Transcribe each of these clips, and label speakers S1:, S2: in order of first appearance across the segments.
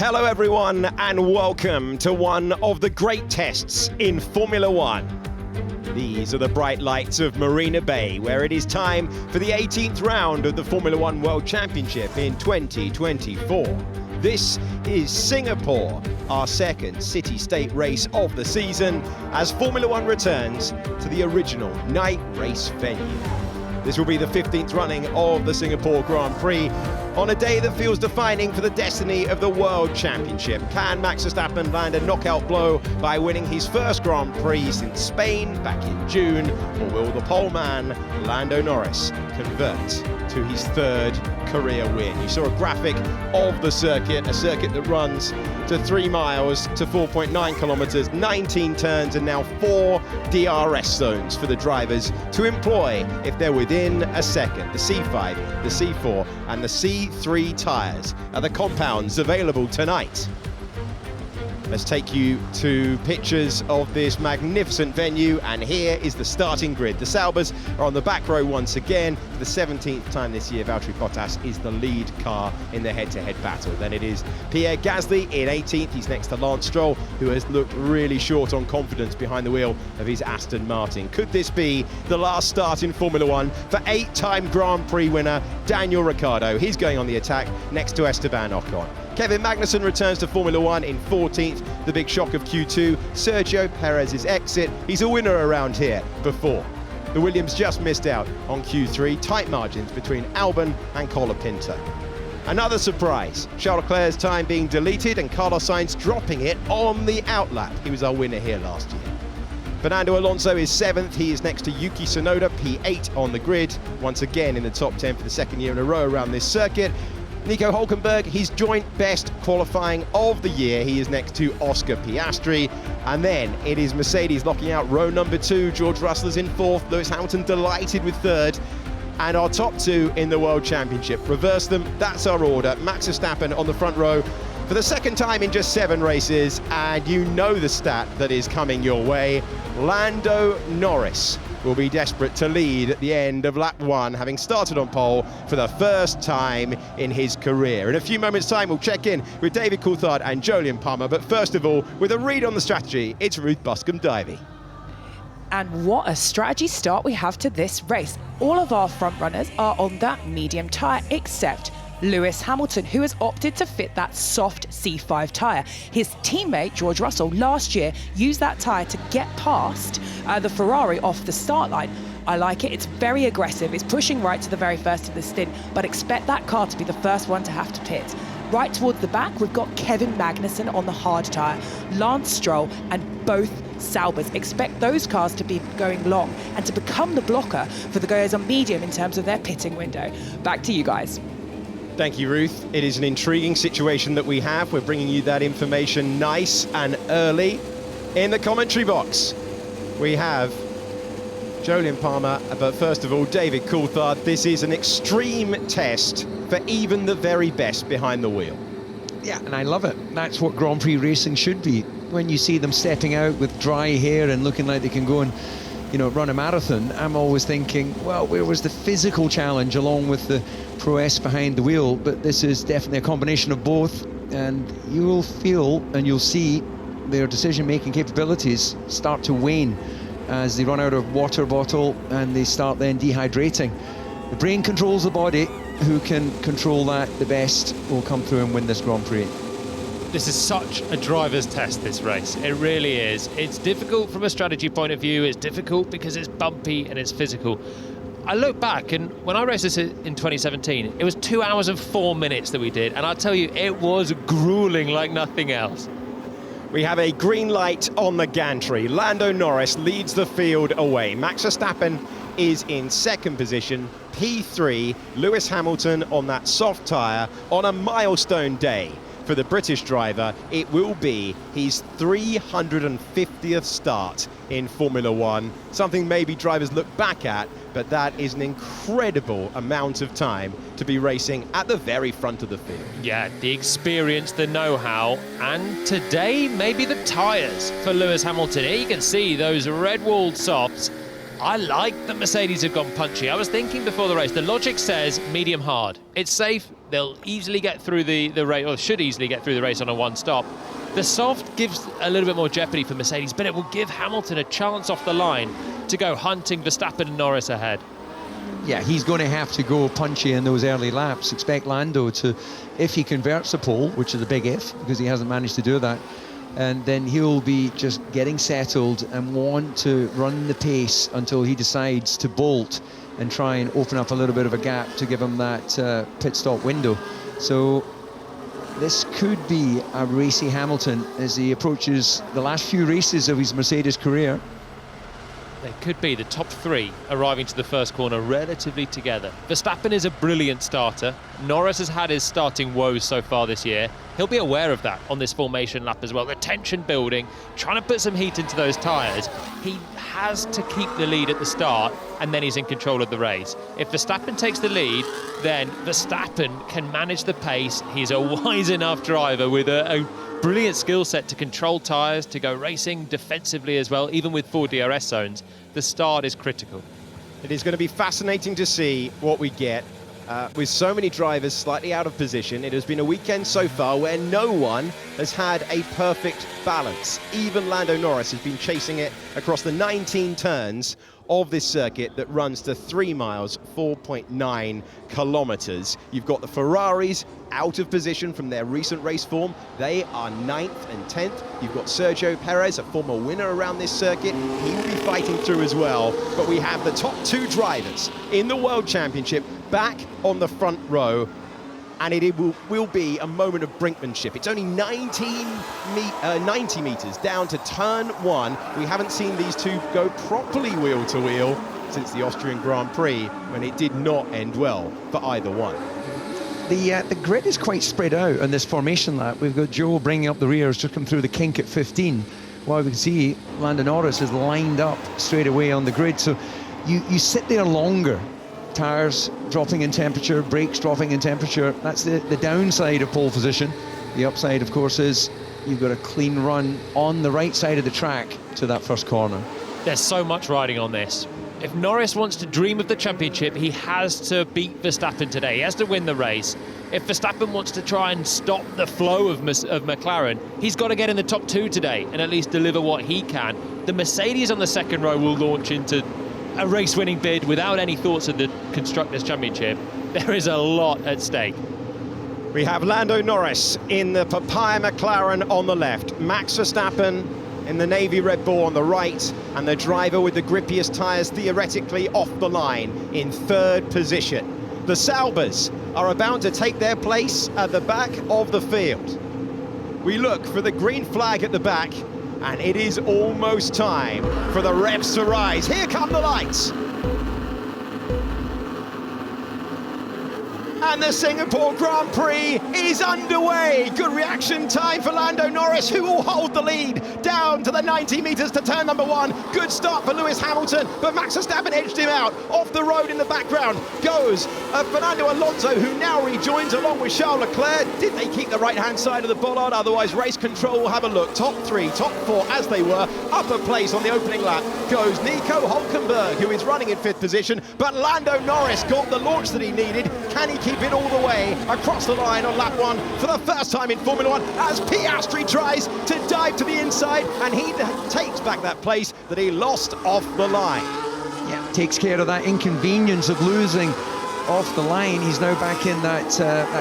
S1: Hello everyone and welcome to one of the great tests in Formula One. These are the bright lights of Marina Bay, where it is time for the 18th round of the Formula One World Championship in 2024. This is Singapore, our second city-state race of the season, as Formula One returns to the original night race venue. This will be the 15th running of the Singapore Grand Prix on a day that feels defining for the destiny of the World Championship. Can Max Verstappen land a knockout blow by winning his first Grand Prix since Spain back in June? Or will the pole man, Lando Norris, convert to his third career win? You saw a graphic of the circuit, a circuit that runs to 3 miles to 4.9 kilometers, 19 turns and now 4 DRS zones for the drivers to employ if they're within a second. The C5, the C4 and the C3 tyres are the compounds available tonight. Let's take you to pictures of this magnificent venue, and here is the starting grid. The Saubers are on the back row once again. For the 17th time this year, Valtteri Bottas is the lead car in the head-to-head battle. Then it is Pierre Gasly in 18th. He's next to Lance Stroll, who has looked really short on confidence behind the wheel of his Aston Martin. Could this be the last start in Formula One for 8-time Grand Prix winner Daniel Ricciardo? He's going on the attack next to Esteban Ocon. Kevin Magnussen returns to Formula One in 14th, the big shock of Q2, Sergio Perez's exit. He's a winner around here before. The Williams just missed out on Q3, tight margins between Albon and Colapinto. Another surprise, Charles Leclerc's time being deleted and Carlos Sainz dropping it on the outlap. He was our winner here last year. Fernando Alonso is 7th, he is next to Yuki Tsunoda, P8 on the grid, once again in the top 10 for the second year in a row around this circuit. Nico Hülkenberg, his joint best qualifying of the year. He is next to Oscar Piastri. And then it is Mercedes locking out row number 2. George Russell is in 4th. Lewis Hamilton delighted with 3rd. And our top 2 in the World Championship. Reverse them, that's our order. Max Verstappen on the front row for the second time in just 7 races. And you know the stat that is coming your way. Lando Norris will be desperate to lead at the end of lap 1, having started on pole for the first time in his career. In a few moments' time, we'll check in with David Coulthard and Jolyon Palmer, but first of all, with a read on the strategy, it's Ruth Buscombe-Davey.
S2: And what a strategy start we have to this race. All of our front runners are on that medium tyre, except Lewis Hamilton, who has opted to fit that soft C5 tyre. His teammate, George Russell, last year used that tyre to get past the Ferrari off the start line. I like it, it's very aggressive, it's pushing right to the very first of the stint, but expect that car to be the first one to have to pit. Right towards the back, we've got Kevin Magnussen on the hard tyre, Lance Stroll and both Saubers. Expect those cars to be going long and to become the blocker for the guys on medium in terms of their pitting window. Back to you guys.
S1: Thank you, Ruth. It is an intriguing situation that we have. We're bringing you that information nice and early. In the commentary box, we have Jolyon Palmer, but first of all, David Coulthard. This is an extreme test for even the very best behind the wheel.
S3: Yeah, and I love it. That's what Grand Prix racing should be. When you see them stepping out with dry hair and looking like they can go and, run a marathon, I'm always thinking, well, where was the physical challenge along with the prowess behind the wheel? But this is definitely a combination of both, and you will feel and you'll see their decision-making capabilities start to wane as they run out of water bottle and they start then dehydrating. The brain controls the body. Who can control that the best will come through and win this Grand Prix.
S4: This is such a driver's test, this race. It really is. It's difficult from a strategy point of view. It's difficult because it's bumpy and it's physical. I look back, and when I raced this in 2017, it was 2 hours and 4 minutes that we did, and I'll tell you, it was grueling like nothing else.
S1: We have a green light on the gantry. Lando Norris leads the field away. Max Verstappen is in 2nd position, P3. Lewis Hamilton on that soft tyre on a milestone day. For the British driver, it will be his 350th start in Formula One. Something maybe drivers look back at, but that is an incredible amount of time to be racing at the very front of the field.
S4: Yeah, the experience, the know-how, and today, maybe the tyres for Lewis Hamilton. Here you can see those red-walled softs I like that Mercedes have gone punchy. I was thinking before the race, the logic says medium hard. It's safe, they'll easily get through the race, or should easily get through the race on a one stop. The soft gives a little bit more jeopardy for Mercedes, but it will give Hamilton a chance off the line to go hunting Verstappen and Norris ahead.
S3: Yeah, he's going to have to go punchy in those early laps. Expect Lando to, if he converts the pole, which is a big if, because he hasn't managed to do that, and then he'll be just getting settled and want to run the pace until he decides to bolt and try and open up a little bit of a gap to give him that pit stop window. So this could be a racy Hamilton as he approaches the last few races of his Mercedes career.
S4: They could be the top three arriving to the first corner relatively together. Verstappen is a brilliant starter. Norris has had his starting woes so far this year. He'll be aware of that on this formation lap as well. The tension building, trying to put some heat into those tyres. He has to keep the lead at the start, and then he's in control of the race. If Verstappen takes the lead, then Verstappen can manage the pace. He's a wise enough driver with a brilliant skill set to control tyres, to go racing defensively as well, even with 4 DRS zones. The start is critical.
S1: It is going to be fascinating to see what we get. With so many drivers slightly out of position, it has been a weekend so far where no one has had a perfect balance. Even Lando Norris has been chasing it across the 19 turns of this circuit that runs to 3 miles, 4.9 kilometers. You've got the Ferraris out of position from their recent race form. They are 9th and 10th. You've got Sergio Perez, a former winner around this circuit. He will be fighting through as well. But we have the top 2 drivers in the World Championship back on the front row, and it will be a moment of brinkmanship. It's only 90 meters down to turn 1. We haven't seen these two go properly wheel to wheel since the Austrian Grand Prix, when it did not end well for either one.
S3: The grid is quite spread out on this formation lap. We've got Joe bringing up the rears to come through the kink at 15, while we can see Lando Norris is lined up straight away on the grid. So you sit there longer. Tyres dropping in temperature, brakes dropping in temperature. That's the downside of pole position. The upside, of course, is you've got a clean run on the right side of the track to that first corner.
S4: There's so much riding on this. If Norris wants to dream of the championship, he has to beat Verstappen today. He has to win the race. If Verstappen wants to try and stop the flow of McLaren, he's got to get in the top 2 today and at least deliver what he can. The Mercedes on the second row will launch into a race-winning bid without any thoughts of the Constructors' Championship. There is a lot at stake.
S1: We have Lando Norris in the papaya McLaren on the left, Max Verstappen in the navy Red Bull on the right, and the driver with the grippiest tyres theoretically off the line in 3rd position. The Saubers are about to take their place at the back of the field. We look for the green flag at the back, and it is almost time for the revs to rise. Here come the lights. And the Singapore Grand Prix is underway. Good reaction time for Lando Norris, who will hold the lead down to the 90 meters to turn number 1. Good start for Lewis Hamilton, but Max Verstappen edged him out. Off the road in the background goes Fernando Alonso, who now rejoins along with Charles Leclerc. Did they keep the right-hand side of the bollard? Otherwise, race control will have a look. Top 3, top 4 as they were. Upper place on the opening lap goes Nico Hülkenberg, who is running in 5th position, but Lando Norris got the launch that he needed. Can he keep it all the way across the line on lap 1 for the first time in Formula 1 as Piastri tries to dive to the inside, and he takes back that place that he lost off the line.
S3: Yeah, takes care of that inconvenience of losing off the line. He's now back in that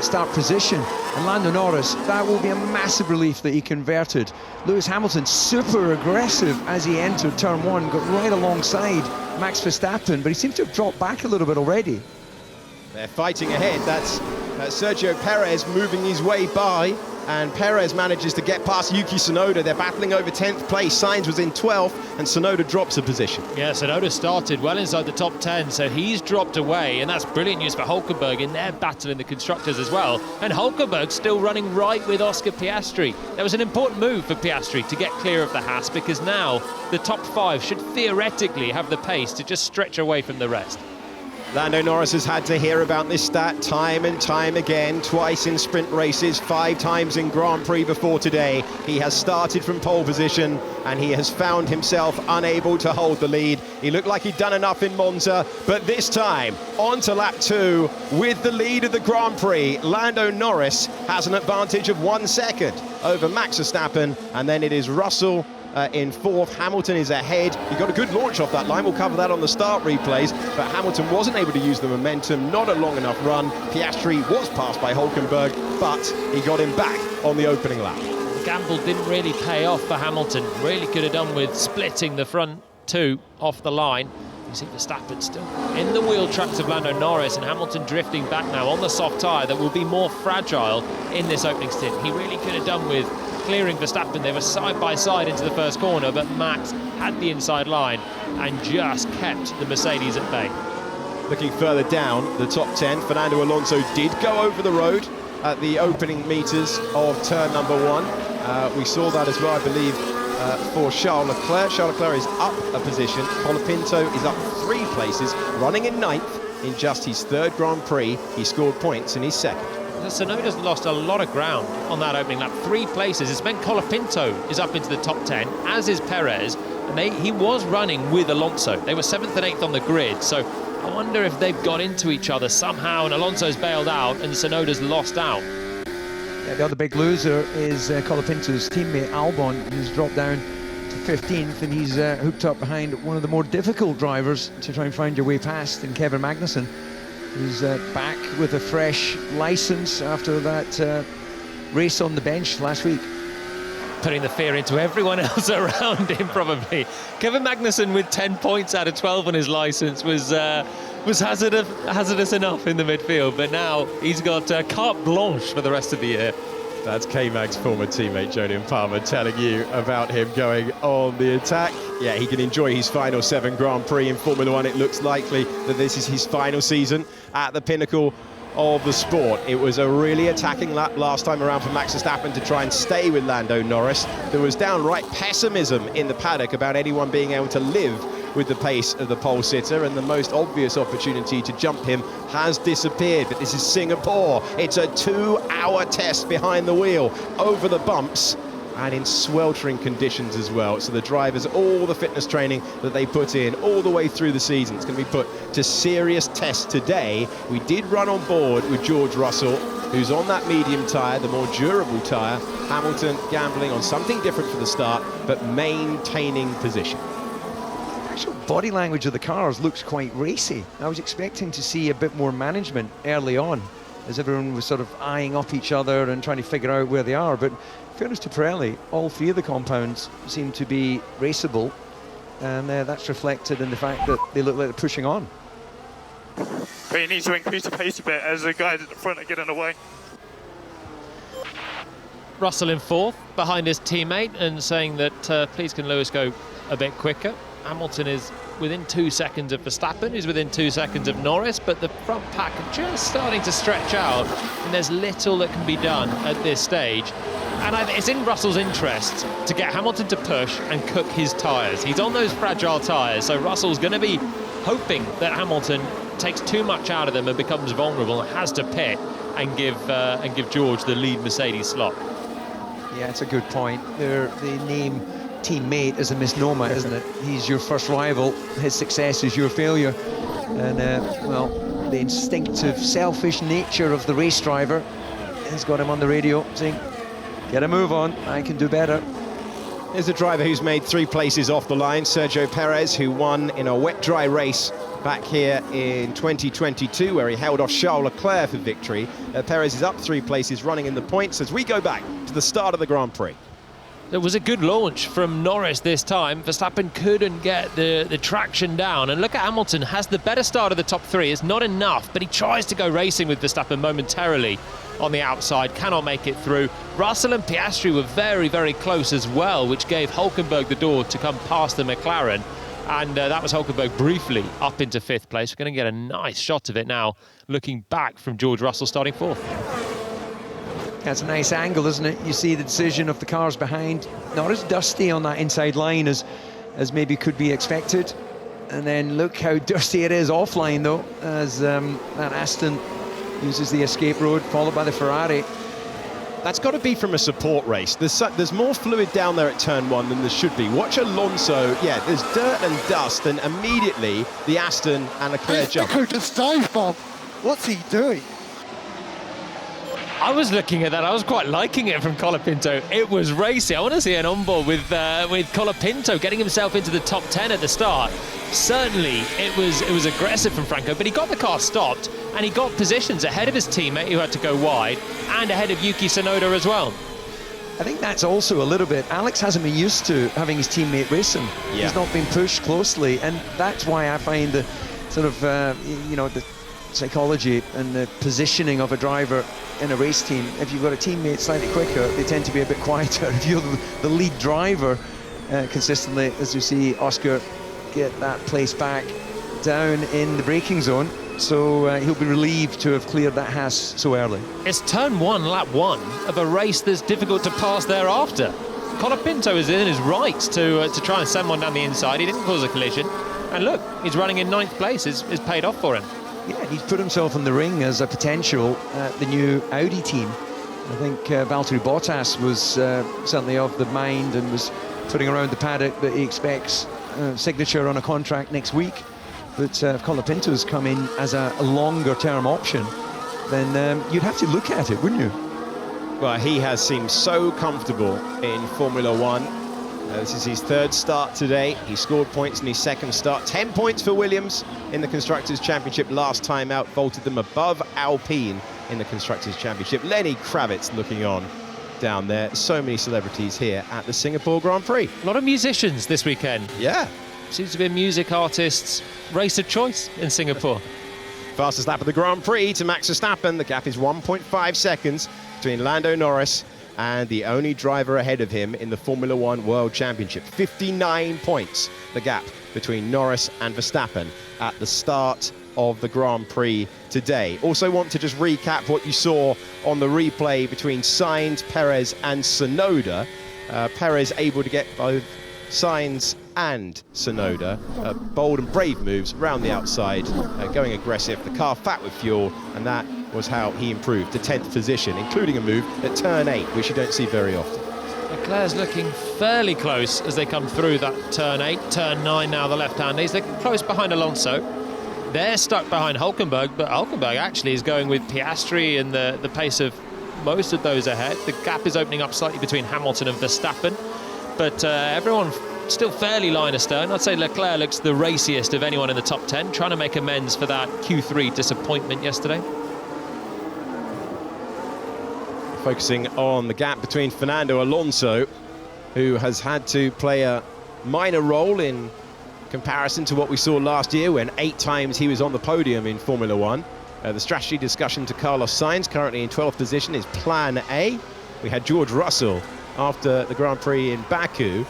S3: start position, and Lando Norris, that will be a massive relief that he converted. Lewis Hamilton super aggressive as he entered turn 1, got right alongside Max Verstappen, but he seems to have dropped back a little bit already.
S1: They're fighting ahead. That's Sergio Perez moving his way by, and Perez manages to get past Yuki Tsunoda. They're battling over 10th place. Sainz was in 12th, and Tsunoda drops a position.
S4: Yeah, Tsunoda started well inside the top 10, so he's dropped away, and that's brilliant news for Hülkenberg in their battle in the Constructors as well. And Hülkenberg still running right with Oscar Piastri. That was an important move for Piastri to get clear of the Haas, because now the top 5 should theoretically have the pace to just stretch away from the rest.
S1: Lando Norris has had to hear about this stat time and time again, twice in sprint races, 5 times in Grand Prix before today. He has started from pole position and he has found himself unable to hold the lead. He looked like he'd done enough in Monza, but this time, on to lap 2, with the lead of the Grand Prix, Lando Norris has an advantage of 1 second over Max Verstappen, and then it is Russell in 4th. Hamilton is ahead. He got a good launch off that line. We'll cover that on the start replays, but Hamilton wasn't able to use the momentum, not a long enough run. Piastri was passed by Hülkenberg, but he got him back on the opening lap.
S4: The gamble didn't really pay off for Hamilton. Really could have done with splitting the front 2 off the line. You see Verstappen still in the wheel tracks of Lando Norris, and Hamilton drifting back now on the soft tyre that will be more fragile in this opening stint. He really could have done with clearing Verstappen. They were side by side into the first corner, but Max had the inside line and just kept the Mercedes at bay.
S1: Looking further down the top 10, Fernando Alonso did go over the road at the opening meters of turn number 1. We saw that as well, I believe, for Charles Leclerc. Charles Leclerc is up a position. Colapinto is up 3 places, running in 9th in just his 3rd Grand Prix. He scored points in his 2nd.
S4: Tsunoda's lost a lot of ground on that opening lap. 3 places. It's meant Colapinto is up into the top 10, as is Perez, and he was running with Alonso. They were 7th and 8th on the grid, so I wonder if they've got into each other somehow, and Alonso's bailed out and Tsunoda's lost out.
S3: Yeah, the other big loser is Colapinto's teammate Albon, who's dropped down to 15th, and he's hooked up behind one of the more difficult drivers to try and find your way past, in Kevin Magnussen, who's back with a fresh licence after that race on the bench last week.
S4: Putting the fear into everyone else around him, probably. Kevin Magnussen with 10 points out of 12 on his licence was hazardous enough in the midfield, but now he's got carte blanche for the rest of the year.
S1: That's K-Mag's former teammate Jolyon Palmer telling you about him going on the attack. Yeah, he can enjoy his final 7 Grand Prix in Formula 1. It looks likely that this is his final season at the pinnacle of the sport. It was a really attacking lap last time around for Max Verstappen to try and stay with Lando Norris. There was downright pessimism in the paddock about anyone being able to live with the pace of the pole sitter, and the most obvious opportunity to jump him has disappeared. But this is Singapore. It's a 2-hour test behind the wheel, over the bumps and in sweltering conditions as well. So the drivers, all the fitness training that they put in all the way through the season, it's going to be put to serious test today. We did run on board with George Russell, who's on that medium tyre, the more durable tyre. Hamilton gambling on something different for the start, but maintaining position.
S3: Actual body language of the cars looks quite racy. I was expecting to see a bit more management early on, as everyone was sort of eyeing up each other and trying to figure out where they are. But in fairness to Pirelli, all 3 of the compounds seem to be raceable, and that's reflected in the fact that they look like they're pushing on.
S5: But you need to increase the pace a bit as the guys at the front are getting away.
S4: Russell in 4th behind his teammate and saying that please can Lewis go a bit quicker. Hamilton is within 2 seconds of Verstappen, who's within 2 seconds of Norris, but the front pack are just starting to stretch out, and there's little that can be done at this stage. And it's in Russell's interest to get Hamilton to push and cook his tyres. He's on those fragile tyres, so Russell's going to be hoping that Hamilton takes too much out of them and becomes vulnerable and has to pit and give George the lead Mercedes slot.
S3: Yeah, it's a good point. They name teammate as a misnomer, isn't it? He's your first rival, his success is your failure. And well, the instinctive, selfish nature of the race driver has got him on the radio saying, get a move on, I can do better.
S1: There's a driver who's made 3 places off the line, Sergio Perez, who won in a wet-dry race back here in 2022, where he held off Charles Leclerc for victory. Perez is up 3 places, running in the points as we go back to the start of the Grand Prix.
S4: It was a good launch from Norris this time. Verstappen couldn't get the traction down. And look at Hamilton, has the better start of the top 3. It's not enough, but he tries to go racing with Verstappen momentarily on the outside, cannot make it through. Russell and Piastri were very, very close as well, which gave Hülkenberg the door to come past the McLaren. And that was Hülkenberg briefly up into 5th place. We're going to get a nice shot of it now, looking back from George Russell starting 4th.
S3: That's a nice angle, isn't it? You see the decision of the cars behind. Not as dusty on that inside line as maybe could be expected. And then look how dirty it is offline, though, as that Aston uses the escape road, followed by the Ferrari.
S1: That's got to be from a support race. There's more fluid down there at turn 1 than there should be. Watch Alonso. Yeah, there's dirt and dust, and immediately the Aston and Leclerc jump.
S6: Just dive bomb. What's he doing?
S4: I was looking at that. I was quite liking it from Colapinto. It was racy. I want to see an onboard with Colapinto getting himself into the top 10 at the start. Certainly, it was aggressive from Franco, but he got the car stopped and he got positions ahead of his teammate who had to go wide and ahead of Yuki Tsunoda as well.
S3: I think that's also a little bit, Alex hasn't been used to having his teammate race him.
S1: Yeah.
S3: He's not been pushed closely, and that's why I find the sort of, the psychology and the positioning of a driver in a race team. If you've got a teammate slightly quicker, they tend to be a bit quieter. If you're the lead driver consistently, as you see Oscar get that place back down in the braking zone, so he'll be relieved to have cleared that Haas so early.
S4: It's turn 1, lap 1 of a race that's difficult to pass thereafter. Colapinto is in his right to try and send one down the inside. He didn't cause a collision, and look, he's running in 9th place. It's paid off for him.
S3: Yeah, he's put himself in the ring as a potential at the new Audi team. I think Valtteri Bottas was certainly of the mind and was putting around the paddock that he expects signature on a contract next week. But if Colapinto's come in as a longer-term option, then you'd have to look at it, wouldn't you?
S1: Well, he has seemed so comfortable in Formula 1. This is his 3rd start today. He scored points in his 2nd start. 10 points for Williams in the Constructors' Championship last time out. Vaulted them above Alpine in the Constructors' Championship. Lenny Kravitz looking on down there. So many celebrities here at the Singapore Grand Prix.
S4: A lot of musicians this weekend.
S1: Yeah.
S4: Seems to be a music artist's race of choice in Singapore.
S1: Fastest lap of the Grand Prix to Max Verstappen. The gap is 1.5 seconds between Lando Norris and the only driver ahead of him in the Formula 1 World Championship. 59 points, the gap between Norris and Verstappen at the start of the Grand Prix today. Also want to just recap what you saw on the replay between Sainz, Perez and Tsunoda. Perez able to get both Sainz and Tsunoda. Bold and brave moves around the outside, going aggressive. The car fat with fuel, and that was how he improved to 10th position, including a move at turn 8, which you don't see very often.
S4: Leclerc's looking fairly close as they come through that turn 8. Turn 9 now, the left-handers. They're close behind Alonso. They're stuck behind Hülkenberg, but Hülkenberg actually is going with Piastri and the pace of most of those ahead. The gap is opening up slightly between Hamilton and Verstappen, but everyone still fairly line astern. I'd say Leclerc looks the raciest of anyone in the top 10, trying to make amends for that Q3 disappointment yesterday.
S1: Focusing on the gap between Fernando Alonso, who has had to play a minor role in comparison to what we saw last year when 8 times he was on the podium in Formula 1. The strategy discussion to Carlos Sainz, currently in 12th position, is Plan A. We had George Russell after the Grand Prix in Baku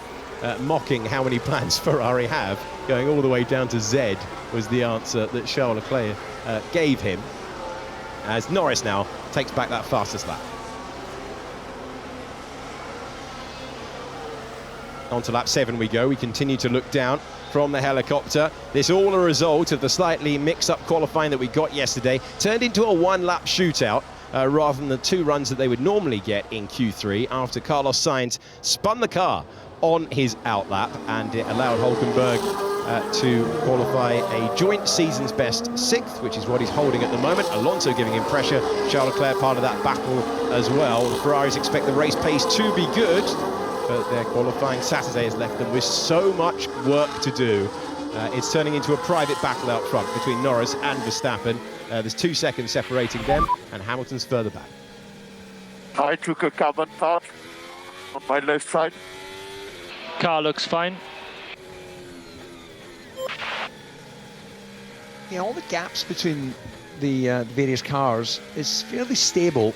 S1: mocking how many plans Ferrari have, going all the way down to Z was the answer that Charles Leclerc gave him, as Norris now takes back that fastest lap. On to lap 7 we go. We continue to look down from the helicopter. This all a result of the slightly mix-up qualifying that we got yesterday. Turned into a 1-lap shootout rather than the 2 runs that they would normally get in Q3 after Carlos Sainz spun the car on his outlap, and it allowed Hülkenberg to qualify a joint season's best 6th, which is what he's holding at the moment. Alonso giving him pressure. Charles Leclerc part of that battle as well. The Ferraris expect the race pace to be good, but their qualifying Saturday has left them with so much work to do. It's turning into a private battle out front between Norris and Verstappen. There's 2 seconds separating them, and Hamilton's further back.
S6: I took a carbon part on my left side.
S7: Car looks fine.
S3: Yeah, all the gaps between the various cars is fairly stable.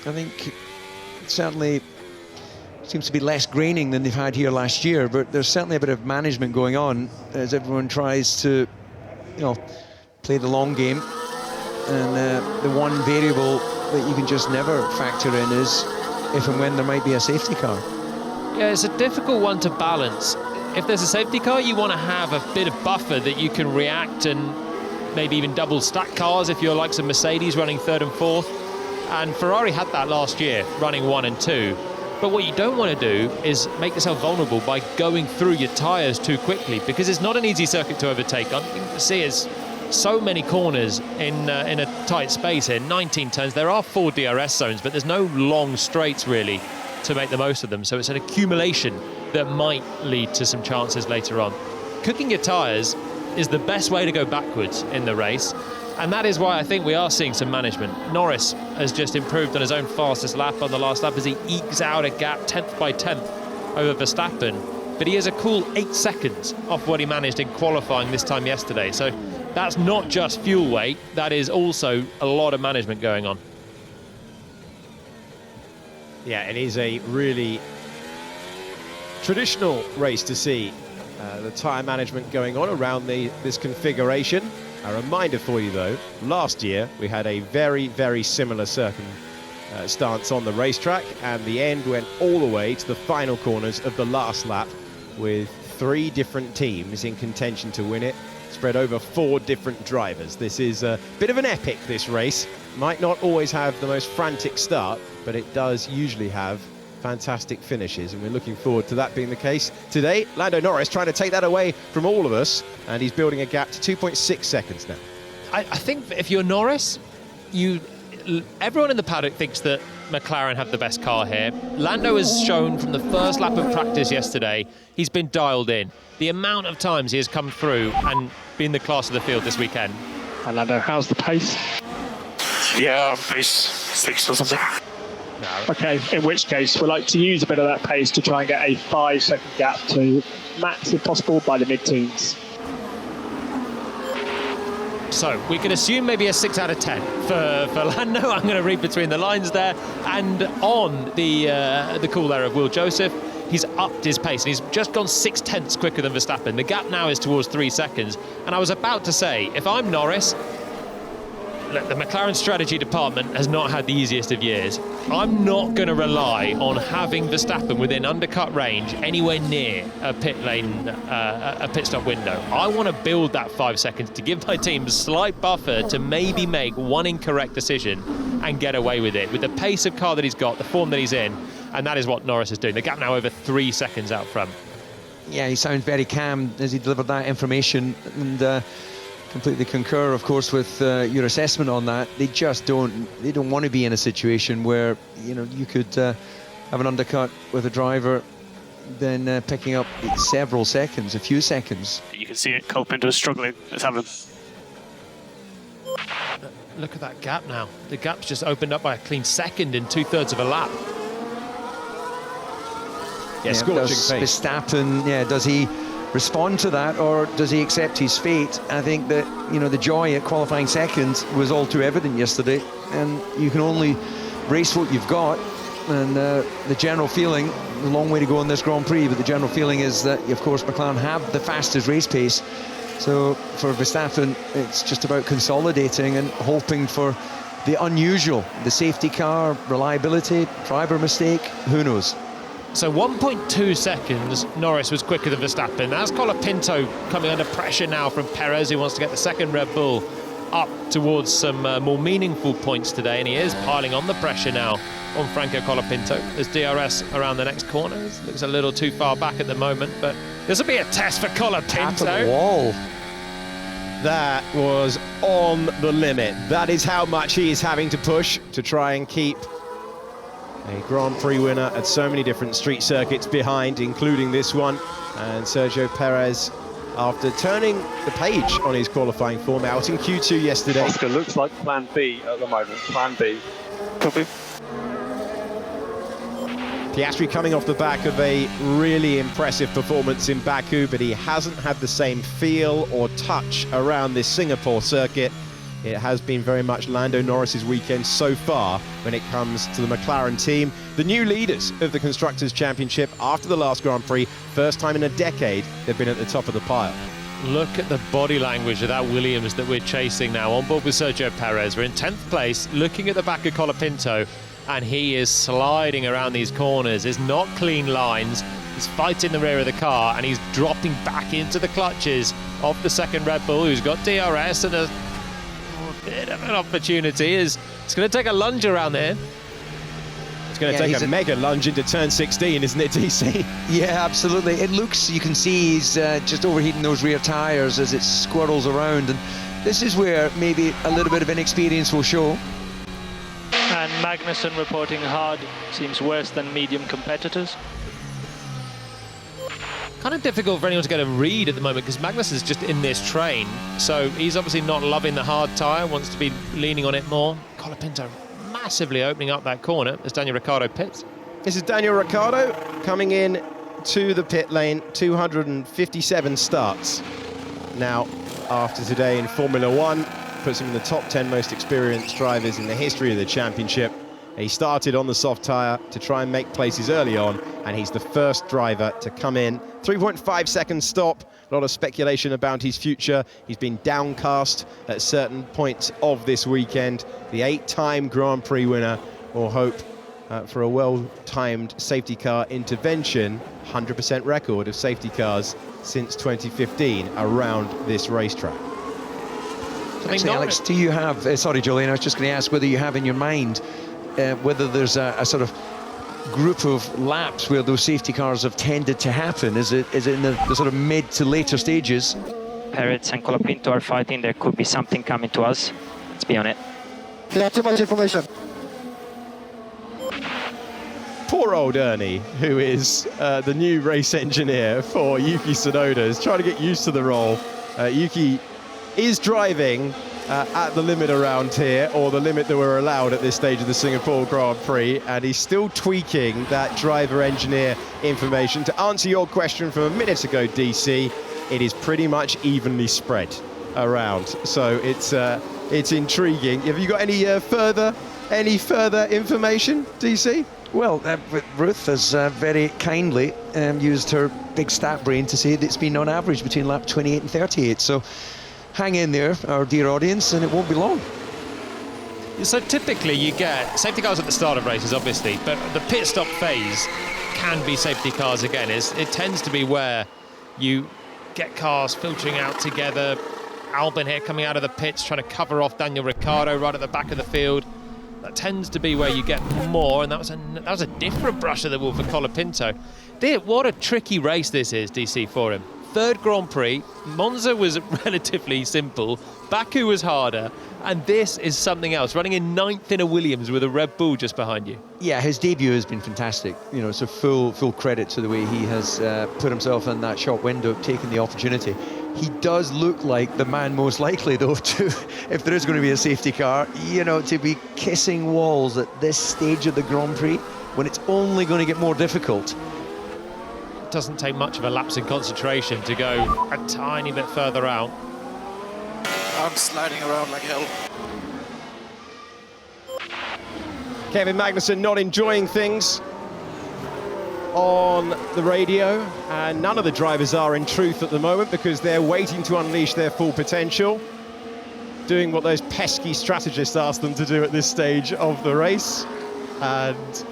S3: I think certainly seems to be less graining than they've had here last year, but there's certainly a bit of management going on as everyone tries to, play the long game. And the one variable that you can just never factor in is if and when there might be a safety car.
S4: Yeah, it's a difficult one to balance. if there's a safety car, you want to have a bit of buffer that you can react and maybe even double stack cars if you're like some Mercedes running third and fourth. And Ferrari had that last year, running 1 and 2. But what you don't want to do is make yourself vulnerable by going through your tyres too quickly, because it's not an easy circuit to overtake. I think you see is so many corners in a tight space here, 19 turns. There are 4 DRS zones, but there's no long straights really to make the most of them. So it's an accumulation that might lead to some chances later on. Cooking your tyres is the best way to go backwards in the race. And that is why I think we are seeing some management. Norris has just improved on his own fastest lap on the last lap as he ekes out a gap 10th by 10th over Verstappen. But he is a cool 8 seconds off what he managed in qualifying this time yesterday. So that's not just fuel weight, that is also a lot of management going on.
S1: Yeah, it is a really traditional race to see the tyre management going on around this configuration. A reminder for you though, last year we had a very, very similar stance on the racetrack, and the end went all the way to the final corners of the last lap with 3 different teams in contention to win it, spread over 4 different drivers. This is a bit of an epic, this race. Might not always have the most frantic start, but it does usually have fantastic finishes, and we're looking forward to that being the case today. Lando Norris trying to take that away from all of us, and he's building a gap to 2.6 seconds now.
S4: I think if you're Norris, everyone in the paddock thinks that McLaren have the best car here. Lando has shown from the first lap of practice yesterday, he's been dialed in. The amount of times he has come through and been the class of the field this weekend.
S7: And Lando, how's the pace?
S5: Yeah, pace 6 or something.
S7: Okay, in which case we'd like to use a bit of that pace to try and get a 5-second gap to Max, if possible, by the mid-teens.
S4: So we can assume maybe a 6 out of 10 for Lando. I'm going to read between the lines there. And on the cool there of Will Joseph, he's upped his pace and he's just gone 6/10 quicker than Verstappen. The gap now is towards 3 seconds. And I was about to say, if I'm Norris, look, the McLaren strategy department has not had the easiest of years. I'm not going to rely on having Verstappen within undercut range anywhere near a pit lane, a pit stop window. I want to build that 5 seconds to give my team a slight buffer to maybe make one incorrect decision and get away with it. With the pace of car that he's got, the form that he's in, and that is what Norris is doing. The gap now over 3 seconds out front.
S3: Yeah, he sounds very calm as he delivered that information, and completely concur, of course, with your assessment on that. They just don't want to be in a situation where, you know, you could have an undercut with a driver, then picking up several seconds, a few seconds.
S5: You can see it, Colapinto is struggling. Let's have him.
S4: Look at that gap now. The gap's just opened up by a clean second in 2/3 of a lap.
S1: Yeah, scorching
S3: does
S1: pace.
S3: Verstappen, does he respond to that, or does he accept his fate? I think that, you know, the joy at qualifying seconds was all too evident yesterday, and you can only race what you've got. And the general feeling, a long way to go in this Grand Prix, but the general feeling is that, of course, McLaren have the fastest race pace. So for Verstappen, it's just about consolidating and hoping for the unusual, the safety car, reliability, driver mistake, who knows?
S4: So 1.2 seconds, Norris was quicker than Verstappen. That's Colapinto coming under pressure now from Perez, who wants to get the second Red Bull up towards some more meaningful points today, and he is piling on the pressure now on Franco Colapinto. There's DRS around the next corner. It looks a little too far back at the moment, but this will be a test for Colapinto.
S3: Tap at the wall.
S1: That was on the limit. That is how much he is having to push to try and keep a Grand Prix winner at so many different street circuits behind, including this one. And Sergio Perez, after turning the page on his qualifying form out in Q2 yesterday.
S8: Oscar looks like plan B at the moment, plan B.
S5: Copy.
S1: Piastri coming off the back of a really impressive performance in Baku, but he hasn't had the same feel or touch around this Singapore circuit. It has been very much Lando Norris's weekend so far when it comes to the McLaren team. The new leaders of the Constructors' Championship after the last Grand Prix. First time in a decade they've been at the top of the pile.
S4: Look at the body language of that Williams that we're chasing now. On board with Sergio Perez. We're in 10th place, looking at the back of Colapinto, and he is sliding around these corners. It's not clean lines. He's fighting the rear of the car, and he's dropping back into the clutches of the second Red Bull, who's got DRS and a bit of an opportunity. It's going to take a lunge around there.
S1: It's going to take a mega lunge into turn 16, isn't it, DC?
S3: Yeah, absolutely. It looks, you can see he's just overheating those rear tyres as it squirrels around, and this is where maybe a little bit of inexperience will show.
S9: And Magnussen reporting hard seems worse than medium competitors.
S4: Kind of difficult for anyone to get a read at the moment because Magnussen's just in this train, so he's obviously not loving the hard tyre, wants to be leaning on it more. Colapinto massively opening up that corner as Daniel Ricciardo pits.
S1: This is Daniel Ricciardo coming in to the pit lane, 257 starts. Now, after today in Formula One, puts him in the top 10 most experienced drivers in the history of the championship. He started on the soft tyre to try and make places early on, and he's the first driver to come in. 3.5 second stop, a lot of speculation about his future. He's been downcast at certain points of this weekend. The 8-time Grand Prix winner will hope for a well-timed safety car intervention. 100% record of safety cars since 2015 around this racetrack.
S3: Actually, Alex, do you have, sorry Julian, I was just going to ask whether you have in your mind whether there's a sort of group of laps where those safety cars have tended to happen. Is it in the sort of mid to later stages?
S10: Perez and Colapinto are fighting. There could be something coming to us. Let's be on it.
S11: Yeah, too much information.
S1: Poor old Ernie, who is the new race engineer for Yuki Tsunoda, is trying to get used to the role. Yuki is driving at the limit around here, or the limit that we're allowed at this stage of the Singapore Grand Prix, and he's still tweaking that driver-engineer information. To answer your question from a minute ago, DC, it is pretty much evenly spread around, so it's intriguing. Have you got any further information, DC?
S3: Well, Ruth has very kindly used her big stat brain to say that it's been on average between lap 28 and 38, so hang in there, our dear audience, and it won't be long.
S4: So typically you get safety cars at the start of races, obviously, but the pit stop phase can be safety cars again. It tends to be where you get cars filtering out together. Albon here coming out of the pits, trying to cover off Daniel Ricciardo right at the back of the field. That tends to be where you get more, and that was a different brush of the wall for Colapinto. What a tricky race this is, DC, for him. Third Grand Prix, Monza was relatively simple, Baku was harder, and this is something else, running in 9th in a Williams with a Red Bull just behind you.
S3: Yeah, his debut has been fantastic. You know, so full credit to the way he has put himself in that shop window, taking the opportunity. He does look like the man most likely, though, to, if there is going to be a safety car, you know, to be kissing walls at this stage of the Grand Prix, when it's only going to get more difficult.
S4: Doesn't take much of a lapse in concentration to go a tiny bit further out.
S11: I'm sliding around like hell.
S1: Kevin Magnussen not enjoying things on the radio, and none of the drivers are in truth at the moment because they're waiting to unleash their full potential, doing what those pesky strategists ask them to do at this stage of the race, and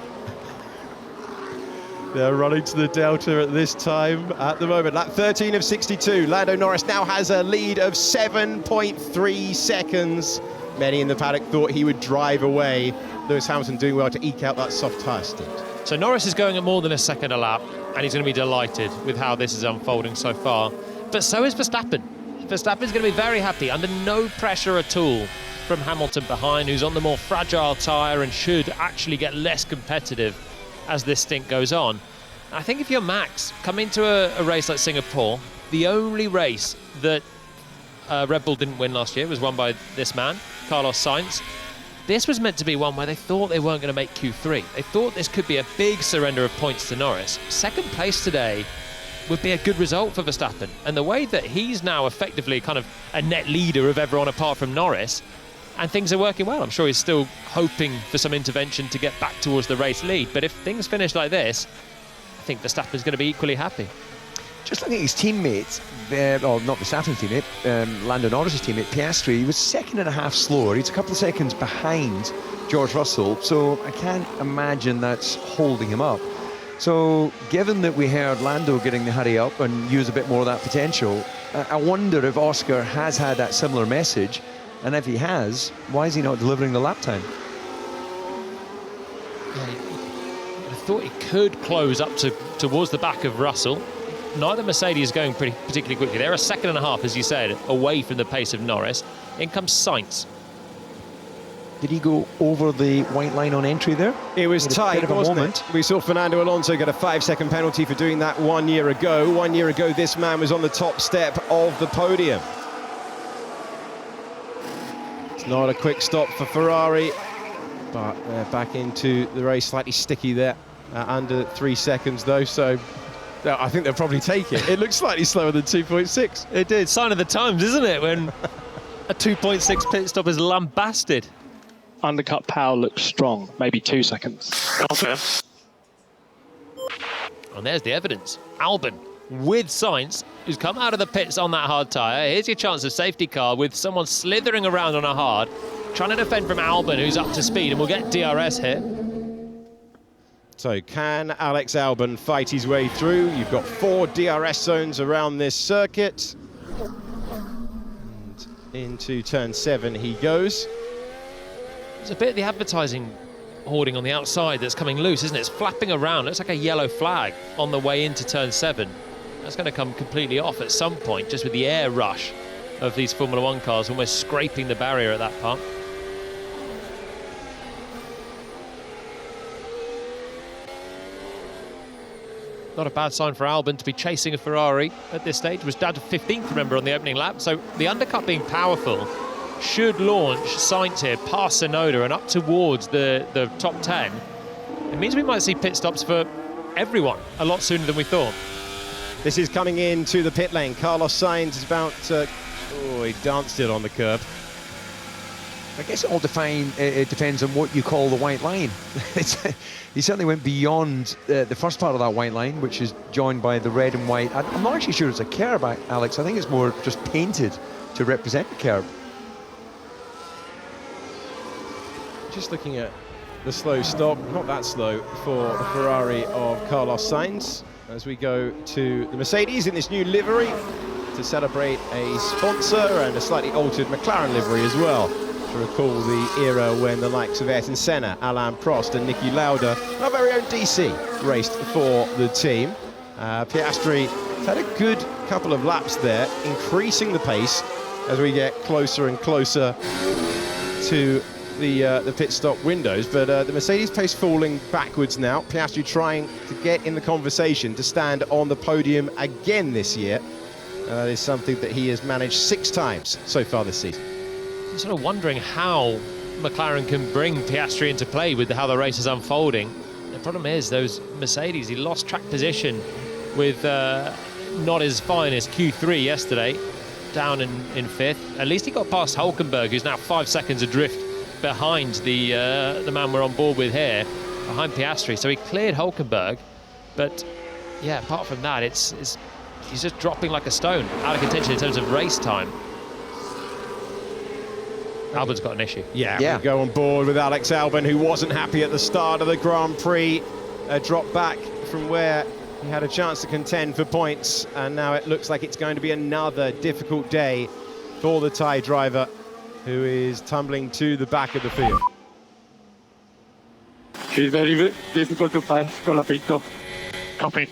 S1: they're running to the Delta at this time. At the moment, lap 13 of 62. Lando Norris now has a lead of 7.3 seconds. Many in the paddock thought he would drive away. Lewis Hamilton doing well to eke out that soft tyre stint.
S4: So Norris is going at more than a second a lap, and he's going to be delighted with how this is unfolding so far. But so is Verstappen. Verstappen's going to be very happy, under no pressure at all from Hamilton behind, who's on the more fragile tyre and should actually get less competitive as this stint goes on. I think if you're Max, coming to a race like Singapore, the only race that Red Bull didn't win last year was won by this man, Carlos Sainz. This was meant to be one where they thought they weren't going to make Q3. They thought this could be a big surrender of points to Norris. Second place today would be a good result for Verstappen. And the way that he's now effectively kind of a net leader of everyone apart from Norris, and things are working well. I'm sure he's still hoping for some intervention to get back towards the race lead. But if things finish like this, I think Verstappen's going to be equally happy.
S3: Just looking at his teammate, well, not Verstappen's teammate, Lando Norris' teammate, Piastri, he was 1.5 seconds slower. He's a couple of seconds behind George Russell, so I can't imagine that's holding him up. So, given that we heard Lando getting the hurry up and use a bit more of that potential, I wonder if Oscar has had that similar message, and if he has, why is he not delivering the lap time?
S4: I thought he could close up towards the back of Russell. Neither Mercedes is going particularly quickly. They're a second and a half, as you said, away from the pace of Norris. In comes Sainz.
S3: Did he go over the white line on entry there?
S1: It was tight, wasn't it? We saw Fernando Alonso get a 5-second penalty for doing that 1 year ago. 1 year ago, this man was on the top step of the podium. It's not a quick stop for Ferrari, but they're back into the race, slightly sticky there, under 3 seconds though, so I think they'll probably take it. It looks slightly slower than 2.6.
S4: It did. Sign of the times, isn't it, when a 2.6 pit stop is lambasted.
S7: Undercut power looks strong, maybe 2 seconds.
S5: Okay.
S4: And there's the evidence. Albon with Sainz, who's come out of the pits on that hard tyre. Here's your chance of safety car with someone slithering around on a hard, trying to defend from Albon, who's up to speed, and we'll get DRS here.
S1: So can Alex Albon fight his way through? You've got 4 DRS zones around this circuit. And into turn 7 he goes.
S4: There's a bit of the advertising hoarding on the outside that's coming loose, isn't it? It's flapping around. Looks like a yellow flag on the way into turn 7. That's going to come completely off at some point, just with the air rush of these Formula 1 cars almost scraping the barrier at that part. Not a bad sign for Albon to be chasing a Ferrari at this stage. Was down to 15th, remember, on the opening lap. So the undercut being powerful should launch Sainz here past Tsunoda and up towards the top 10. It means we might see pit stops for everyone a lot sooner than we thought.
S1: This is coming into the pit lane. Carlos Sainz is about to... Oh, he danced it on the curb.
S3: I guess it all depends on what you call the white line. He certainly went beyond the first part of that white line, which is joined by the red and white. I'm not actually sure it's a curb, Alex. I think it's more just painted to represent the curb.
S1: Just looking at the slow stop, not that slow for the Ferrari of Carlos Sainz, as we go to the Mercedes in this new livery to celebrate a sponsor and a slightly altered McLaren livery as well, to recall the era when the likes of Ayrton Senna, Alain Prost and Niki Lauda, and our very own DC, raced for the team. Piastri has had a good couple of laps there, increasing the pace as we get closer and closer to the pit stop windows, but the Mercedes pace falling backwards now. Piastri trying to get in the conversation to stand on the podium again this year. That is something that he has managed 6 times so far this season.
S4: I'm sort of wondering how McLaren can bring Piastri into play with how the race is unfolding. The problem is those Mercedes, he lost track position with not as fine as Q3 yesterday, down in 5th. At least he got past Hülkenberg, who's now 5 seconds adrift behind the man we're on board with here, behind Piastri. So he cleared Hülkenberg, but yeah, apart from that, he's just dropping like a stone, out of contention in terms of race time. Albon's got an issue.
S1: Yeah. We go on board with Alex Albon, who wasn't happy at the start of the Grand Prix, dropped back from where he had a chance to contend for points, and now it looks like it's going to be another difficult day for the Thai driver, who is tumbling to the back of the field.
S6: It's very difficult to find Colapinto.
S5: Copy.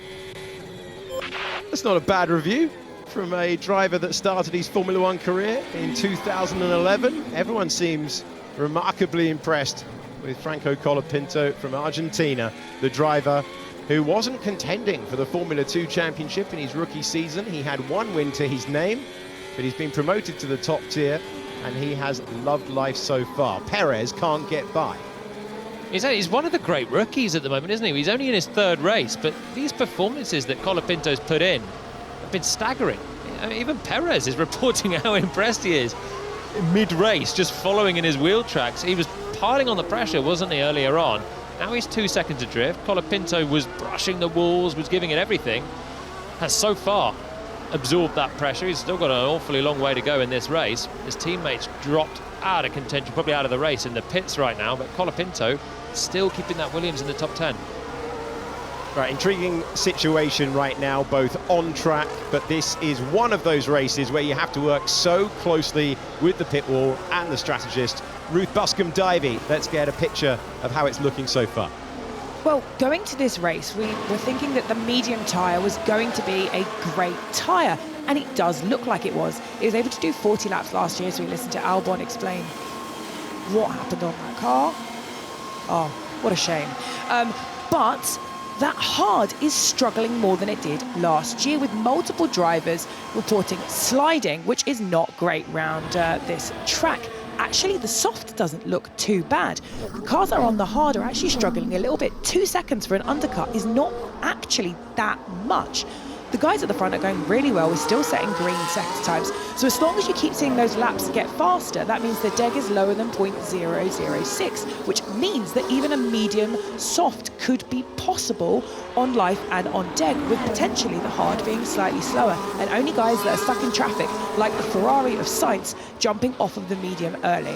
S1: That's not a bad review from a driver that started his Formula 1 career in 2011. Everyone seems remarkably impressed with Franco Colapinto from Argentina, the driver who wasn't contending for the Formula 2 championship in his rookie season. He had 1 win to his name, but he's been promoted to the top tier, and he has loved life so far. Perez can't get by.
S4: He's one of the great rookies at the moment, isn't he? He's only in his 3rd race, but these performances that Colapinto's put in have been staggering. I mean, even Perez is reporting how impressed he is mid-race, just following in his wheel tracks. He was piling on the pressure, wasn't he, earlier on? Now he's 2 seconds adrift. Colapinto was brushing the walls, was giving it everything. Has so far absorbed that pressure. He's still got an awfully long way to go in this race. His teammates dropped out of contention, probably out of the race in the pits right now, but Colapinto still keeping that Williams in the top 10.
S1: Right, intriguing situation right now, both on track, but this is one of those races where you have to work so closely with the pit wall and the strategist. Ruth Buscombe-Divey, let's get a picture of how it's looking so far.
S2: Well, going to this race, we were thinking that the medium tyre was going to be a great tyre, and it does look like it was. It was able to do 40 laps last year, so we listened to Albon explain what happened on that car. Oh, what a shame. But that hard is struggling more than it did last year, with multiple drivers reporting sliding, which is not great round this track. Actually, the soft doesn't look too bad. The cars that are on the hard are actually struggling a little bit. 2 seconds for an undercut is not actually that much. The guys at the front are going really well. We're still setting green second times. So as long as you keep seeing those laps get faster, that means the deg is lower than 0.006, which means that even a medium soft could be possible on life and on deg, with potentially the hard being slightly slower. And only guys that are stuck in traffic, like the Ferrari of Sainz, jumping off of the medium early.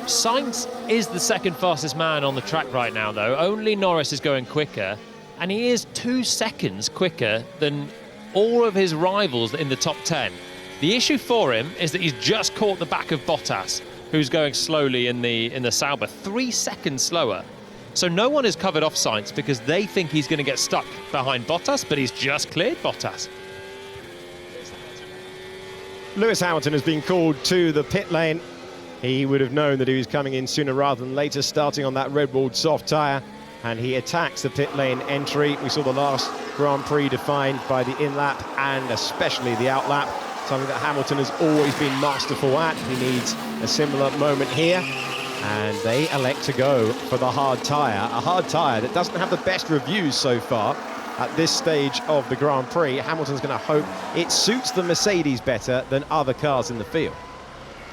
S4: Sainz is the second fastest man on the track right now, though. Only Norris is going quicker. And he is 2 seconds quicker than all of his rivals in the top 10. The issue for him is that he's just caught the back of Bottas, who's going slowly in the Sauber, 3 seconds slower. So no one has covered off Sainz because they think he's going to get stuck behind Bottas, but he's just cleared Bottas.
S1: Lewis Hamilton has been called to the pit lane. He would have known that he was coming in sooner rather than later, starting on that Red Bull soft tyre. And he attacks the pit lane entry. We saw the last Grand Prix defined by the in-lap and especially the out-lap, something that Hamilton has always been masterful at. He needs a similar moment here, and they elect to go for the hard tyre. A hard tyre that doesn't have the best reviews so far at this stage of the Grand Prix. Hamilton's going to hope it suits the Mercedes better than other cars in the field.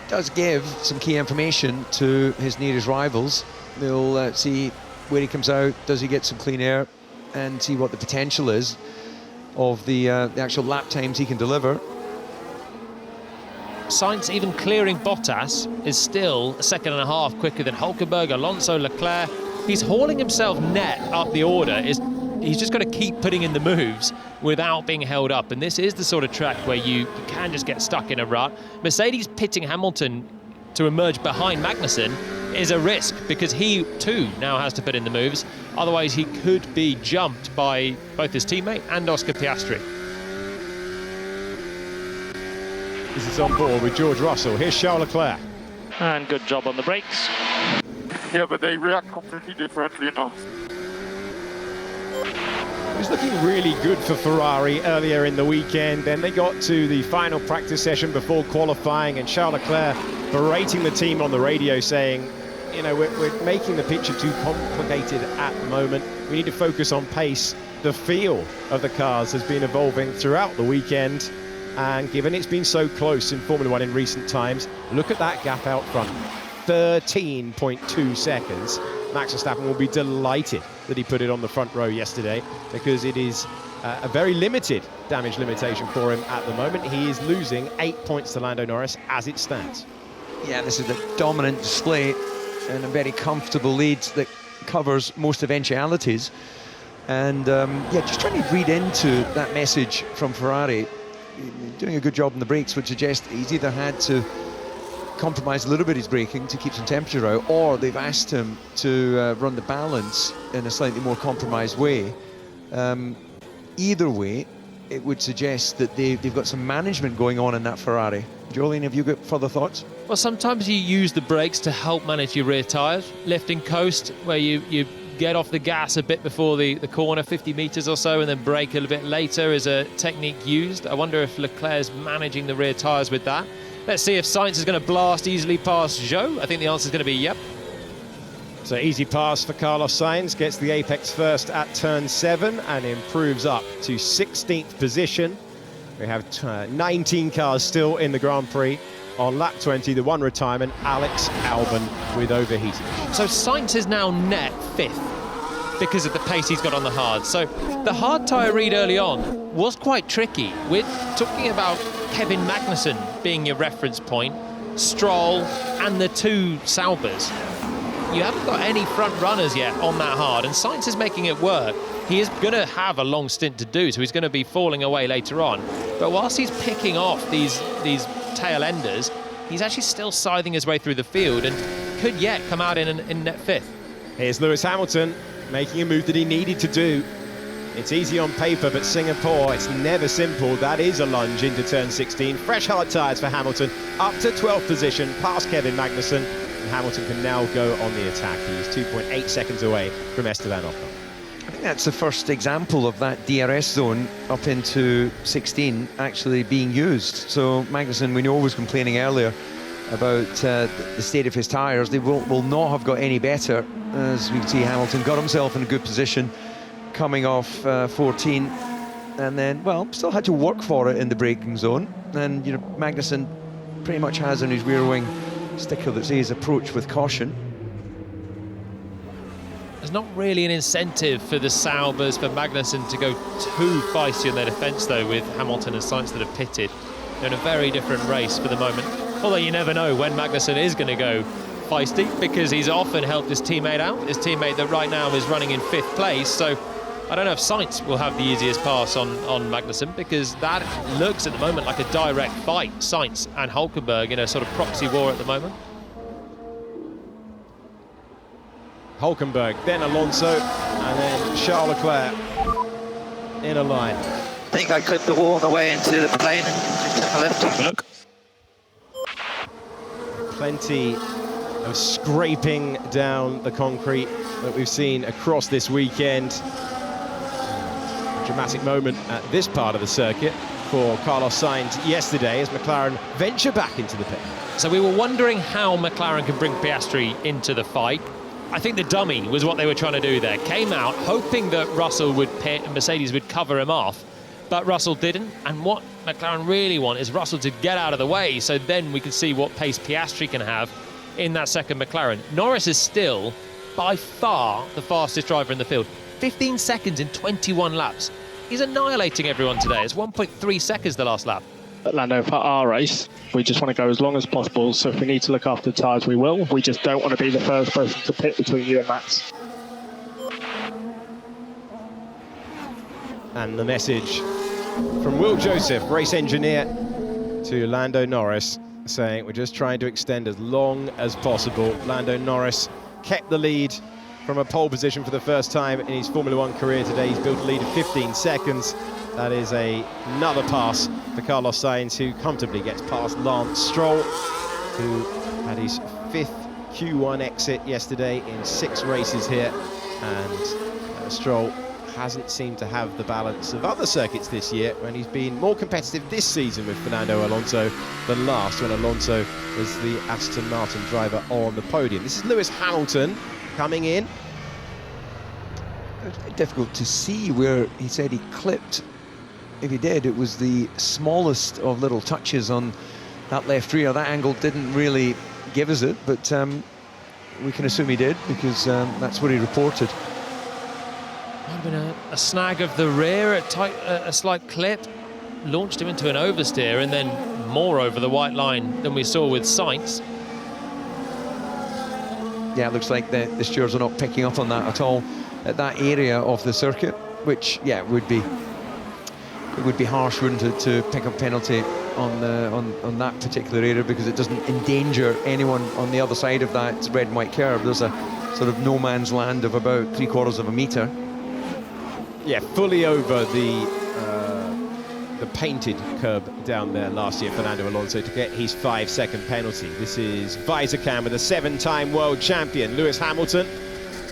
S3: Does give some key information to his nearest rivals. They'll see where he comes out, does he get some clean air, and see what the potential is of the actual lap times he can deliver.
S4: Sainz, even clearing Bottas, is still 1.5 seconds quicker than Hülkenberg, Alonso, Leclerc. He's hauling himself net up the order. He's just got to keep putting in the moves without being held up. And this is the sort of track where you can just get stuck in a rut. Mercedes pitting Hamilton to emerge behind Magnussen is a risk, because he too now has to put in the moves. Otherwise he could be jumped by both his teammate and Oscar Piastri.
S1: This is on board with George Russell. Here's Charles Leclerc.
S9: And good job on the brakes.
S6: Yeah, but they react completely differently now.
S1: It was looking really good for Ferrari earlier in the weekend. Then they got to the final practice session before qualifying, and Charles Leclerc berating the team on the radio, saying, you know, we're making the picture too complicated at the moment. We need to focus on pace. The feel of the cars has been evolving throughout the weekend, and given it's been so close in Formula One in recent times, look at that gap out front, 13.2 seconds. Max Verstappen will be delighted that he put it on the front row yesterday, because it is a very limited damage limitation for him at the moment. He is losing 8 points to Lando Norris as it stands.
S3: Yeah, this is a dominant display and a very comfortable lead that covers most eventualities. And yeah, just trying to read into that message from Ferrari. Doing a good job on the brakes would suggest he's either had to compromise a little bit his braking to keep some temperature out, or they've asked him to run the balance in a slightly more compromised way. Either way, it would suggest that they've got some management going on in that Ferrari. Jolene, have you got further thoughts?
S4: Well, sometimes you use the brakes to help manage your rear tyres. Lift and coast, where you get off the gas a bit before the corner, 50 metres or so, and then brake a little bit later, is a technique used. I wonder if Leclerc's managing the rear tyres with that. Let's see if Sainz is going to blast easily past Zhou. I think the answer is going to be yep.
S1: So easy pass for Carlos Sainz, gets the apex first at turn 7 and improves up to 16th position. We have 19 cars still in the Grand Prix. On lap 20, the one retirement, Alex Albon with overheating.
S4: So Sainz is now net 5th because of the pace he's got on the hard. So the hard tyre read early on was quite tricky. We're talking about Kevin Magnussen being your reference point, Stroll and the 2 Saubers. You haven't got any front runners yet on that hard, and Sainz is making it work. he is going to have a long stint to do, so he's going to be falling away later on. But whilst he's picking off these tail enders, he's actually still scything his way through the field and could yet come out in net 5th.
S1: Here's Lewis Hamilton making a move that he needed to do. It's easy on paper, but Singapore, it's never simple. That is a lunge into turn 16. Fresh hard tyres for Hamilton, up to 12th position, past Kevin Magnussen, and Hamilton can now go on the attack. He's 2.8 seconds away from Esteban Ocon.
S3: I think that's the first example of that DRS zone up into 16 actually being used. So Magnussen, we know, was complaining earlier about the state of his tyres. They will not have got any better. As we can see, Hamilton got himself in a good position coming off 14, and then, well, still had to work for it in the braking zone. And, you know, Magnussen pretty much has on his rear wing sticker that says approach with caution.
S4: There's not really an incentive for the Saubers, for Magnussen to go too feisty on their defence, though, with Hamilton and Sainz that have pitted. They're in a very different race for the moment. Although you never know when Magnussen is going to go feisty, because he's often helped his teammate out. His teammate that right now is running in 5th place, so I don't know if Sainz will have the easiest pass on Magnussen, because that looks at the moment like a direct fight, Sainz and Hulkenberg in a sort of proxy war at the moment.
S1: Hulkenberg, then Alonso, and then Charles Leclerc in a line.
S11: I think I clipped the wall on the way into the plane and just took a left. Have a look.
S1: Plenty of scraping down the concrete that we've seen across this weekend. A dramatic moment at this part of the circuit for Carlos Sainz yesterday as McLaren venture back into the pit.
S4: So we were wondering how McLaren can bring Piastri into the fight. I think the dummy was what they were trying to do there. Came out hoping that Russell would pit and Mercedes would cover him off, but Russell didn't. And what McLaren really want is Russell to get out of the way, so then we can see what pace Piastri can have in that second McLaren. Norris is still by far the fastest driver in the field. 15 seconds in 21 laps. He's annihilating everyone today. It's 1.3 seconds the last lap.
S7: Lando, for our race, we just want to go as long as possible, so if we need to look after the tyres, we will. We just don't want to be the first person to pit between you and Max.
S1: And the message from Will Joseph, race engineer, to Lando Norris, saying we're just trying to extend as long as possible. Lando Norris kept the lead from a pole position for the first time in his Formula One career today. He's built a lead of 15 seconds. That is another pass for Carlos Sainz, who comfortably gets past Lance Stroll, who had his 5th Q1 exit yesterday in 6 races here. And Stroll hasn't seemed to have the balance of other circuits this year, when he's been more competitive this season with Fernando Alonso than last, when Alonso was the Aston Martin driver on the podium. This is Lewis Hamilton coming in.
S3: It's difficult to see where he said he clipped. If he did, it was the smallest of little touches on that left rear. That angle didn't really give us it, but we can assume he did, because that's what he reported.
S4: Might have been a snag of the rear, a slight clip, launched him into an oversteer, and then more over the white line than we saw with Sainz.
S3: Yeah, it looks like the stewards are not picking up on that at all at that area of the circuit, which, yeah, it would be harsh, wouldn't it, to pick up penalty on that particular area, because it doesn't endanger anyone on the other side of that red and white curve. There's a sort of no man's land of about 3/4 of a metre.
S1: Yeah, fully over the painted curb down there last year, Fernando Alonso, to get his 5-second penalty. This is visor cam with a 7-time world champion, Lewis Hamilton,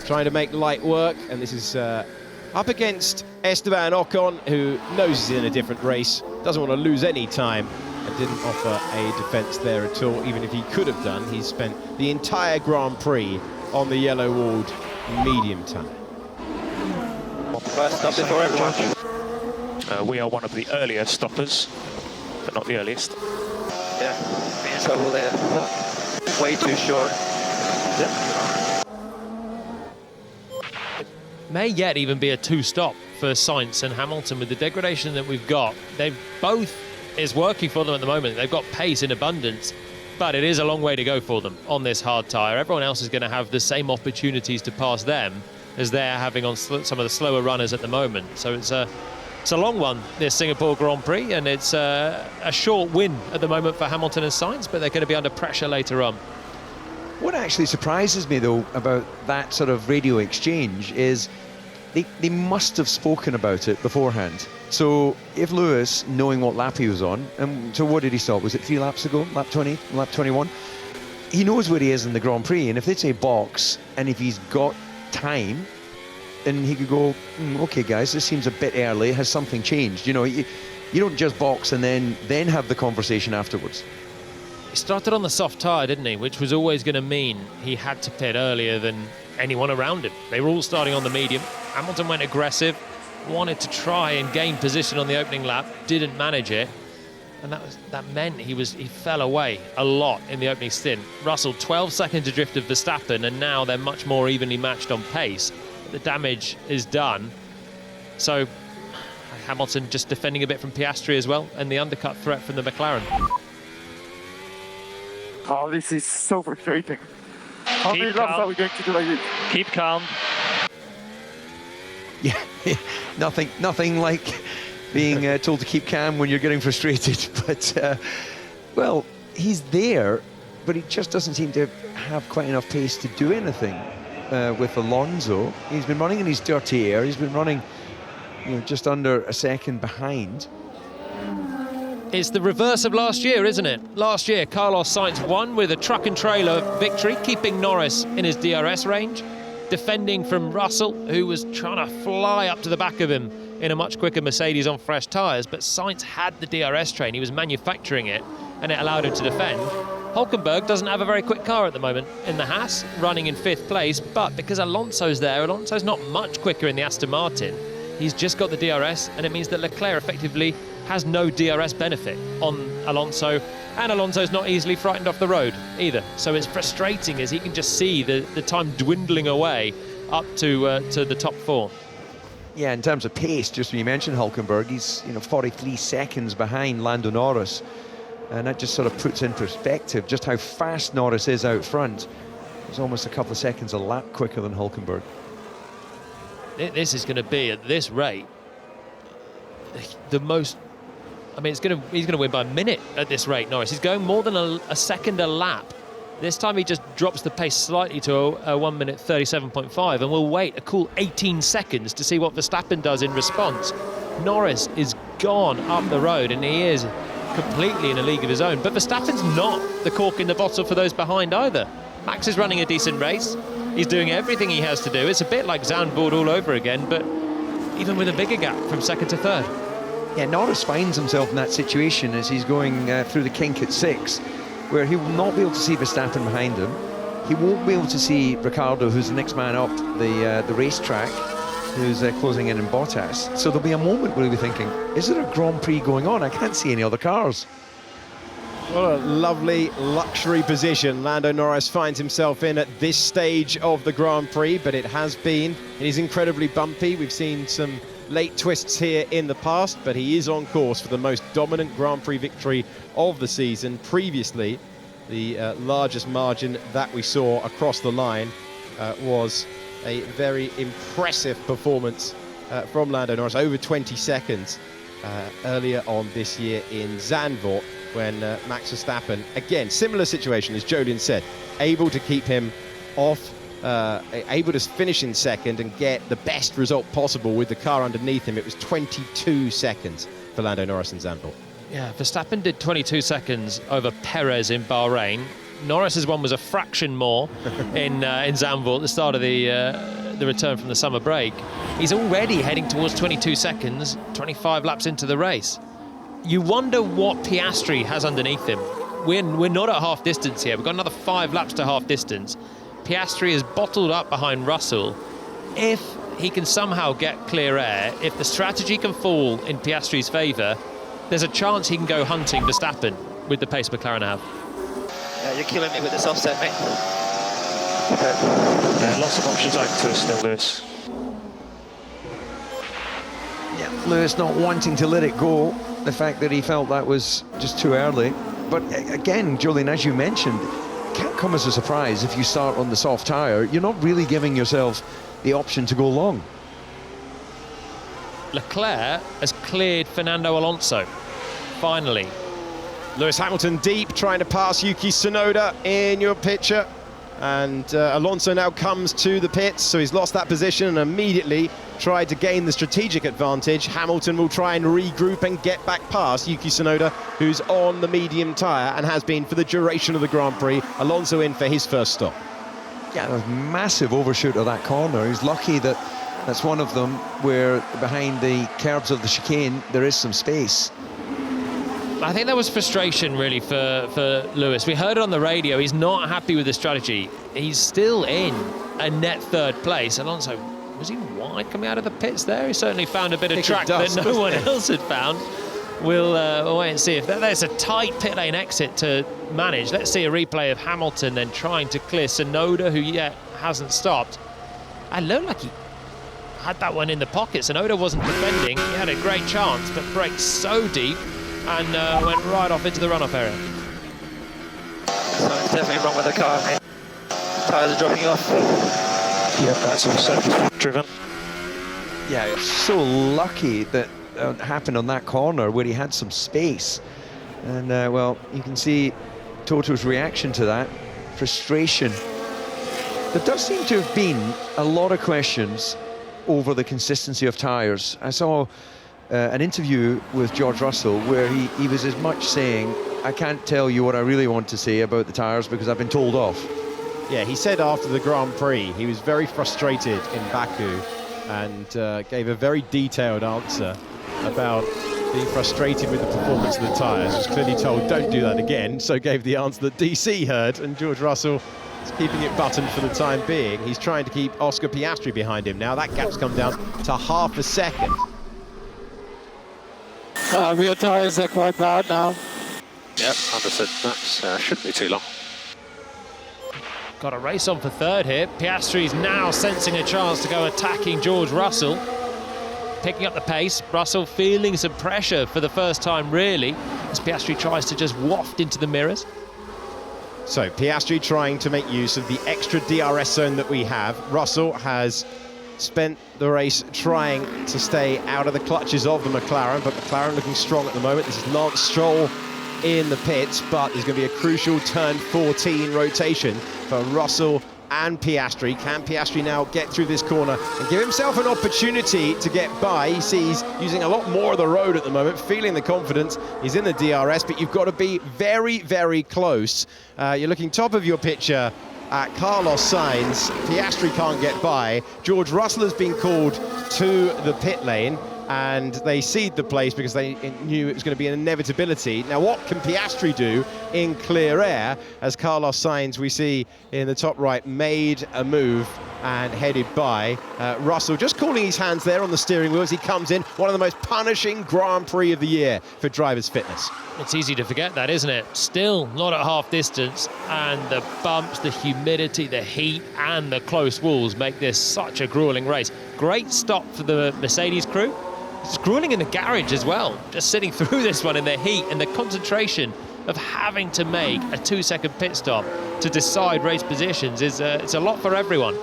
S1: trying to make light work, and this is up against Esteban Ocon, who knows he's in a different race, doesn't want to lose any time, and didn't offer a defence there at all, even if he could have done. He's spent the entire Grand Prix on the yellow-walled medium tyre.
S8: First stop before everyone. We are one of the earlier stoppers, but not the earliest.
S11: Yeah, be in trouble there. Way too short.
S4: May yet even be a 2-stop for Sainz and Hamilton with the degradation that we've got. They've both is working for them at the moment. They've got pace in abundance, but it is a long way to go for them on this hard tyre. Everyone else is going to have the same opportunities to pass them, as they're having on some of the slower runners at the moment. So it's a long one, this Singapore Grand Prix, and it's a short win at the moment for Hamilton and Sainz, but they're going to be under pressure later on.
S3: What actually surprises me, though, about that sort of radio exchange is they must have spoken about it beforehand. So if Lewis, knowing what lap he was on, and so what did he stop? Was it 3 laps ago? Lap 20, lap 21? He knows where he is in the Grand Prix, and if they say box, and if he's got time, then he could go, okay guys, this seems a bit early, has something changed? You know, you don't just box and then have the conversation afterwards.
S4: He started on the soft tyre, didn't he? Which was always going to mean he had to pit earlier than anyone around him. They were all starting on the medium. Hamilton went aggressive, wanted to try and gain position on the opening lap, didn't manage it, and that meant he fell away a lot in the opening stint. Russell 12 seconds adrift of Verstappen, and now they're much more evenly matched on pace. The damage is done. So Hamilton just defending a bit from Piastri as well, and the undercut threat from the McLaren.
S6: Oh, this is so frustrating. How many laps are we going to do like this?
S9: Keep calm.
S3: Yeah, nothing like being told to keep calm when you're getting frustrated. But, well, he's there, but he just doesn't seem to have quite enough pace to do anything with Alonso. He's been running in his dirty air. He's been running, just under a second behind.
S4: It's the reverse of last year, isn't it? Last year, Carlos Sainz won with a truck and trailer victory, keeping Norris in his DRS range, defending from Russell, who was trying to fly up to the back of him in a much quicker Mercedes on fresh tyres. But Sainz had the DRS train, he was manufacturing it, and it allowed him to defend. Hulkenberg doesn't have a very quick car at the moment in the Haas, running in 5th place, but because Alonso's there, Alonso's not much quicker in the Aston Martin. He's just got the DRS, and it means that Leclerc effectively has no DRS benefit on Alonso, and Alonso's not easily frightened off the road either. So it's frustrating as he can just see the time dwindling away up to the top 4.
S3: Yeah, in terms of pace, just when you mentioned Hulkenberg, he's 43 seconds behind Lando Norris, and that just sort of puts in perspective just how fast Norris is out front. He's almost a couple of seconds a lap quicker than Hulkenberg.
S4: This is going to be, at this rate, the most... I mean, he's going to win by a minute at this rate, Norris. He's going more than a second a lap. This time he just drops the pace slightly to a 1 minute 37.5, and we'll wait a cool 18 seconds to see what Verstappen does in response. Norris is gone up the road, and he is completely in a league of his own. But Verstappen's not the cork in the bottle for those behind either. Max is running a decent race. He's doing everything he has to do. It's a bit like Zandvoort all over again, but even with a bigger gap from second to third.
S3: Yeah, Norris finds himself in that situation as he's going through the kink at 6, where he will not be able to see Verstappen behind him. He won't be able to see Ricciardo, who's the next man up the racetrack, who's closing in Bottas. So there'll be a moment where he'll be thinking, is there a Grand Prix going on? I can't see any other cars.
S1: What a lovely luxury position Lando Norris finds himself in at this stage of the Grand Prix, but it has been, it is incredibly bumpy. We've seen some late twists here in the past, but he is on course for the most dominant Grand Prix victory of the season. Previously, the largest margin that we saw across the line was a very impressive performance from Lando Norris, over 20 seconds earlier on this year in Zandvoort, when Max Verstappen, again, similar situation as Jolien said, able to keep him off, able to finish in second and get the best result possible with the car underneath him. It was 22 seconds for Lando Norris in Zandvoort.
S4: Yeah, Verstappen did 22 seconds over Perez in Bahrain. Norris's one was a fraction more in Zandvoort at the start of the return from the summer break. He's already heading towards 22 seconds, 25 laps into the race. You wonder what Piastri has underneath him. We're not at half distance here. We've got another 5 laps to half distance. Piastri is bottled up behind Russell. If he can somehow get clear air, if the strategy can fall in Piastri's favour, there's a chance he can go hunting Verstappen with the pace McLaren have.
S11: Yeah, you're killing me with this offset, mate.
S8: Yeah, lots of options open to us still, Lewis.
S3: Yeah, Lewis not wanting to let it go, the fact that he felt that was just too early. But again, Jolien, as you mentioned, can't come as a surprise if you start on the soft tyre. You're not really giving yourself the option to go long.
S4: Leclerc has cleared Fernando Alonso, finally.
S1: Lewis Hamilton deep, trying to pass Yuki Tsunoda in your picture. And Alonso now comes to the pits, so he's lost that position and immediately tried to gain the strategic advantage. Hamilton will try and regroup and get back past Yuki Tsunoda, who's on the medium tyre and has been for the duration of the Grand Prix. Alonso in for his first stop.
S3: Yeah, a massive overshoot of that corner. He's lucky that that's one of them where behind the curbs of the chicane there is some space.
S4: I think there was frustration really for Lewis. We heard it on the radio. He's not happy with the strategy. He's still in a net third place. Alonso, was he wide coming out of the pits there? He certainly found a bit of track that no one else had found. We'll wait and see if there's a tight pit lane exit to manage. Let's see a replay of Hamilton then trying to clear Tsunoda, who yet hasn't stopped. I looked like he had that one in the pocket. Tsunoda wasn't defending. He had a great chance, but braked so deep and went right off into the runoff area.
S11: Something's definitely wrong with the car. Tyres are dropping off.
S8: Yep, that's also driven.
S3: Yeah, so lucky that happened on that corner where he had some space. And, well, you can see Toto's reaction to that. Frustration. There does seem to have been a lot of questions over the consistency of tyres. I saw an interview with George Russell where he was as much saying, I can't tell you what I really want to say about the tyres because I've been told off.
S1: Yeah, he said after the Grand Prix he was very frustrated in Baku and gave a very detailed answer about being frustrated with the performance of the tyres. Was clearly told, don't do that again, so gave the answer that DC heard, and George Russell is keeping it buttoned for the time being. He's trying to keep Oscar Piastri behind him now. That gap's come down to half a second.
S7: Rear tyres are quite bad now.
S8: Yep, understood. That shouldn't be too long.
S4: Got a race on for third here. Piastri's now sensing a chance to go attacking George Russell. Picking up the pace. Russell feeling some pressure for the first time, really, as Piastri tries to just waft into the mirrors.
S1: So Piastri trying to make use of the extra DRS zone that we have. Russell has spent the race trying to stay out of the clutches of the McLaren, but McLaren looking strong at the moment. This is Lance Stroll in the pits, but there's going to be a crucial turn 14 rotation for Russell and Piastri. Can Piastri now get through this corner and give himself an opportunity to get by? He sees using a lot more of the road at the moment, feeling the confidence. He's in the DRS, but you've got to be very, very close. You're looking top of your picture at Carlos Sainz. Piastri can't get by. George Russell has been called to the pit lane, and they cede the place because they knew it was going to be an inevitability. Now, what can Piastri do in clear air? As Carlos Sainz, we see in the top right, made a move and headed by Russell, just calling his hands there on the steering wheel as he comes in. One of the most punishing Grand Prix of the year for drivers' fitness.
S4: It's easy to forget that, isn't it? Still not at half distance, and the bumps, the humidity, the heat, and the close walls make this such a grueling race. Great stop for the Mercedes crew. It's grueling in the garage as well, just sitting through this one in the heat and the concentration of having to make a 2-second pit stop to decide race positions is it's a lot for everyone.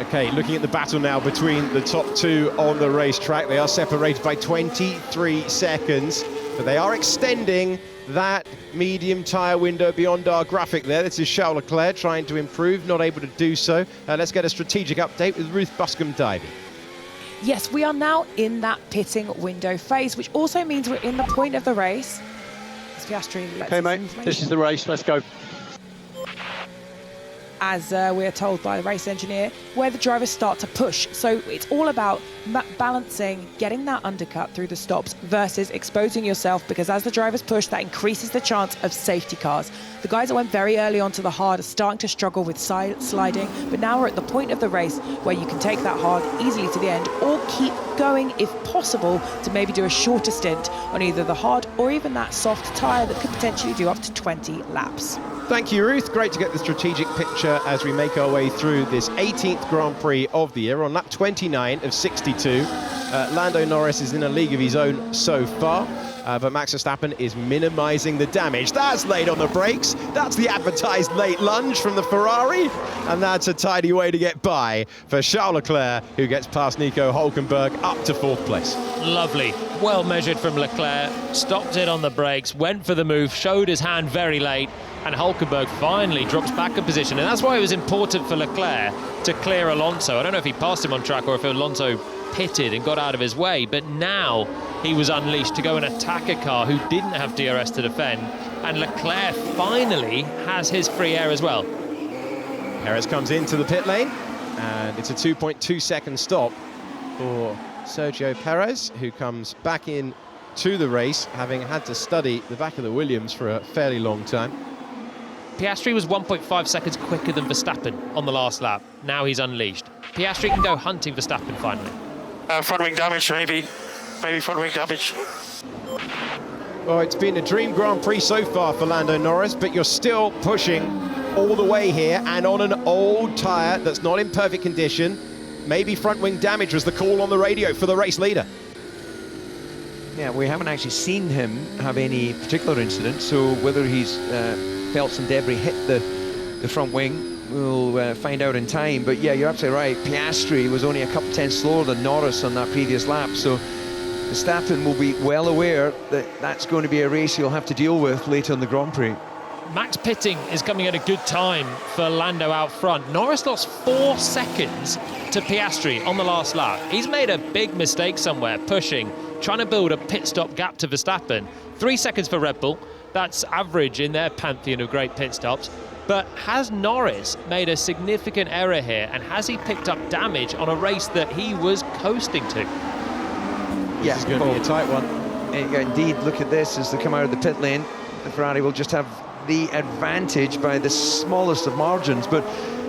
S1: Okay, looking at the battle now between the top two on the racetrack. They are separated by 23 seconds, but they are extending that medium tyre window beyond our graphic there. This is Charles Leclerc trying to improve, not able to do so. Let's get a strategic update with Ruth Buscombe-Davey.
S2: Yes, we are now in that pitting window phase, which also means we're in the point of the race. As Piastri lets
S7: Okay, mate, this is the race. Let's go.
S2: As we're told by the race engineer, where the drivers start to push. So it's all about balancing, getting that undercut through the stops versus exposing yourself, because as the drivers push, that increases the chance of safety cars. The guys that went very early onto the hard are starting to struggle with sliding, but now we're at the point of the race where you can take that hard easily to the end or keep going if possible to maybe do a shorter stint on either the hard or even that soft tyre that could potentially do up to 20 laps.
S1: Thank you, Ruth. Great to get the strategic picture as we make our way through this 18th Grand Prix of the year on lap 29 of 62. Lando Norris is in a league of his own so far. but Max Verstappen is minimising the damage. That's late on the brakes. That's the advertised late lunge from the Ferrari, and that's a tidy way to get by for Charles Leclerc, who gets past Nico Hülkenberg up to 4th place.
S4: Lovely, well measured from Leclerc, stopped it on the brakes, went for the move, showed his hand very late, and Hülkenberg finally drops back a position. And that's why it was important for Leclerc to clear Alonso. I don't know if he passed him on track or if Alonso pitted and got out of his way, but now he was unleashed to go and attack a car who didn't have DRS to defend, and Leclerc finally has his free air as well.
S1: Perez comes into the pit lane, and it's a 2.2 second stop for Sergio Perez, who comes back in to the race, having had to study the back of the Williams for a fairly long time.
S4: Piastri was 1.5 seconds quicker than Verstappen on the last lap. Now he's unleashed. Piastri can go hunting Verstappen finally.
S5: Front wing damage, maybe front wing damage.
S1: Well, it's been a dream Grand Prix so far for Lando Norris, but you're still pushing all the way here, and on an old tyre that's not in perfect condition. Maybe front wing damage was the call on the radio for the race leader.
S3: Yeah, we haven't actually seen him have any particular incident, so whether he's felt some debris hit the front wing, we'll find out in time. But yeah, you're absolutely right. Piastri was only a couple tenths slower than Norris on that previous lap, so Verstappen will be well aware that that's going to be a race he'll have to deal with later in the Grand Prix.
S4: Max pitting is coming at a good time for Lando out front. Norris lost 4 seconds to Piastri on the last lap. He's made a big mistake somewhere, pushing, trying to build a pit stop gap to Verstappen. 3 seconds for Red Bull. That's average in their pantheon of great pit stops. But has Norris made a significant error here, and has he picked up damage on a race that he was coasting to?
S1: This is going to be a tight one.
S3: Indeed, look at this as they come out of the pit lane. The Ferrari will just have the advantage by the smallest of margins. But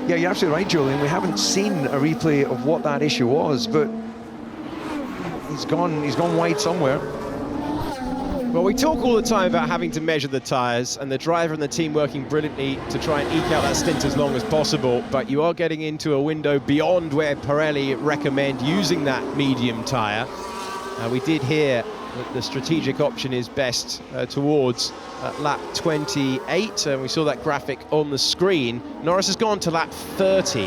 S3: yeah, you're absolutely right, Julian. We haven't seen a replay of what that issue was, but he's gone wide somewhere.
S1: Well, we talk all the time about having to measure the tyres, and the driver and the team working brilliantly to try and eke out that stint as long as possible, but you are getting into a window beyond where Pirelli recommend using that medium tyre. We did hear that the strategic option is best towards lap 28, and we saw that graphic on the screen. Norris has gone to lap 30,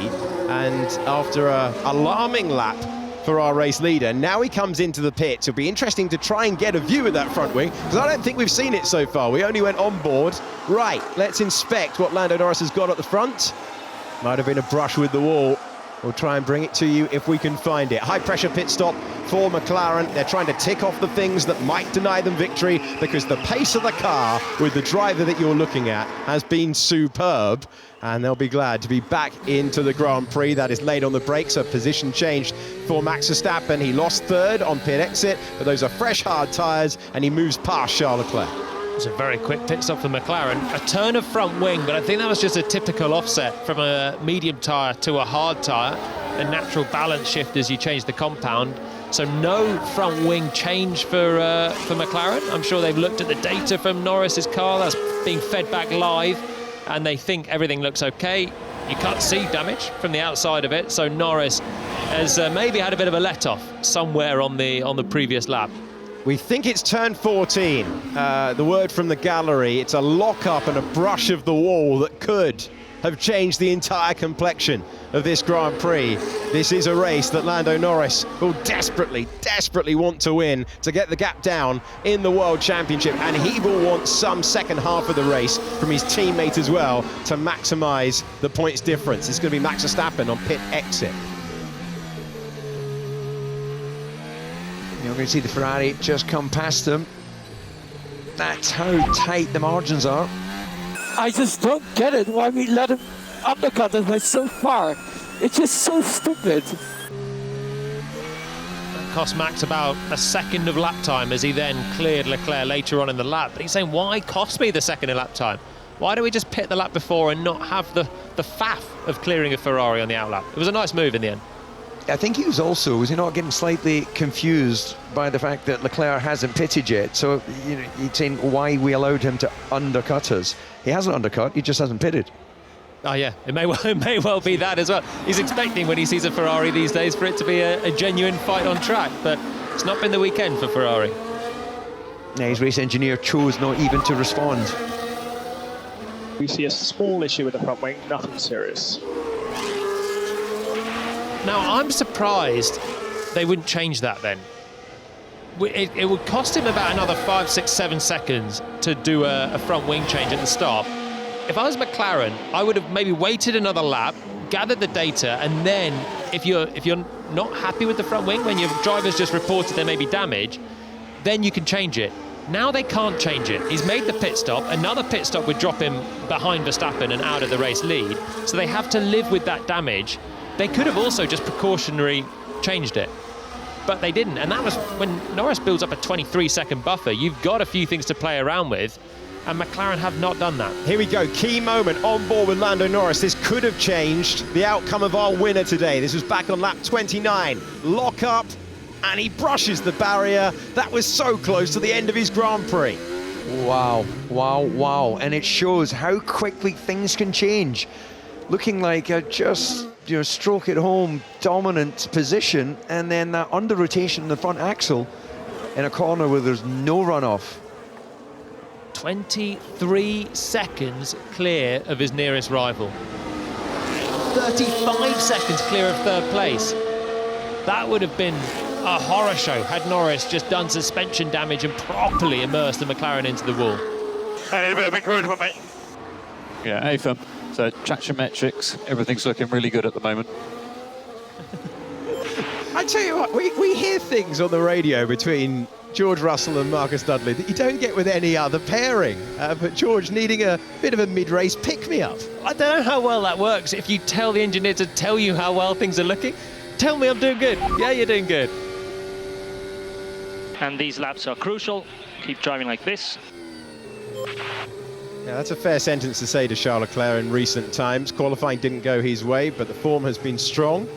S1: and after an alarming lap for our race leader, now he comes into the pit. It'll be interesting to try and get a view of that front wing, because I don't think we've seen it so far. We only went on board. Right, let's inspect what Lando Norris has got at the front. Might have been a brush with the wall. We'll try and bring it to you if we can find it. High pressure pit stop for McLaren. They're trying to tick off the things that might deny them victory, because the pace of the car with the driver that you're looking at has been superb, and they'll be glad to be back into the Grand Prix. That is late on the brakes, a position change for Max Verstappen. He lost 3rd on pit exit, but those are fresh hard tyres, and he moves past Charles Leclerc.
S4: It's a very quick pit stop for McLaren. A turn of front wing, but I think that was just a typical offset from a medium tyre to a hard tyre. A natural balance shift as you change the compound. So no front wing change for McLaren. I'm sure they've looked at the data from Norris's car that's being fed back live, and they think everything looks okay. You can't see damage from the outside of it, so Norris has maybe had a bit of a let-off somewhere on the previous lap.
S1: We think it's turn 14. The word from the gallery, it's a lock-up and a brush of the wall that could have changed the entire complexion of this Grand Prix. This is a race that Lando Norris will desperately want to win, to get the gap down in the World Championship, and he will want some second half of the race from his teammate as well to maximise the points difference. It's going to be Max Verstappen on pit exit.
S3: You're going to see the Ferrari just come past them. That's how tight the margins are.
S12: I just don't get it why we let him undercut us by so far. It's just so stupid.
S4: That cost Max about a second of lap time as he then cleared Leclerc later on in the lap. But he's saying, why cost me the second of lap time? Why do we just pit the lap before and not have the faff of clearing a Ferrari on the outlap? It was a nice move in the end.
S3: I think he was he not getting slightly confused by the fact that Leclerc hasn't pitted yet? So, you know, he's saying why we allowed him to undercut us. He hasn't undercut, he just hasn't pitted.
S4: Oh yeah, it may well be that as well. He's expecting when he sees a Ferrari these days for it to be a genuine fight on track, but it's not been the weekend for Ferrari.
S3: Now his race engineer chose not even to respond.
S7: We see a small issue with the front wing, nothing serious.
S4: Now, I'm surprised they wouldn't change that then. It would cost him about another 5, 6, 7 seconds to do a front wing change at the start. If I was McLaren, I would have maybe waited another lap, gathered the data, and then if you're not happy with the front wing, when your driver's just reported there may be damage, then you can change it. Now they can't change it. He's made the pit stop. Another pit stop would drop him behind Verstappen and out of the race lead. So they have to live with that damage. They could have also just precautionary changed it, but they didn't. And that was when Norris builds up a 23-second buffer. You've got a few things to play around with, and McLaren have not done that.
S1: Here we go, key moment on board with Lando Norris. This could have changed the outcome of our winner today. This was back on lap 29. Lock up, and he brushes the barrier. That was so close to the end of his Grand Prix.
S3: Wow, wow, wow. And it shows how quickly things can change. Looking like a just, stroke it home dominant position, and then that under rotation in the front axle in a corner where there's no runoff.
S4: 23 seconds clear of his nearest rival. 35 seconds clear of third place. That would have been a horror show had Norris just done suspension damage and properly immersed the McLaren into the wall.
S5: A bit of encouragement, mate.
S13: Yeah, AFM. So traction metrics, everything's looking really good at the moment.
S1: I tell you what, we hear things on the radio between George Russell and Marcus Dudley that you don't get with any other pairing. But George needing a bit of a mid-race pick-me-up.
S4: I don't know how well that works. If you tell the engineer to tell you how well things are looking, tell me I'm doing good. Yeah, you're doing good.
S9: And these laps are crucial. Keep driving like this.
S1: Yeah, that's a fair sentence to say to Charles Leclerc in recent times. Qualifying didn't go his way, but the form has been strong.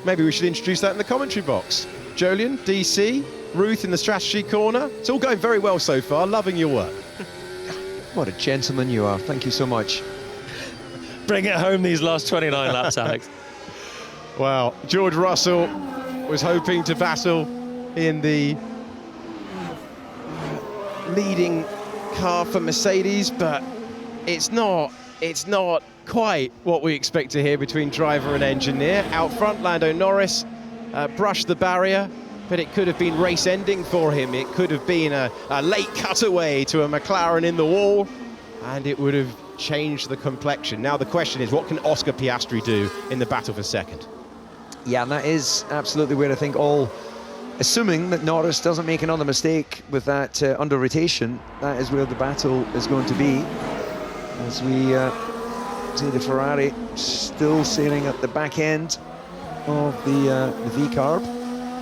S1: Maybe we should introduce that in the commentary box. Jolyon, DC, Ruth in the strategy corner. It's all going very well so far. Loving your work.
S3: What a gentleman you are. Thank you so much.
S4: Bring it home these last 29 laps, Alex.
S1: Well, George Russell was hoping to battle in the leading car for Mercedes, but it's not quite what we expect to hear between driver and engineer. Out front, Lando Norris brushed the barrier, but it could have been race ending for him. It could have been a late cutaway to a McLaren in the wall, and it would have changed the complexion. Now the question is, what can Oscar Piastri do in the battle for second?
S3: Yeah, and that is absolutely where I think all, assuming that Norris doesn't make another mistake with that under rotation, that is where the battle is going to be. As we see the Ferrari still sailing at the back end of the V-carb.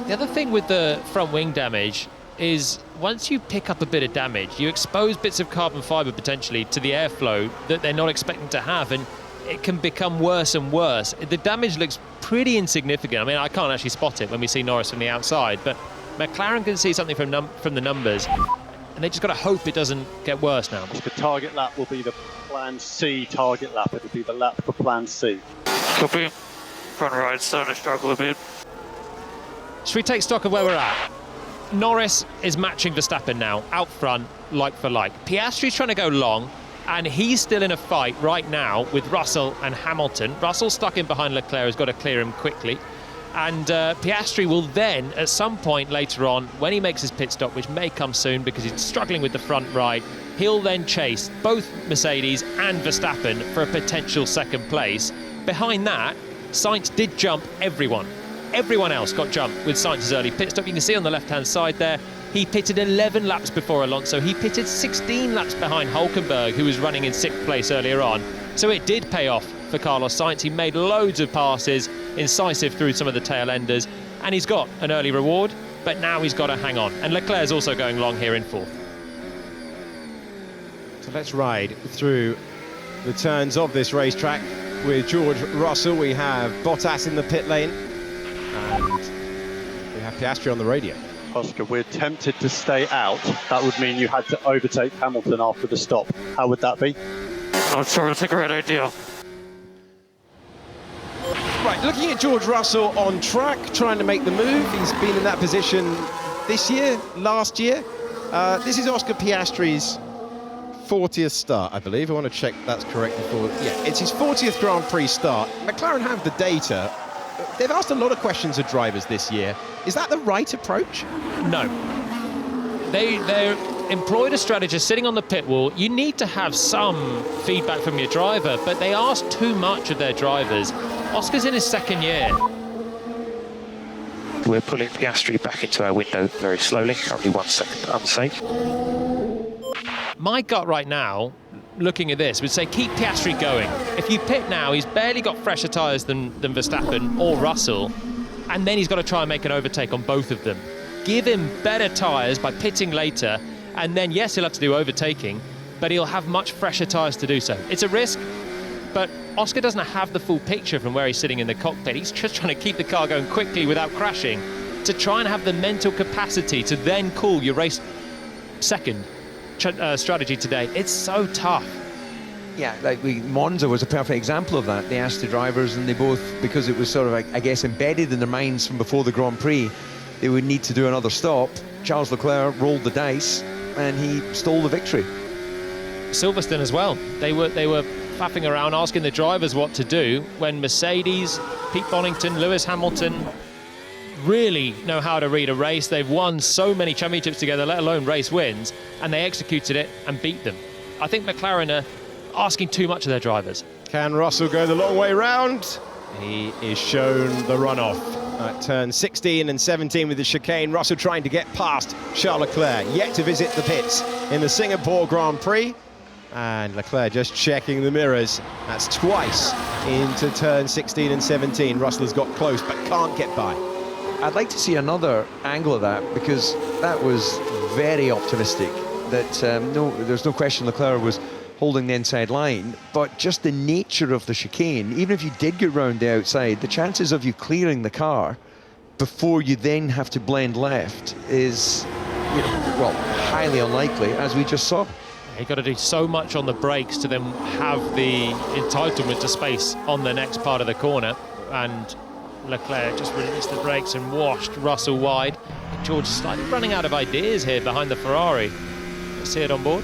S4: The other thing with the front wing damage is once you pick up a bit of damage, you expose bits of carbon fibre potentially to the airflow that they're not expecting to have, and it can become worse and worse. The damage looks pretty insignificant. I mean, I can't actually spot it when we see Norris from the outside, but McLaren can see something from the numbers, and they just got to hope it doesn't get worse now.
S14: The target lap will be the Plan C target lap. It'll be the lap for Plan C.
S5: Copy. Front right, starting to struggle a bit.
S4: Should we take stock of where we're at? Norris is matching Verstappen now, out front, like for like. Piastri's trying to go long, and he's still in a fight right now with Russell and Hamilton. Russell stuck in behind Leclerc, has got to clear him quickly. And Piastri will then, at some point later on, when he makes his pit stop, which may come soon because he's struggling with the front right, he'll then chase both Mercedes and Verstappen for a potential second place. Behind that, Sainz did jump everyone. Everyone else got jumped with Sainz's early pit stop. You can see on the left-hand side there, he pitted 11 laps before Alonso. He pitted 16 laps behind Hülkenberg, who was running in 6th place earlier on. So it did pay off for Carlos Sainz. He made loads of passes, incisive through some of the tail enders, and he's got an early reward, but now he's got to hang on. And Leclerc's also going long here in 4th.
S1: So let's ride through the turns of this racetrack with George Russell. We have Bottas in the pit lane, and we have Piastri on the radio.
S14: Oscar, we're tempted to stay out. That would mean you had to overtake Hamilton after the stop. How would that be?
S5: Not sure it's a great idea.
S1: Right, looking at George Russell on track, trying to make the move. He's been in that position this year, last year. This is Oscar Piastri's 40th start, I believe. I want to check that's correct before. Yeah, it's his 40th Grand Prix start. McLaren have the data. They've asked a lot of questions of drivers this year. Is that the right approach?
S4: No. They employed a strategist sitting on the pit wall. You need to have some feedback from your driver, but they ask too much of their drivers. Oscar's in his second year.
S8: We're pulling Piastri back into our window very slowly, only 1 second unsafe.
S4: My gut right now, looking at this, would say keep Piastri going. If you pit now, he's barely got fresher tyres than Verstappen or Russell, and then he's got to try and make an overtake on both of them. Give him better tyres by pitting later, and then, yes, he'll have to do overtaking, but he'll have much fresher tyres to do so. It's a risk, but Oscar doesn't have the full picture from where he's sitting in the cockpit. He's just trying to keep the car going quickly without crashing, to try and have the mental capacity to then call your race second strategy today. It's so tough.
S3: Yeah, like Monza was a perfect example of that. They asked the drivers, and they both, because it was sort of, I guess, embedded in their minds from before the Grand Prix, they would need to do another stop. Charles Leclerc rolled the dice, and he stole the victory.
S4: Silverstone as well. They were faffing around asking the drivers what to do when Mercedes, Pete Bonington, Lewis Hamilton really know how to read a race. They've won so many championships together, let alone race wins, and they executed it and beat them. I think McLaren are asking too much of their drivers.
S1: Can Russell go the long way round? He is shown the runoff at turn 16 and 17 with the chicane. Russell trying to get past Charles Leclerc, yet to visit the pits in the Singapore Grand Prix. And Leclerc just checking the mirrors. That's twice into turn 16 and 17. Russell has got close but can't get by.
S3: I'd like to see another angle of that, because that was very optimistic. That there's no question Leclerc was holding the inside line, but just the nature of the chicane, even if you did get round the outside, the chances of you clearing the car before you then have to blend left is, well, highly unlikely, as we just saw.
S4: You've got to do so much on the brakes to then have the entitlement to space on the next part of the corner, and Leclerc just released the brakes and washed Russell wide. George is slightly running out of ideas here behind the Ferrari. Let's see it on board.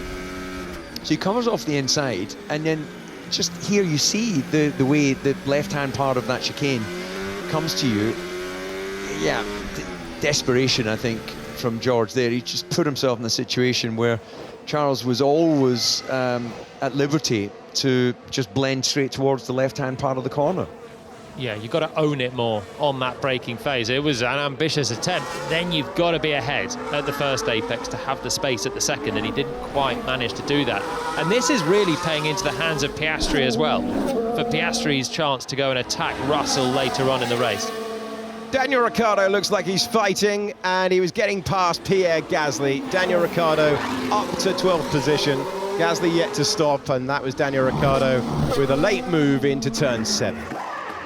S3: So he covers off the inside, and then just here you see the way the left-hand part of that chicane comes to you. Yeah, desperation, I think, from George there. He just put himself in a situation where Charles was always at liberty to just blend straight towards the left-hand part of the corner.
S4: Yeah, you've got to own it more on that braking phase. It was an ambitious attempt. Then you've got to be ahead at the first apex to have the space at the second, and he didn't quite manage to do that. And this is really playing into the hands of Piastri as well, for Piastri's chance to go and attack Russell later on in the race.
S1: Daniel Ricciardo looks like he's fighting, and he was getting past Pierre Gasly. Daniel Ricciardo up to 12th position. Gasly yet to stop, and that was Daniel Ricciardo with a late move into turn 7.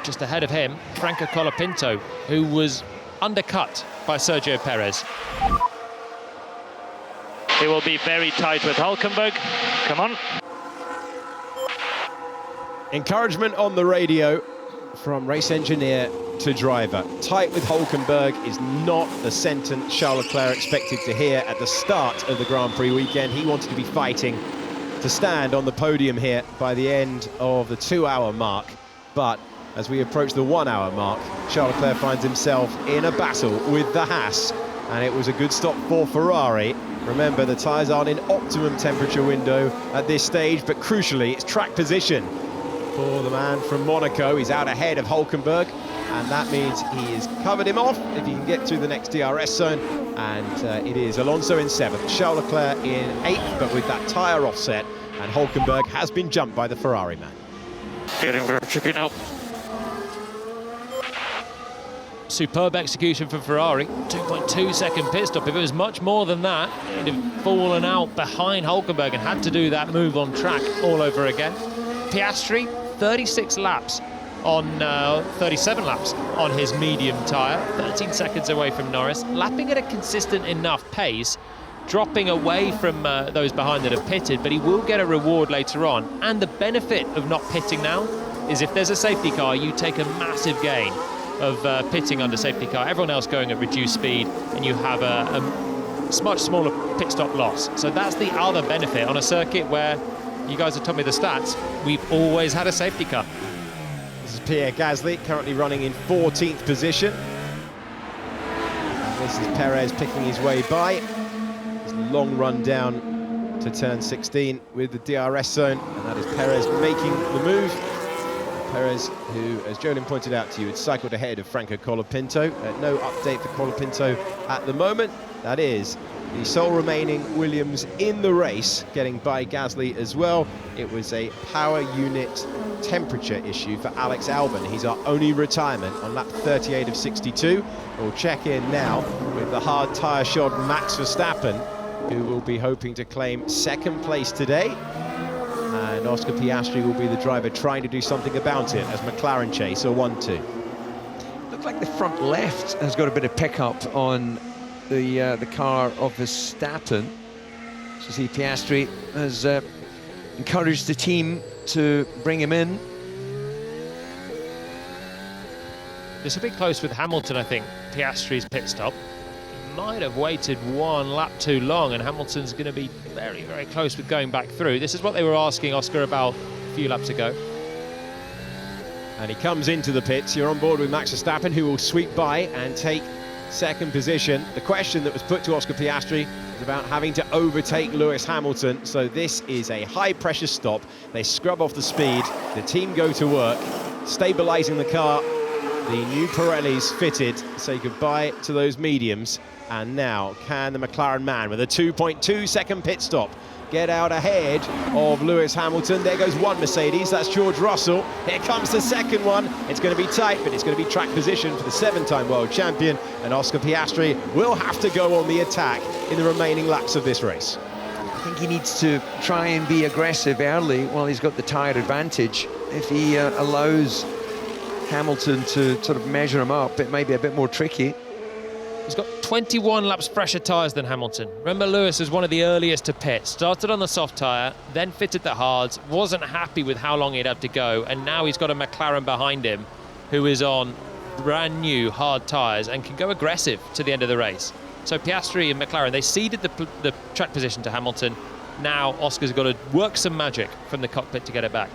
S4: Just ahead of him, Franco Colapinto, who was undercut by Sergio Perez.
S9: It will be very tight with Hulkenberg. Come on.
S1: Encouragement on the radio from race engineer to driver. Tight with Hulkenberg is not the sentence Charles Leclerc expected to hear at the start of the Grand Prix weekend. He wanted to be fighting to stand on the podium here by the end of the 2-hour mark. But as we approach the 1-hour mark, Charles Leclerc finds himself in a battle with the Haas, and it was a good stop for Ferrari. Remember, the tyres aren't in optimum temperature window at this stage, but crucially, it's track position for the man from Monaco. He's out ahead of Hulkenberg, and that means he has covered him off if he can get to the next DRS zone, and it is Alonso in 7th, Charles Leclerc in 8th, but with that tyre offset, and Hulkenberg has been jumped by the Ferrari man.
S8: Getting very tricky now.
S4: Superb execution from Ferrari, 2.2 second pit stop. If it was much more than that, he'd have fallen out behind Hulkenberg and had to do that move on track all over again. Piastri, 36 laps on 37 laps on his medium tyre, 13 seconds away from Norris, lapping at a consistent enough pace, dropping away from those behind that have pitted, but he will get a reward later on. And the benefit of not pitting now is if there's a safety car, you take a massive gain of pitting under safety car, everyone else going at reduced speed, and you have a much smaller pit stop loss. So that's the other benefit on a circuit where, you guys have told me the stats, we've always had a safety car.
S1: This is Pierre Gasly, currently running in 14th position. And this is Perez picking his way by. His long run down to turn 16 with the DRS zone, and that is Perez making the move. Perez, who, as Jolin pointed out to you, had cycled ahead of Franco Colapinto. No update for Colapinto at the moment. That is the sole remaining Williams in the race, getting by Gasly as well. It was a power unit temperature issue for Alex Albon. He's our only retirement on lap 38 of 62. We'll check in now with the hard tyre shod Max Verstappen, who will be hoping to claim second place today. And Oscar Piastri will be the driver trying to do something about it as McLaren chase a 1-2.
S3: Looks like the front left has got a bit of pickup on the car of Verstappen. So see, Piastri has encouraged the team to bring him in.
S4: It's a bit close with Hamilton, I think, Piastri's pit stop. He might have waited one lap too long, and Hamilton's going to be very, very close with going back through. This is what they were asking Oscar about a few laps ago.
S1: And he comes into the pits. You're on board with Max Verstappen, who will sweep by and take second position. The question that was put to Oscar Piastri was about having to overtake Lewis Hamilton. So this is a high-pressure stop. They scrub off the speed. The team go to work, stabilising the car. The new Pirellis fitted, say goodbye to those mediums. And now, can the McLaren man with a 2.2 second pit stop get out ahead of Lewis Hamilton? There goes one Mercedes, that's George Russell. Here comes the second one. It's going to be tight, but it's going to be track position for the 7-time world champion. And Oscar Piastri will have to go on the attack in the remaining laps of this race.
S3: I think he needs to try and be aggressive early while he's got the tyre advantage. If he allows Hamilton to sort of measure him up, it may be a bit more tricky.
S4: He's got 21 laps fresher tyres than Hamilton. Remember, Lewis was one of the earliest to pit. Started on the soft tyre, then fitted the hards, wasn't happy with how long he'd had to go, and now he's got a McLaren behind him who is on brand new hard tyres and can go aggressive to the end of the race. So Piastri and McLaren, they ceded the track position to Hamilton. Now Oscar's got to work some magic from the cockpit to get it back.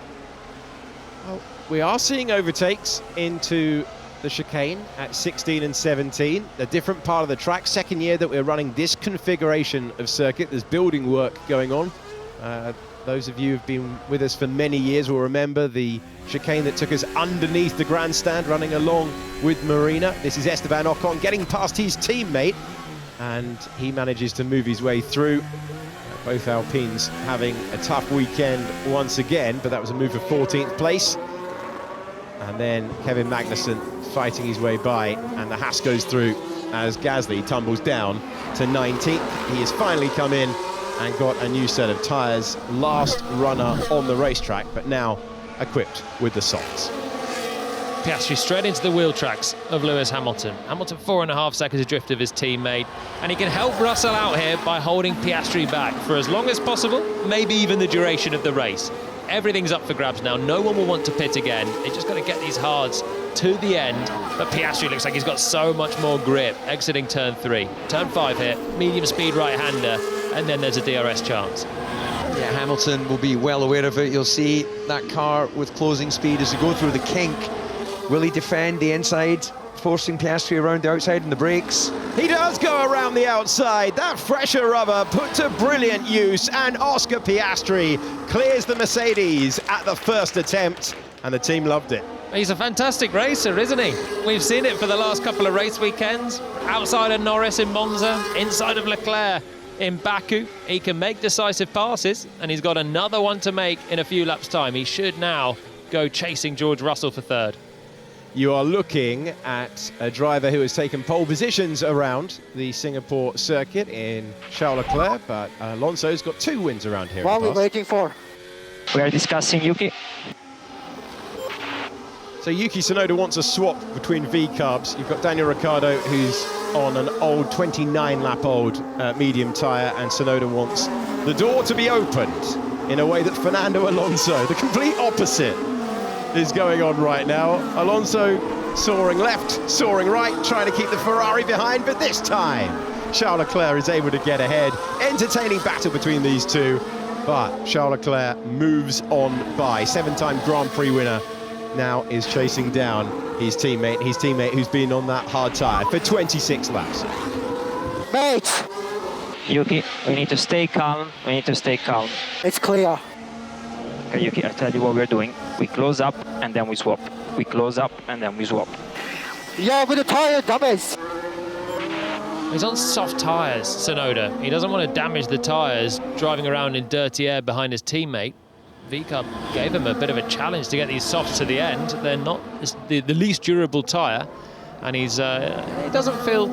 S1: Well, we are seeing overtakes into the chicane at 16 and 17, a different part of the track. Second year that we're running this configuration of circuit. There's building work going on. Those of you who've been with us for many years will remember the chicane that took us underneath the grandstand, running along with Marina. This is Esteban Ocon getting past his teammate, and he manages to move his way through. Both Alpines having a tough weekend once again, but that was a move for 14th place. And then Kevin Magnussen fighting his way by, and the Haas goes through as Gasly tumbles down to 19th. He has finally come in and got a new set of tyres. Last runner on the racetrack, but now equipped with the softs.
S4: Piastri straight into the wheel tracks of Lewis Hamilton. Hamilton 4.5 seconds adrift of his teammate, and he can help Russell out here by holding Piastri back for as long as possible, maybe even the duration of the race. Everything's up for grabs now. No one will want to pit again. They just got to get these hards to the end. But Piastri looks like he's got so much more grip exiting turn 3. Turn 5 here, medium speed right-hander, and then there's a DRS chance.
S3: Yeah, Hamilton will be well aware of it. You'll see that car with closing speed as they go through the kink. Will he defend the inside, forcing Piastri around the outside in the brakes?
S1: He does go around the outside. That fresher rubber put to brilliant use, and Oscar Piastri clears the Mercedes at the first attempt, and the team loved it.
S4: He's a fantastic racer, isn't he? We've seen it for the last couple of race weekends. Outside of Norris in Monza, inside of Leclerc in Baku. He can make decisive passes, and he's got another one to make in a few laps' time. He should now go chasing George Russell for third.
S1: You are looking at a driver who has taken pole positions around the Singapore circuit in Charles Leclerc, but Alonso's got 2 wins around here.
S12: What are we waiting for?
S10: We are discussing Yuki.
S1: So Yuki Tsunoda wants a swap between V-carbs. You've got Daniel Ricciardo, who's on an old 29-lap-old medium tyre, and Tsunoda wants the door to be opened in a way that Fernando Alonso, the complete opposite, is going on right now. Alonso soaring left, soaring right, trying to keep the Ferrari behind, but this time Charles Leclerc is able to get ahead. Entertaining battle between these two, but Charles Leclerc moves on by. 7-time Grand Prix winner now is chasing down his teammate who's been on that hard tyre for 26 laps.
S12: Mate!
S10: Yuki, we need to stay calm. We need to stay calm.
S12: It's clear.
S10: Okay, Yuki, I'll tell you what we're doing. We close up and then we swap. We close up and then we swap.
S12: Yeah, with the tyre, dummies!
S4: He's on soft tyres, Tsunoda. He doesn't want to damage the tyres driving around in dirty air behind his teammate. VCARB gave him a bit of a challenge to get these softs to the end. They're not the least durable tyre, and he doesn't feel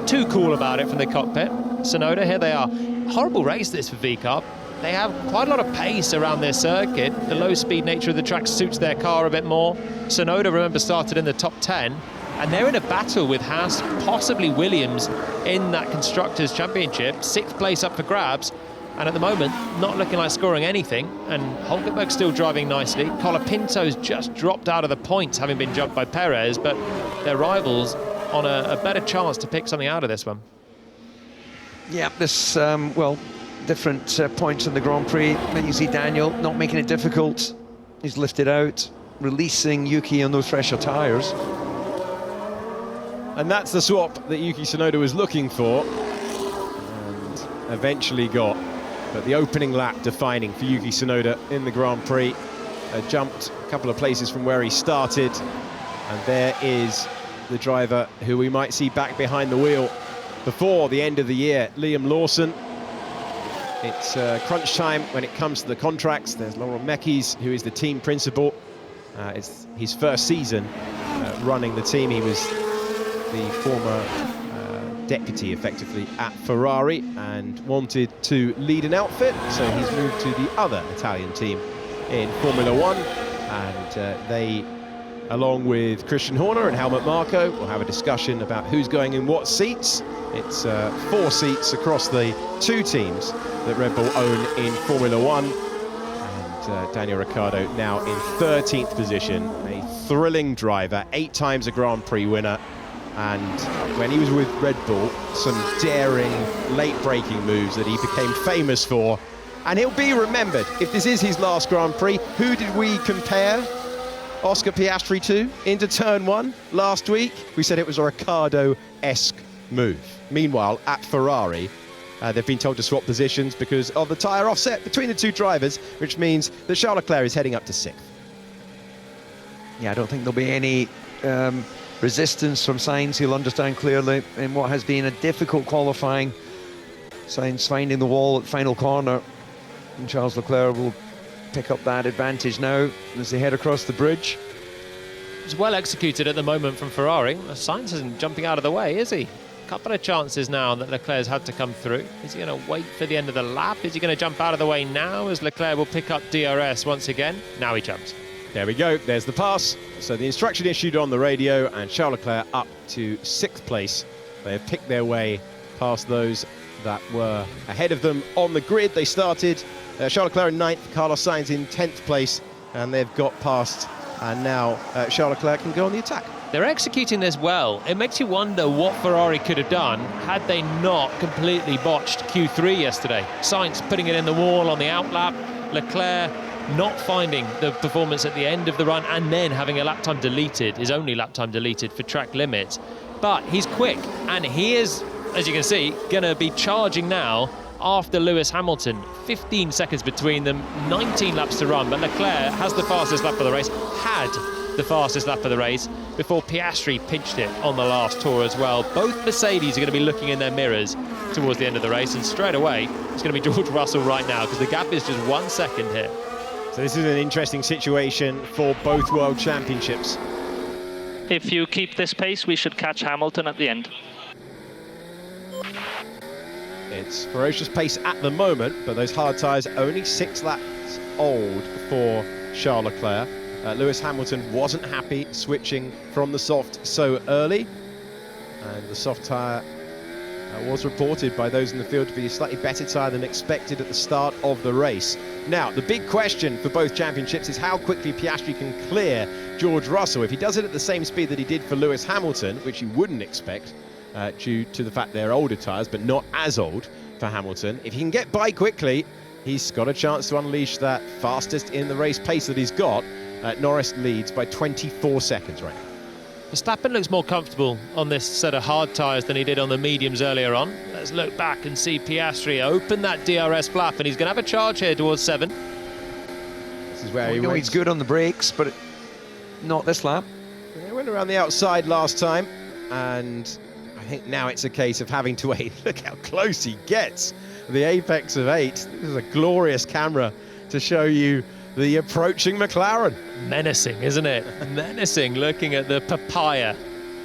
S4: too cool about it from the cockpit. Tsunoda, here they are. Horrible race this for VCARB. They have quite a lot of pace around their circuit. The low-speed nature of the track suits their car a bit more. Tsunoda, remember, started in the top 10, and they're in a battle with Haas, possibly Williams, in that Constructors' Championship. 6th place up for grabs, and at the moment, not looking like scoring anything, and Hulkenberg's still driving nicely. Colapinto's just dropped out of the points, having been jumped by Perez, but their rivals on a better chance to pick something out of this one.
S3: Yeah, this, different points in the Grand Prix. Then you see Daniel not making it difficult. He's lifted out, releasing Yuki on those fresher tyres.
S1: And that's the swap that Yuki Tsunoda was looking for and eventually got. But the opening lap defining for Yuki Tsunoda in the Grand Prix. Jumped a couple of places from where he started. And there is the driver who we might see back behind the wheel before the end of the year, Liam Lawson. It's crunch time when it comes to the contracts. There's Laurent Mekies, who is the team principal. It's his first season running the team. He was the former deputy, effectively, at Ferrari and wanted to lead an outfit, so he's moved to the other Italian team in Formula One. And they, along with Christian Horner and Helmut Marko, will have a discussion about who's going in what seats. It's 4 seats across the 2 teams that Red Bull own in Formula One. And Daniel Ricciardo now in 13th position, a thrilling driver, 8 times a Grand Prix winner. And when he was with Red Bull, some daring late-breaking moves that he became famous for. And he'll be remembered. If this is his last Grand Prix, who did we compare Oscar Piastri to into turn 1 last week? We said it was a Ricciardo-esque move. Meanwhile, at Ferrari, they've been told to swap positions because of the tyre offset between the 2 drivers, which means that Charles Leclerc is heading up to 6th.
S3: Yeah, I don't think there'll be any resistance from Sainz. He'll understand clearly in what has been a difficult qualifying. Sainz finding the wall at the final corner, and Charles Leclerc will pick up that advantage now as they head across the bridge.
S4: It's well executed at the moment from Ferrari. Sainz isn't jumping out of the way, is he? Couple of chances now that Leclerc's had to come through. Is he going to wait for the end of the lap? Is he going to jump out of the way now as Leclerc will pick up DRS once again? Now he jumps.
S1: There we go, there's the pass. So the instruction issued on the radio, and Charles Leclerc up to 6th place. They have picked their way past those that were ahead of them on the grid. They started Charles Leclerc in 9th, Carlos Sainz in 10th place, and they've got past, and now Charles Leclerc can go on the attack.
S4: They're executing this well. It makes you wonder what Ferrari could have done had they not completely botched Q3 yesterday. Sainz putting it in the wall on the outlap, Leclerc not finding the performance at the end of the run, and then having a lap time deleted, his only lap time deleted for track limits. But he's quick, and he is, as you can see, going to be charging now after Lewis Hamilton. 15 seconds between them, 19 laps to run, but Leclerc has the fastest lap of the race, had the fastest lap of the race, before Piastri pinched it on the last tour as well. Both Mercedes are going to be looking in their mirrors towards the end of the race, and straight away it's going to be George Russell right now, because the gap is just 1 second here.
S1: So this is an interesting situation for both World Championships.
S9: If you keep this pace, we should catch Hamilton at the end.
S1: It's ferocious pace at the moment, but those hard tyres only 6 laps old for Charles Leclerc. Lewis Hamilton wasn't happy switching from the soft so early, and the soft tyre was reported by those in the field to be a slightly better tyre than expected at the start of the race. Now, the big question for both championships is how quickly Piastri can clear George Russell. If he does it at the same speed that he did for Lewis Hamilton, which you wouldn't expect, due to the fact they're older tyres, but not as old for Hamilton. If he can get by quickly, he's got a chance to unleash that fastest in the race pace that he's got. Norris leads by 24 seconds right now.
S4: Verstappen looks more comfortable on this set of hard tyres than he did on the mediums earlier on. Let's look back and see Piastri open that DRS flap, and he's going to have a charge here towards 7.
S1: This is where
S3: he's good on the brakes, but not this lap.
S1: He went around the outside last time, and I think now it's a case of having to wait. Look how close he gets. The apex of 8. This is a glorious camera to show you the approaching McLaren.
S4: Menacing, isn't it? Menacing, looking at the papaya.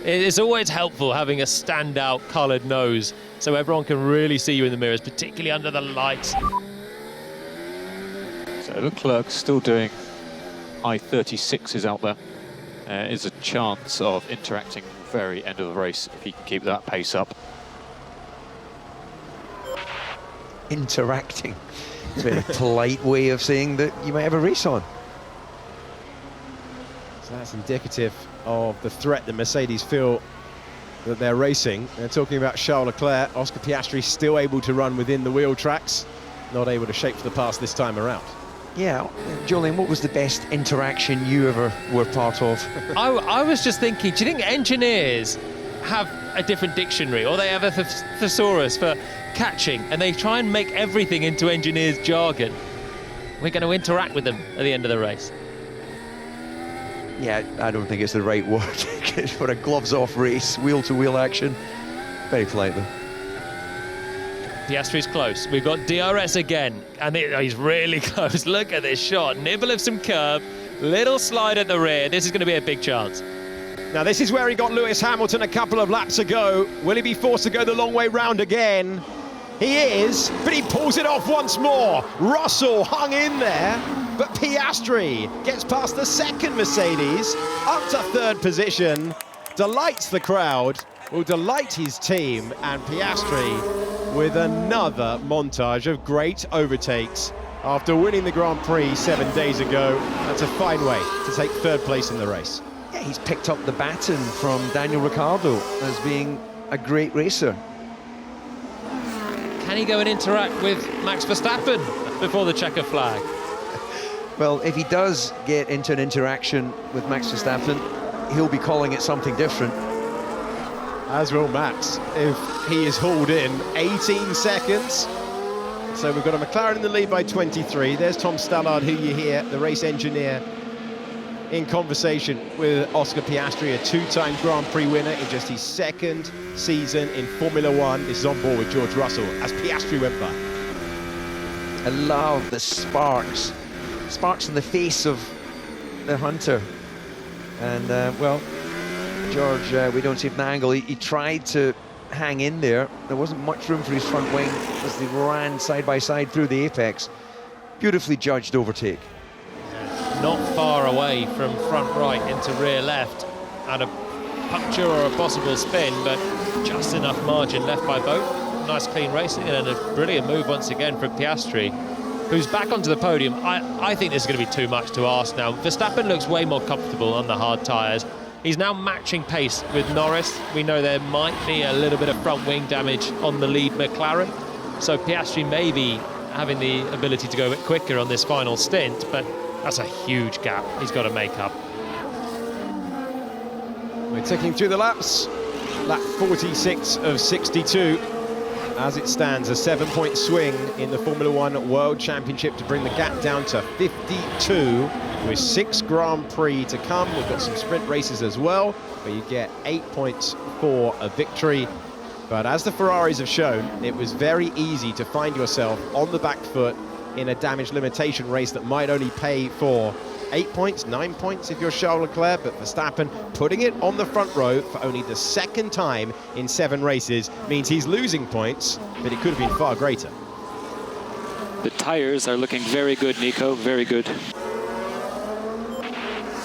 S4: It's always helpful having a standout coloured nose so everyone can really see you in the mirrors, particularly under the lights.
S13: So Leclerc still doing I-36s out there. Is a chance of interacting very end of the race if he can keep that pace up.
S3: Interacting. It's a very polite way of saying that you might have a race on.
S1: So that's indicative of the threat that Mercedes feel that they're racing. They're talking about Charles Leclerc. Oscar Piastri still able to run within the wheel tracks, not able to shape for the pass this time around.
S3: Yeah, Julian, what was the best interaction you ever were part of?
S4: I was just thinking, do you think engineers have a different dictionary, or they have a thesaurus for catching, and they try and make everything into engineers' jargon? We're going to interact with them at the end of the race.
S3: Yeah, I don't think it's the right word for a gloves-off race, wheel-to-wheel action. Very polite, though.
S4: Piastri's close. We've got DRS again, and he's really close. Look at this shot. Nibble of some curb, little slide at the rear. This is going to be a big chance.
S1: Now, this is where he got Lewis Hamilton a couple of laps ago. Will he be forced to go the long way round again? He is, but he pulls it off once more. Russell hung in there, but Piastri gets past the second Mercedes, up to 3rd position, delights the crowd, will delight his team, and Piastri with another montage of great overtakes after winning the Grand Prix 7 days ago. That's a fine way to take 3rd place in the race.
S3: Yeah, he's picked up the baton from Daniel Ricciardo as being a great racer.
S4: Can he go and interact with Max Verstappen before the checker flag?
S3: Well, if he does get into an interaction with Max Verstappen, he'll be calling it something different.
S1: As will Max, if he is hauled in. 18 seconds. So we've got a McLaren in the lead by 23. There's Tom Stallard, who you hear, the race engineer, in conversation with Oscar Piastri, a 2-time Grand Prix winner in just his 2nd season in Formula One. This is on board with George Russell as Piastri went by.
S3: I love the sparks in the face of the Hunter. And, well, George, we don't see an angle. He tried to hang in there. There wasn't much room for his front wing as they ran side by side through the apex. Beautifully judged overtake.
S4: Not far away from front right into rear left, and a puncture or a possible spin, but just enough margin left by both. Nice clean racing and a brilliant move once again from Piastri, who's back onto the podium. I think this is going to be too much to ask now. Verstappen looks way more comfortable on the hard tyres. He's now matching pace with Norris. We know there might be a little bit of front wing damage on the lead McLaren, so Piastri may be having the ability to go a bit quicker on this final stint, but that's a huge gap he's got to make up.
S1: We're ticking through the laps. Lap 46 of 62. As it stands, a 7-point swing in the Formula One World Championship to bring the gap down to 52, with 6 Grand Prix to come. We've got some sprint races as well, where you get 8 points for a victory. But as the Ferraris have shown, it was very easy to find yourself on the back foot in a damage limitation race that might only pay for 8 points, 9 points if you're Charles Leclerc, but Verstappen putting it on the front row for only the 2nd time in 7 races means he's losing points, but it could have been far greater.
S9: The tyres are looking very good, Nico, very good.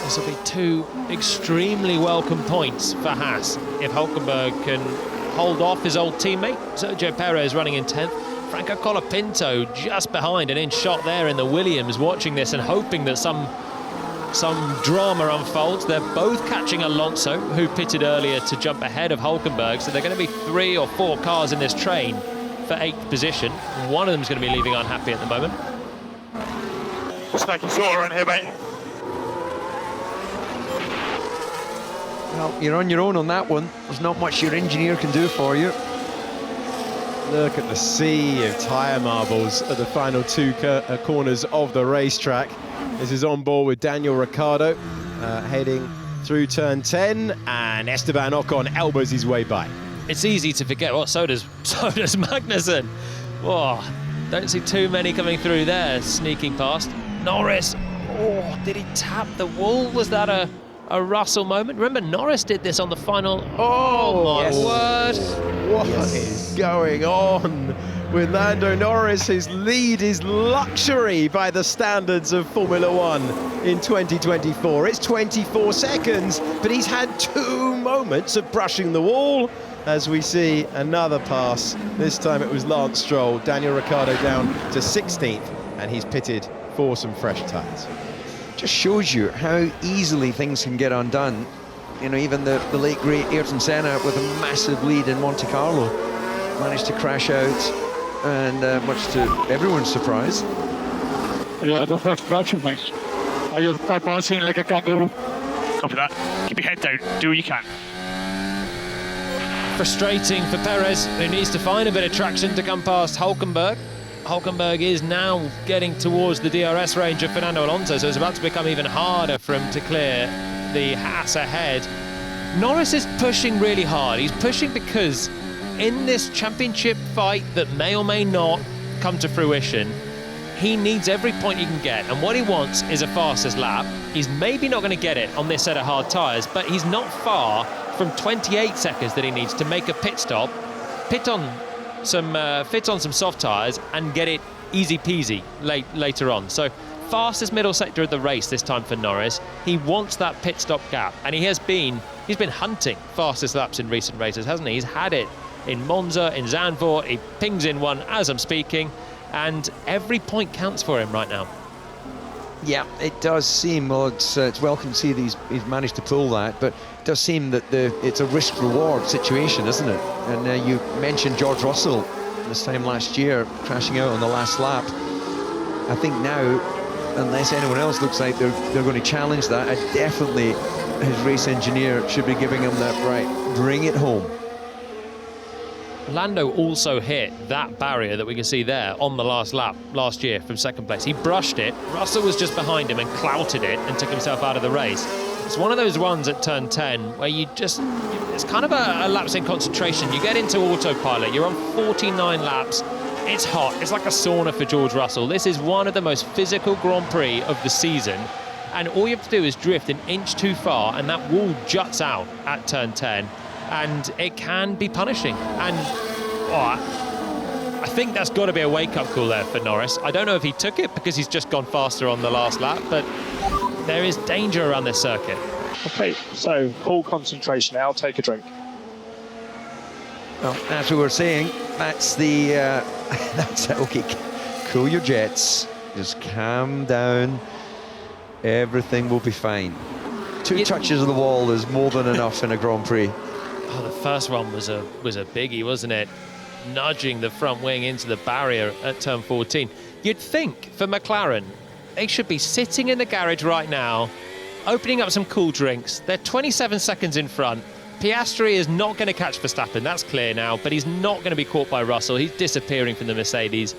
S4: This will be 2 extremely welcome points for Haas if Hülkenberg can hold off his old teammate. Sergio Perez running in 10th. Franco Colapinto just behind and in shot there in the Williams, watching this and hoping that some some drama unfolds. They're both catching Alonso, who pitted earlier to jump ahead of Hulkenberg, so they're going to be 3 or 4 cars in this train for 8th position. One of them is going to be leaving unhappy at the moment.
S5: Looks like you saw her in here, mate.
S3: Well, you're on your own on that one. There's not much your engineer can do for you.
S1: Look at the sea of tyre marbles at the final 2 corners of the racetrack. This is on board with Daniel Ricciardo heading through turn 10, and Esteban Ocon elbows his way by.
S4: It's easy to forget. Well, so does Magnussen. Whoa, don't see too many coming through there, sneaking past. Norris, oh, did he tap the wall? Was that a Russell moment? Remember, Norris did this on the final. Oh my word.
S1: What is going on with Lando Norris? His lead is luxury by the standards of Formula One in 2024. It's 24 seconds, but he's had 2 moments of brushing the wall as we see another pass. This time it was Lance Stroll. Daniel Ricciardo down to 16th, and he's pitted for some fresh tyres.
S3: Just shows you how easily things can get undone. You know, even the late great Ayrton Senna with a massive lead in Monte Carlo managed to crash out, and much to everyone's surprise.
S7: Yeah, the first crashing, mate. Are you bouncing like a kangaroo?
S5: Copy that. Keep your head down. Do what you can.
S4: Frustrating for Perez, who needs to find a bit of traction to come past Hulkenberg. Hulkenberg is now getting towards the DRS range of Fernando Alonso, so it's about to become even harder for him to clear the Haas ahead. Norris is pushing really hard. He's pushing because in this championship fight that may or may not come to fruition, he needs every point he can get, and what he wants is a fastest lap. He's maybe not going to get it on this set of hard tyres, but he's not far from 28 seconds that he needs to make a pit stop, fit on some soft tyres, and get it easy peasy later on. So fastest middle sector of the race this time for Norris. He wants that pit stop gap, and he's been hunting fastest laps in recent races, hasn't he? He's had it in Monza, in Zandvoort. He pings in one as I'm speaking, and every point counts for him right now.
S3: Yeah, it does seem, well, it's welcome to see that he's managed to pull that, but it does seem that it's a risk-reward situation, isn't it? And you mentioned George Russell this time last year crashing out on the last lap. I think now, unless anyone else looks like they're going to challenge that, definitely his race engineer should be giving him that right. Bring it home.
S4: Lando also hit that barrier that we can see there on the last lap last year from second place. He brushed it. Russell was just behind him and clouted it and took himself out of the race. It's one of those ones at turn 10 where it's kind of a lapse in concentration. You get into autopilot, you're on 49 laps. It's hot. It's like a sauna for George Russell. This is one of the most physical Grand Prix of the season, and all you have to do is drift an inch too far and that wall juts out at turn 10. And it can be punishing. And I think that's got to be a wake-up call there for Norris. I don't know if he took it because he's just gone faster on the last lap, but there is danger around this circuit.
S7: Okay, so full concentration now. Take a drink.
S3: Well, as we were saying, that's okay. Cool your jets. Just calm down. Everything will be fine. 2 touches of the wall is more than enough in a Grand Prix.
S4: Oh, the first one was a biggie, wasn't it? Nudging the front wing into the barrier at turn 14. You'd think for McLaren, they should be sitting in the garage right now, opening up some cool drinks. They're 27 seconds in front. Piastri is not going to catch Verstappen, that's clear now, but he's not going to be caught by Russell. He's disappearing from the Mercedes.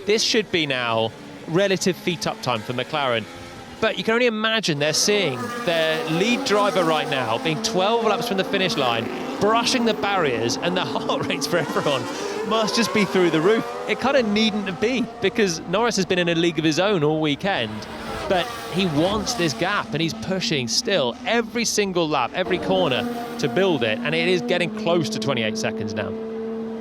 S4: This should be now relative feet-up time for McLaren. But you can only imagine they're seeing their lead driver right now being 12 laps from the finish line, brushing the barriers, and the heart rates for everyone must just be through the roof. It kind of needn't to be, because Norris has been in a league of his own all weekend. But he wants this gap, and he's pushing still every single lap, every corner to build it, and it is getting close to 28 seconds now.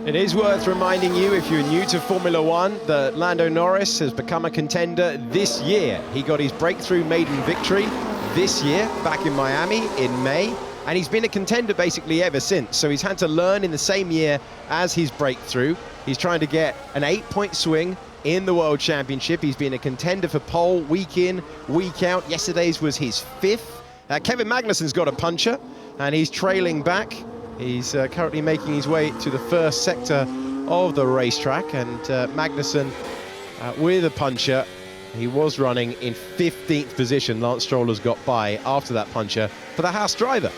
S1: It is worth reminding you, if you're new to Formula One, that Lando Norris has become a contender this year. He got his breakthrough maiden victory this year, back in Miami in May, and he's been a contender basically ever since. So he's had to learn in the same year as his breakthrough. He's trying to get an 8-point swing in the World Championship. He's been a contender for pole week in, week out. Yesterday's was his 5th. Kevin Magnussen's got a puncher, and he's trailing back. He's currently making his way to the first sector of the racetrack, and Magnussen with a puncher. He was running in 15th position. Lance Stroll has got by after that puncher for the Haas driver.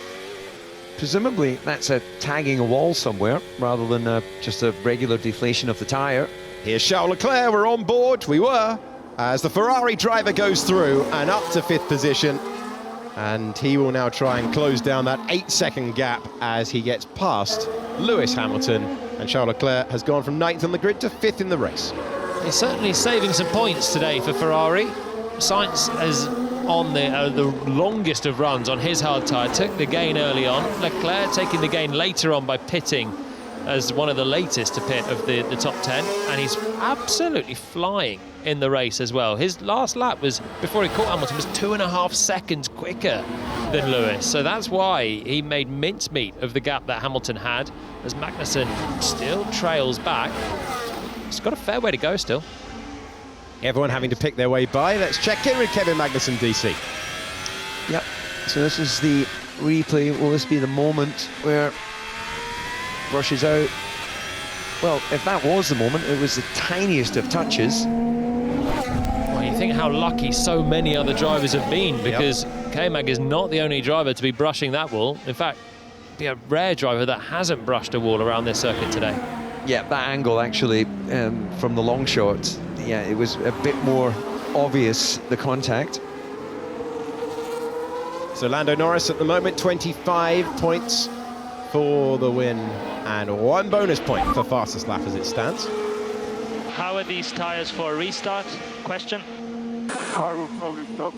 S3: Presumably that's a tagging a wall somewhere rather than just a regular deflation of the tyre.
S1: Here's Charles Leclerc, we're on board, we were, as the Ferrari driver goes through and up to 5th position. And he will now try and close down that 8-second gap as he gets past Lewis Hamilton. And Charles Leclerc has gone from 9th on the grid to 5th in the race.
S4: He's certainly saving some points today for Ferrari. Sainz is on the longest of runs on his hard tyre, took the gain early on. Leclerc taking the gain later on by pitting as one of the latest to pit of the top 10, and he's absolutely flying in the race as well. His last lap was, before he caught Hamilton, was 2.5 seconds quicker than Lewis, so that's why he made mincemeat of the gap that Hamilton had, as Magnussen still trails back. He's got a fair way to go still.
S1: Everyone having to pick their way by. Let's check in with Kevin Magnussen, DC.
S3: Yep, so this is the replay. Will this be the moment where brushes out? Well, if that was the moment, it was the tiniest of touches.
S4: Well, you think how lucky so many other drivers have been, because K-Mag is not the only driver to be brushing that wall. In fact, be a rare driver that hasn't brushed a wall around this circuit today.
S3: Yeah, that angle actually from the long shot, yeah, it was a bit more obvious, the contact.
S1: So Lando Norris at the moment, 25 points for the win and 1 bonus point for fastest lap as it stands.
S9: How are these tyres for a restart? Question?
S6: I will probably stop.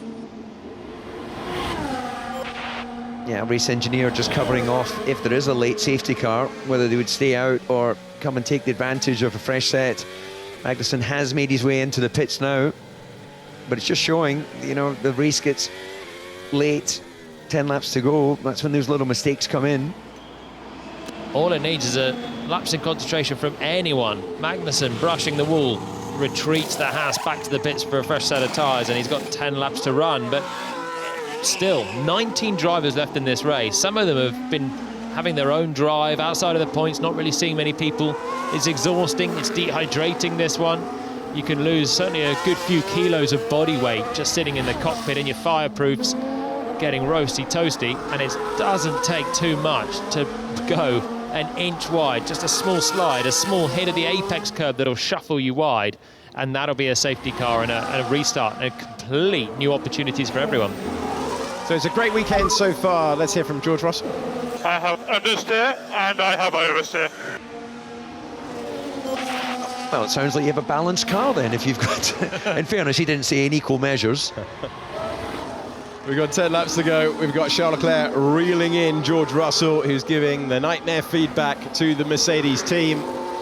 S3: Yeah, race engineer just covering off if there is a late safety car, whether they would stay out or come and take the advantage of a fresh set. Magnussen has made his way into the pits now, but it's just showing, you know, the race gets late, 10 laps to go, that's when those little mistakes come in.
S4: All it needs is a lapse in concentration from anyone. Magnussen brushing the wall, retreats the Haas back to the pits for a fresh set of tyres, and he's got 10 laps to run, but still, 19 drivers left in this race. Some of them have been having their own drive outside of the points, not really seeing many people. It's exhausting, it's dehydrating, this one. You can lose certainly a good few kilos of body weight just sitting in the cockpit in your fireproofs, getting roasty toasty, and it doesn't take too much to go an inch wide. Just a small slide, a small hit of the apex curb that'll shuffle you wide, and that'll be a safety car and a restart and complete new opportunities for everyone.
S1: So it's a great weekend so far. Let's hear from George Russell.
S5: I have understeer and I have oversteer.
S3: Well, it sounds like you have a balanced car then, if you've got... In fairness, he didn't say in equal measures.
S1: We've got 10 laps to go. We've got Charles Leclerc reeling in George Russell, who's giving the nightmare feedback to the Mercedes team.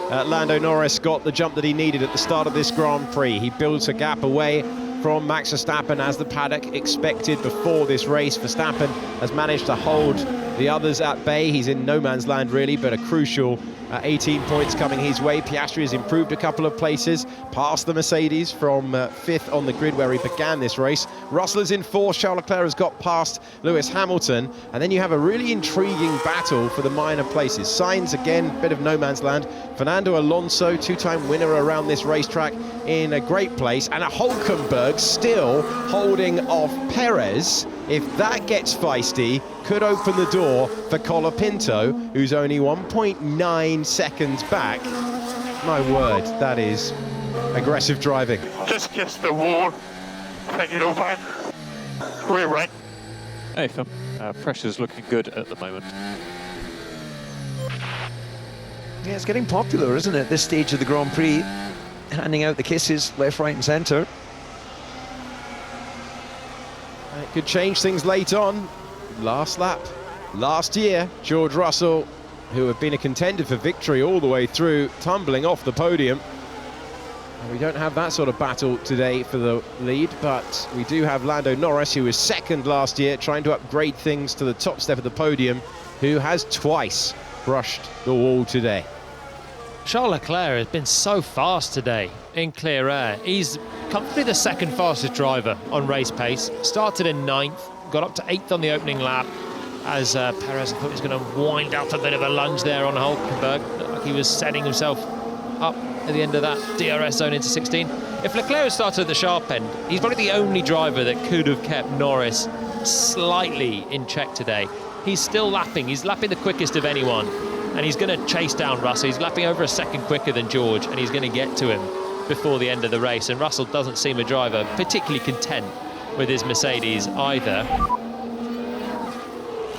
S1: Lando Norris got the jump that he needed at the start of this Grand Prix. He builds a gap away from Max Verstappen as the paddock expected before this race. Verstappen has managed to hold the others at bay. He's in no man's land really, but a crucial 18 points coming his way. Piastri has improved a couple of places, past the Mercedes from 5th on the grid where he began this race. Russell is in 4th, Charles Leclerc has got past Lewis Hamilton, and then you have a really intriguing battle for the minor places. Sainz again, bit of no man's land. Fernando Alonso, 2-time winner around this racetrack, in a great place, and a Hulkenberg still holding off Perez. If that gets feisty, could open the door for Colapinto, who's only 1.9 seconds back. My word, that is aggressive driving.
S5: Just kiss the wall. Thank you, fine. We're right.
S13: Hey, Phil. Pressure's looking good at the moment.
S3: Yeah, it's getting popular, isn't it, this stage of the Grand Prix? Handing out the kisses left, right and centre.
S1: It could change things late on. Last lap, last year, George Russell, who had been a contender for victory all the way through, tumbling off the podium. And we don't have that sort of battle today for the lead, but we do have Lando Norris, who was second last year, trying to upgrade things to the top step of the podium, who has twice brushed the wall today.
S4: Charles Leclerc has been so fast today in clear air. He's comfortably the second fastest driver on race pace. Started in 9th, got up to 8th on the opening lap as Perez, I thought he was going to wind up a bit of a lunge there on Hulkenberg. Looked like he was setting himself up at the end of that DRS zone into 16. If Leclerc had started at the sharp end, he's probably the only driver that could have kept Norris slightly in check today. He's still lapping. He's lapping the quickest of anyone, and he's going to chase down Russell. He's lapping over a second quicker than George, and he's going to get to him before the end of the race. And Russell doesn't seem a driver particularly content with his Mercedes either.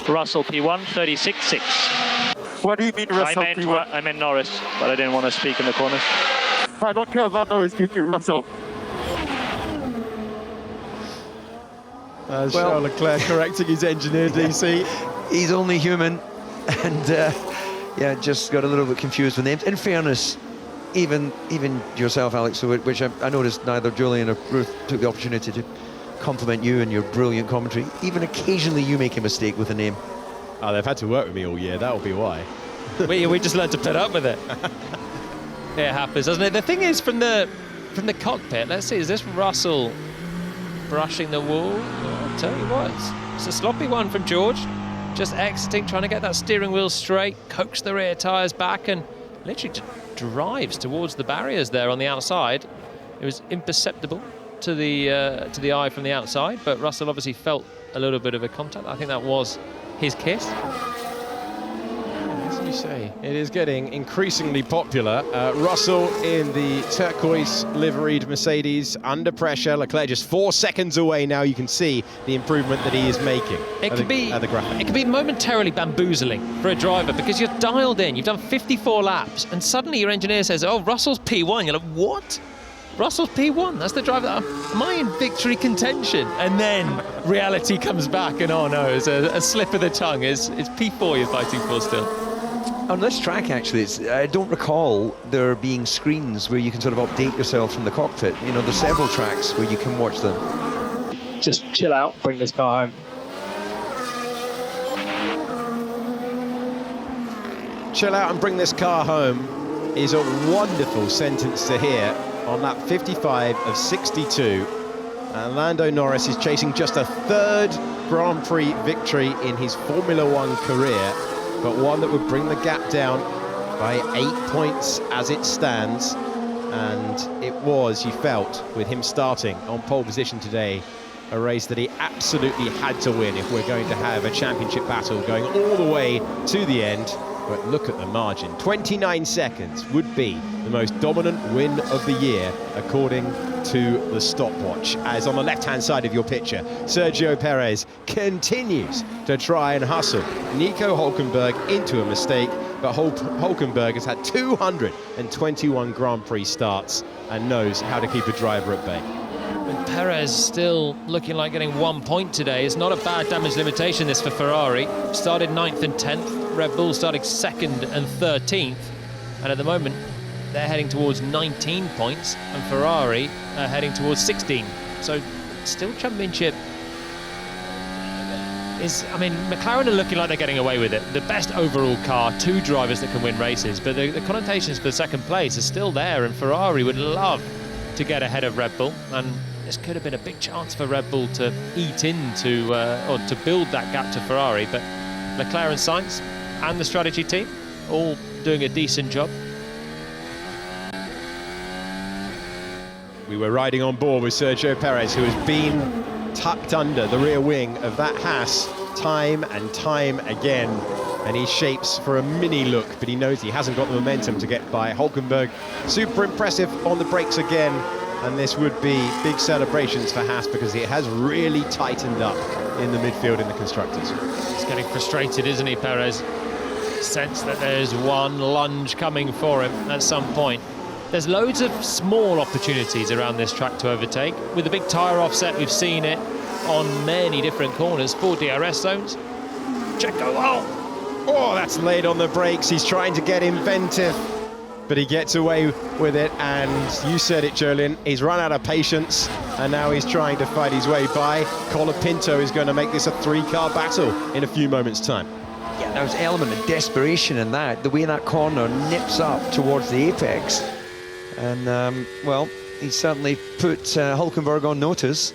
S9: Russell P1, 36.6.
S6: What do you mean Russell P1?
S9: I meant Norris, but I didn't want to speak in the corners.
S6: I don't care about Norris, give me Russell.
S1: Charles Leclerc correcting his engineer, DC.
S3: He's only human, and yeah, just got a little bit confused with names. In fairness, even yourself, Alex, which I noticed neither Julian or Ruth took the opportunity to compliment you and your brilliant commentary. Even occasionally you make a mistake with a name.
S1: Oh, they've had to work with me all year, that'll be why.
S4: we just learned to put up with it. It happens, doesn't it? The thing is, from the cockpit, let's see, is this Russell brushing the wall? I'll tell you what, it's a sloppy one from George. Just exiting, trying to get that steering wheel straight, coax the rear tyres back, and literally drives towards the barriers there on the outside. It was imperceptible to the eye from the outside, but Russell obviously felt a little bit of a contact. I think that was his kiss.
S1: As you say, it is getting increasingly popular. Russell in the turquoise liveried Mercedes under pressure. Leclerc just 4 seconds away now. You can see the improvement that he is making.
S4: It could
S1: be
S4: be momentarily bamboozling for a driver because you're dialed in. You've done 54 laps, and suddenly your engineer says, "Oh, Russell's P1." You're like, "What? Russell's P1? That's the driver that am I in victory contention?" And then reality comes back, and oh no, it's a slip of the tongue. It's P4 you're fighting for still.
S3: On this track, actually, I don't recall there being screens where you can sort of update yourself from the cockpit. You know, there's several tracks where you can watch them.
S7: Just chill out, bring this car home.
S1: Chill out and bring this car home is a wonderful sentence to hear on lap 55 of 62. And Lando Norris is chasing just a 3rd Grand Prix victory in his Formula One career, but one that would bring the gap down by 8 points as it stands. And it was, you felt, with him starting on pole position today, a race that he absolutely had to win if we're going to have a championship battle going all the way to the end. But look at the margin. 29 seconds would be the most dominant win of the year, according to the stopwatch. As on the left-hand side of your picture, Sergio Perez continues to try and hustle Nico Hulkenberg into a mistake, but Hulkenberg has had 221 Grand Prix starts and knows how to keep a driver at bay.
S4: And Perez still looking like getting 1 point today. It's not a bad damage limitation, this, for Ferrari. Started 9th and 10th. Red Bull starting 2nd and 13th. And at the moment, they're heading towards 19 points, and Ferrari are heading towards 16. So still championship is, I mean, McLaren are looking like they're getting away with it. The best overall car, 2 drivers that can win races, but the connotations for 2nd place are still there, and Ferrari would love to get ahead of Red Bull, and this could have been a big chance for Red Bull to eat into, or to build that gap to Ferrari, but Leclerc and Sainz and the strategy team all doing a decent job.
S1: We were riding on board with Sergio Perez, who has been tucked under the rear wing of that Haas time and time again, and he shapes for a mini look, but he knows he hasn't got the momentum to get by. Hulkenberg, super impressive on the brakes again, and this would be big celebrations for Haas because it has really tightened up in the midfield in the constructors.
S4: He's getting frustrated, isn't he, Perez? Sense that there's one lunge coming for him at some point. There's loads of small opportunities around this track to overtake. With the big tyre offset, we've seen it on many different corners. 4 DRS zones. Checo,
S1: oh, that's laid on the brakes. He's trying to get inventive, but he gets away with it. And you said it, Jolien, he's run out of patience, and now he's trying to fight his way by. Colapinto is going to make this a 3-car battle in a few moments' time.
S3: Yeah, there's an element of desperation in that, the way that corner nips up towards the apex. And, well, he certainly put Hulkenberg on notice.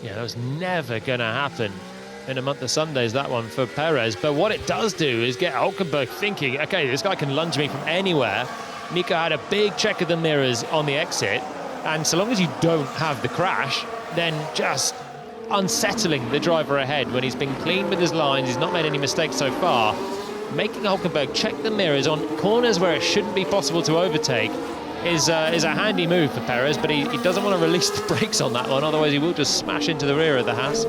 S4: Yeah, that was never going to happen in a month of Sundays, that one for Perez. But what it does do is get Hulkenberg thinking, okay, this guy can lunge me from anywhere. Nico had a big check of the mirrors on the exit, and so long as you don't have the crash, then just unsettling the driver ahead when he's been clean with his lines, he's not made any mistakes so far. Making Hulkenberg check the mirrors on corners where it shouldn't be possible to overtake is a handy move for Perez, but he doesn't want to release the brakes on that one, otherwise he will just smash into the rear of the Haas.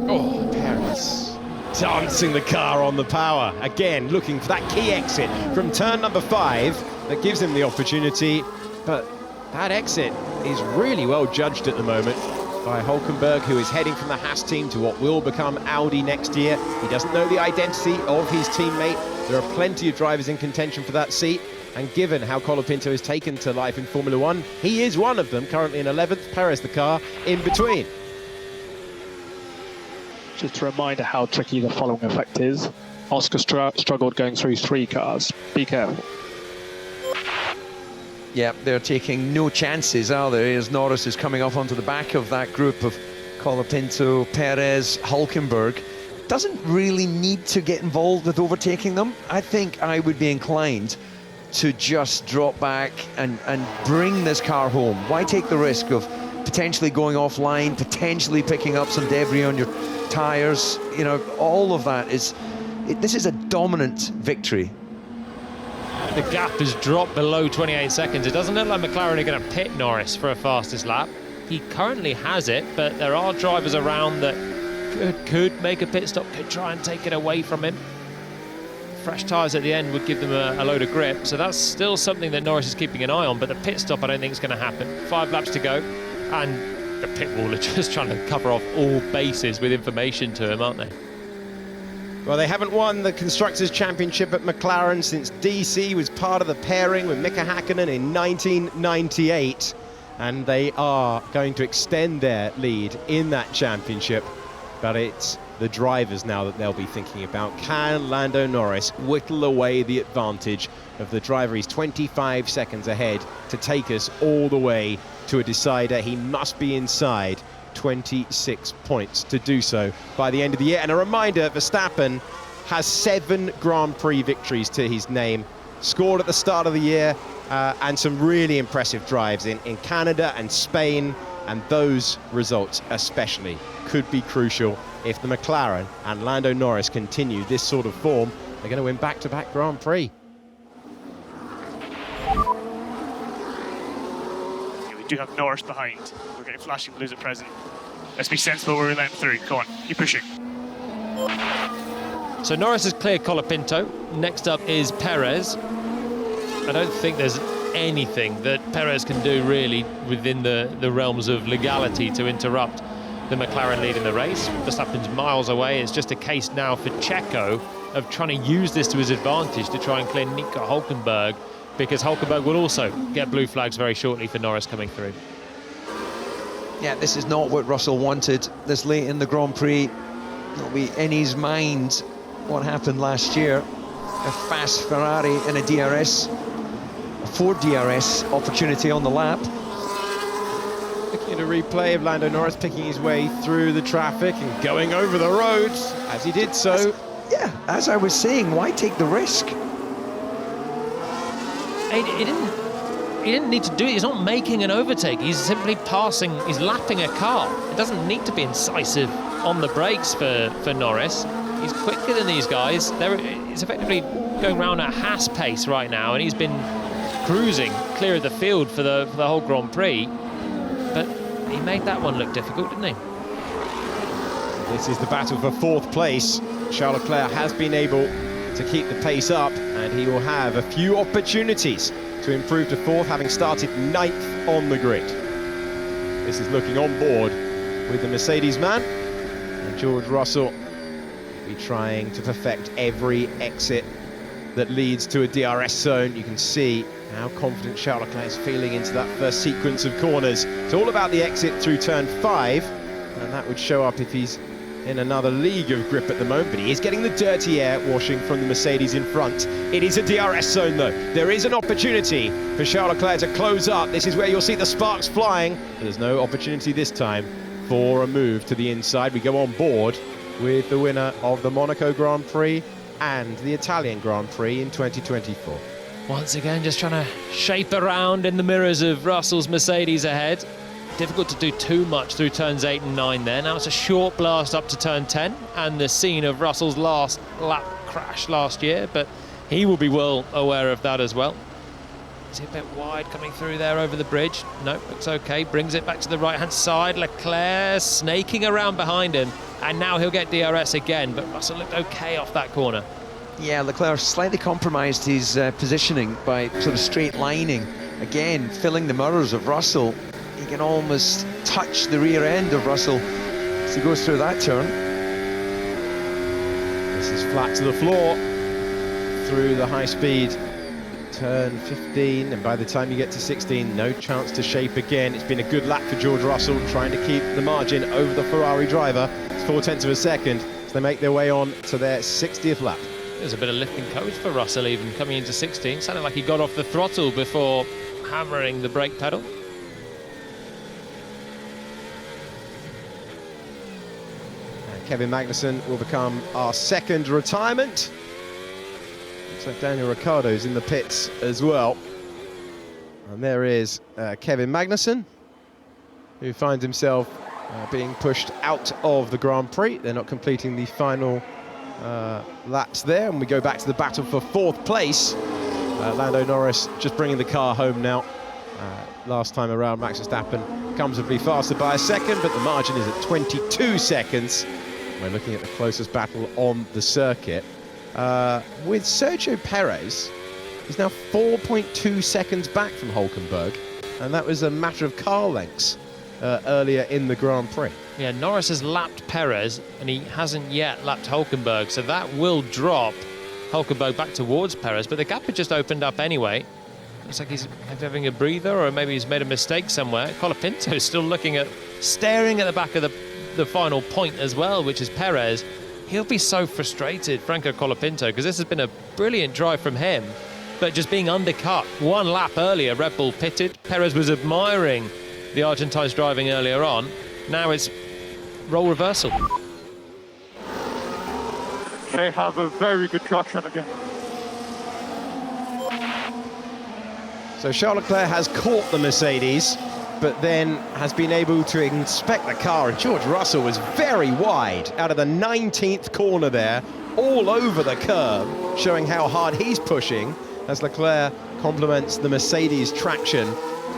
S1: Oh, Perez dancing the car on the power. Again, looking for that key exit from turn number 5 that gives him the opportunity, but that exit is really well judged at the moment by Hulkenberg, who is heading from the Haas team to what will become Audi next year. He doesn't know the identity of his teammate. There are plenty of drivers in contention for that seat, and given how Colapinto is taken to life in Formula 1, he is one of them, currently in 11th, Perez the car in between.
S7: Just a reminder how tricky the following effect is. Oscar struggled going through 3 cars. Be careful.
S3: Yeah, they're taking no chances, are they? As Norris is coming off onto the back of that group of Colapinto, Perez, Hulkenberg. Doesn't really need to get involved with overtaking them. I think I would be inclined to just drop back and bring this car home. Why take the risk of potentially going offline, potentially picking up some debris on your tyres? You know, all of that is... this is a dominant victory.
S4: The gap has dropped below 28 seconds. It doesn't look like McLaren are going to pit Norris for a fastest lap. He currently has it, but there are drivers around that could make a pit stop, could try and take it away from him. Fresh tyres at the end would give them a load of grip, so that's still something that Norris is keeping an eye on, but the pit stop I don't think is going to happen. 5 laps to go, and the pit wall are just trying to cover off all bases with information to him, aren't they?
S1: Well, they haven't won the Constructors' Championship at McLaren since DC was part of the pairing with Mika Hakkinen in 1998, and they are going to extend their lead in that championship, but it's the drivers now that they'll be thinking about. Can Lando Norris whittle away the advantage of the driver he's 25 seconds ahead to take us all the way to a decider? He must be inside 26 points to do so by the end of the year. And a reminder, Verstappen has 7 Grand Prix victories to his name, scored at the start of the year, and some really impressive drives in Canada and Spain, and those results especially could be crucial if the McLaren and Lando Norris continue this sort of form. They're going to win back-to-back Grand Prix.
S5: We do have Norris behind. We're getting flashing blues at present. Let's be sensible where we let him through. Go on, keep pushing.
S4: So Norris has cleared Colapinto. Next up is Perez. I don't think there's anything that Perez can do really within the realms of legality to interrupt the McLaren lead in the race. Verstappen's miles away. It's just a case now for Checo of trying to use this to his advantage to try and clear Nico Hulkenberg, because Hulkenberg will also get blue flags very shortly for Norris coming through.
S3: Yeah, this is not what Russell wanted this late in the Grand Prix. It'll be in his mind what happened last year. A fast Ferrari in a DRS, a Ford DRS opportunity on the lap.
S1: Looking at a replay of Lando Norris picking his way through the traffic and going over the roads as he did so.
S3: As I was saying, why take the risk?
S4: He didn't need to do it. He's not making an overtake. He's simply passing. He's lapping a car. It doesn't need to be incisive on the brakes for Norris. He's quicker than these guys. He's effectively going around at Haas pace right now, and he's been cruising clear of the field for the whole Grand Prix. But he made that one look difficult, didn't he?
S1: This is the battle for 4th place. Charles Leclerc has been able to keep the pace up, and he will have a few opportunities to improve to 4th, having started 9th on the grid. This is looking on board with the Mercedes man, and George Russell will be trying to perfect every exit that leads to a DRS zone. You can see how confident Charles Leclerc is feeling into that first sequence of corners. It's all about the exit through turn 5, and that would show up if he's in another league of grip at the moment, but he is getting the dirty air washing from the Mercedes in front. It is a DRS zone though. There is an opportunity for Charles Leclerc to close up. This is where you'll see the sparks flying, but there's no opportunity this time for a move to the inside. We go on board with the winner of the Monaco Grand Prix and the Italian Grand Prix in 2024.
S4: Once again, just trying to shape around in the mirrors of Russell's Mercedes ahead. Difficult to do too much through turns 8 and 9 there. Now it's a short blast up to turn 10 and the scene of Russell's last lap crash last year, but he will be well aware of that as well. Is he a bit wide coming through there over the bridge? No, looks okay. Brings it back to the right-hand side. Leclerc snaking around behind him, and now he'll get DRS again, but Russell looked okay off that corner.
S3: Yeah, Leclerc slightly compromised his positioning by sort of straight lining. Again, filling the mirrors of Russell. He can almost touch the rear end of Russell as he goes through that turn.
S1: This is flat to the floor through the high speed turn 15, and by the time you get to 16, no chance to shape again. It's been a good lap for George Russell, trying to keep the margin over the Ferrari driver. It's 0.4 of a second as they make their way on to their 60th lap.
S4: There's a bit of lift and coach for Russell even coming into 16. Sounded like he got off the throttle before hammering the brake pedal.
S1: Kevin Magnussen will become our second retirement. Looks like Daniel Ricciardo's in the pits as well. And there is Kevin Magnussen, who finds himself being pushed out of the Grand Prix. They're not completing the final laps there, and we go back to the battle for 4th place. Lando Norris just bringing the car home now. Last time around, Max Verstappen comfortably faster by a second, but the margin is at 22 seconds. We're looking at the closest battle on the circuit. With Sergio Perez, he's now 4.2 seconds back from Hülkenberg, and that was a matter of car lengths earlier in the Grand Prix.
S4: Yeah, Norris has lapped Perez, and he hasn't yet lapped Hülkenberg, so that will drop Hülkenberg back towards Perez, but the gap had just opened up anyway. Looks like he's having a breather, or maybe he's made a mistake somewhere. Colapinto's still staring at the back of the final point as well, which is Perez. He'll be so frustrated, Franco Colapinto, because this has been a brilliant drive from him, but just being undercut. One lap earlier, Red Bull pitted. Perez was admiring the Argentine's driving earlier on. Now it's role reversal.
S6: They have a very good traction again.
S1: So Charles Leclerc has caught the Mercedes, but then has been able to inspect the car, and George Russell was very wide out of the 19th corner there, all over the curb, showing how hard he's pushing as Leclerc complements the Mercedes traction,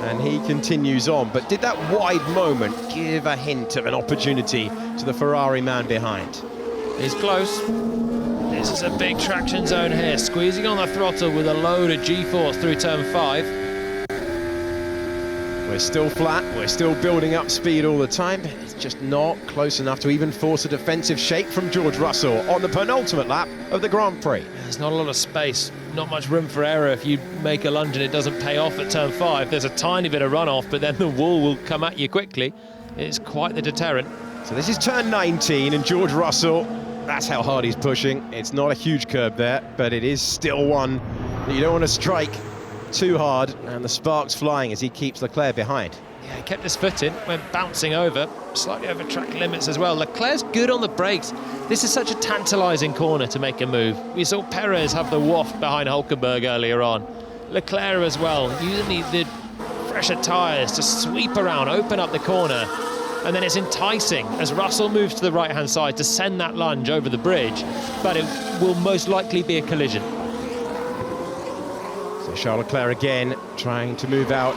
S1: and he continues on. But did that wide moment give a hint of an opportunity to the Ferrari man behind?
S4: He's close. This is a big traction zone here, squeezing on the throttle with a load of G-force through turn 5.
S1: We're still flat, we're still building up speed all the time, but it's just not close enough to even force a defensive shake from George Russell on the penultimate lap of the Grand Prix.
S4: There's not a lot of space, not much room for error if you make a lunge and it doesn't pay off at turn 5. There's a tiny bit of runoff, but then the wall will come at you quickly. It's quite the deterrent.
S1: So this is turn 19, and George Russell, that's how hard he's pushing. It's not a huge curb there, but it is still one that you don't want to strike too hard, and the sparks flying as he keeps Leclerc behind.
S4: Yeah, he kept his foot in, went bouncing over, slightly over track limits as well. Leclerc's good on the brakes. This is such a tantalising corner to make a move. We saw Perez have the waft behind Hülkenberg earlier on. Leclerc as well, using the fresher tyres to sweep around, open up the corner, and then it's enticing as Russell moves to the right-hand side to send that lunge over the bridge, but it will most likely be a collision.
S1: So Charles Leclerc again trying to move out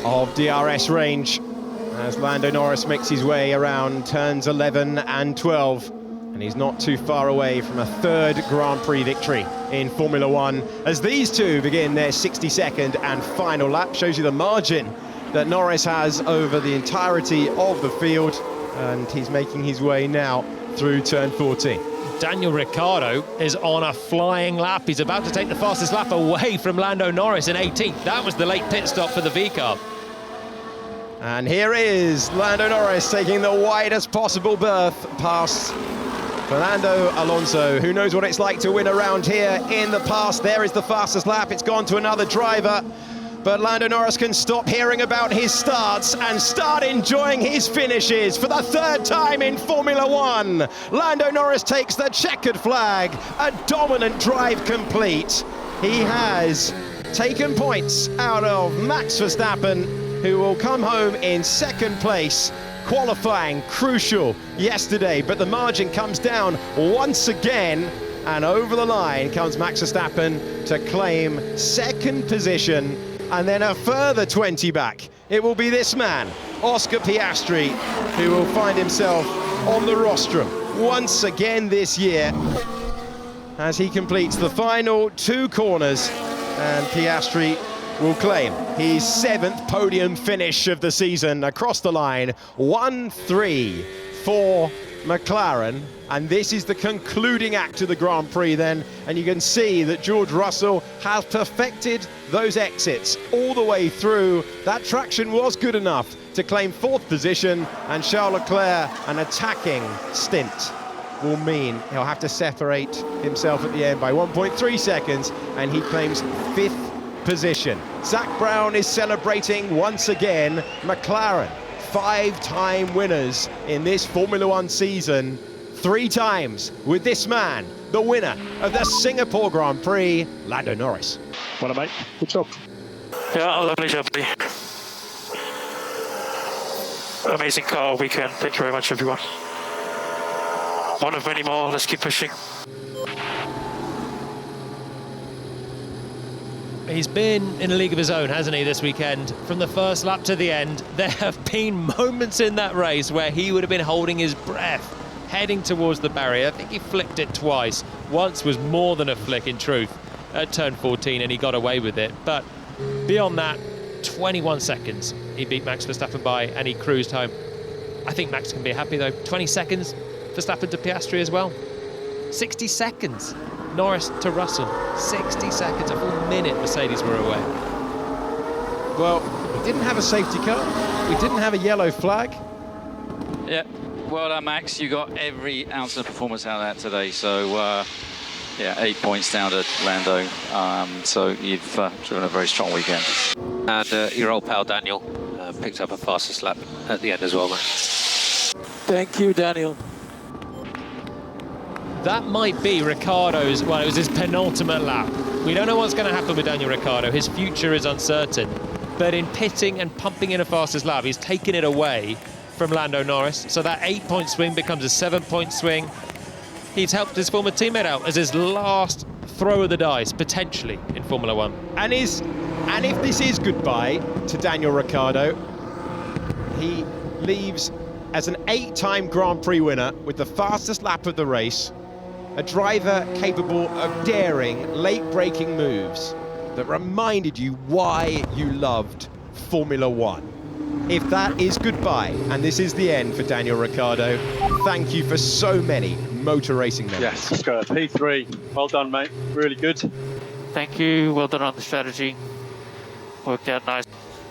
S1: of DRS range as Lando Norris makes his way around turns 11 and 12, and he's not too far away from a 3rd Grand Prix victory in Formula One as these two begin their 62nd and final lap. Shows you the margin that Norris has over the entirety of the field, and he's making his way now through turn 14.
S4: Daniel Ricciardo is on a flying lap. He's about to take the fastest lap away from Lando Norris in 18th. That was the late pit stop for the V-car.
S1: And here is Lando Norris taking the widest possible berth past Fernando Alonso. Who knows what it's like to win around here in the past. There is the fastest lap. It's gone to another driver. But Lando Norris can stop hearing about his starts and start enjoying his finishes for the third time in Formula One. Lando Norris takes the checkered flag, a dominant drive complete. He has taken points out of Max Verstappen, who will come home in second place. Qualifying crucial yesterday, but the margin comes down once again, and over the line comes Max Verstappen to claim second position, and then a further 20 back. It will be this man, Oscar Piastri, who will find himself on the rostrum once again this year as he completes the final 2 corners, and Piastri will claim his 7th podium finish of the season across the line. 1-3 for McLaren, and this is the concluding act of the Grand Prix then, and you can see that George Russell has perfected those exits all the way through. That traction was good enough to claim 4th position, and Charles Leclerc, an attacking stint, will mean he'll have to separate himself at the end by 1.3 seconds, and he claims 5th position. Zach Brown is celebrating once again. McLaren, 5-time winners in this Formula One season, 3 times with this man, the winner of the Singapore Grand Prix, Lando Norris.
S7: Well, mate, good job.
S8: Yeah, lovely job, buddy. Amazing car weekend. Thank you very much, everyone. One of many more. Let's keep pushing.
S4: He's been in a league of his own, hasn't he, this weekend? From the first lap to the end, there have been moments in that race where he would have been holding his breath, heading towards the barrier. I think he flicked it twice. Once was more than a flick, in truth, at turn 14, and he got away with it. But beyond that, 21 seconds he beat Max Verstappen by, and he cruised home. I think Max can be happy, though. 20 seconds, Verstappen to Piastri as well. 60 seconds. Norris to Russell, 60 seconds, a full minute Mercedes were away.
S1: Well, we didn't have a safety car, we didn't have a yellow flag.
S15: Yeah, well done, Max. You got every ounce of performance out of that today. So, yeah, 8 points down to Lando. So you've driven a very strong weekend.
S11: And your old pal Daniel picked up a fastest lap at the end as well, man.
S12: Thank you, Daniel.
S4: That might be Ricciardo's, well, it was his penultimate lap. We don't know what's going to happen with Daniel Ricciardo. His future is uncertain. But in pitting and pumping in a fastest lap, he's taken it away from Lando Norris. So that 8-point swing becomes a 7-point swing. He's helped his former teammate out as his last throw of the dice, potentially, in Formula One.
S1: And if this is goodbye to Daniel Ricciardo, he leaves as an 8-time Grand Prix winner with the fastest lap of the race, a driver capable of daring, late-breaking moves that reminded you why you loved Formula One. If that is goodbye, and this is the end for Daniel Ricciardo, thank you for so many motor racing memories.
S14: Yes, let's go. P3. Well done, mate. Really good.
S8: Thank you. Well done on the strategy. Worked out nice.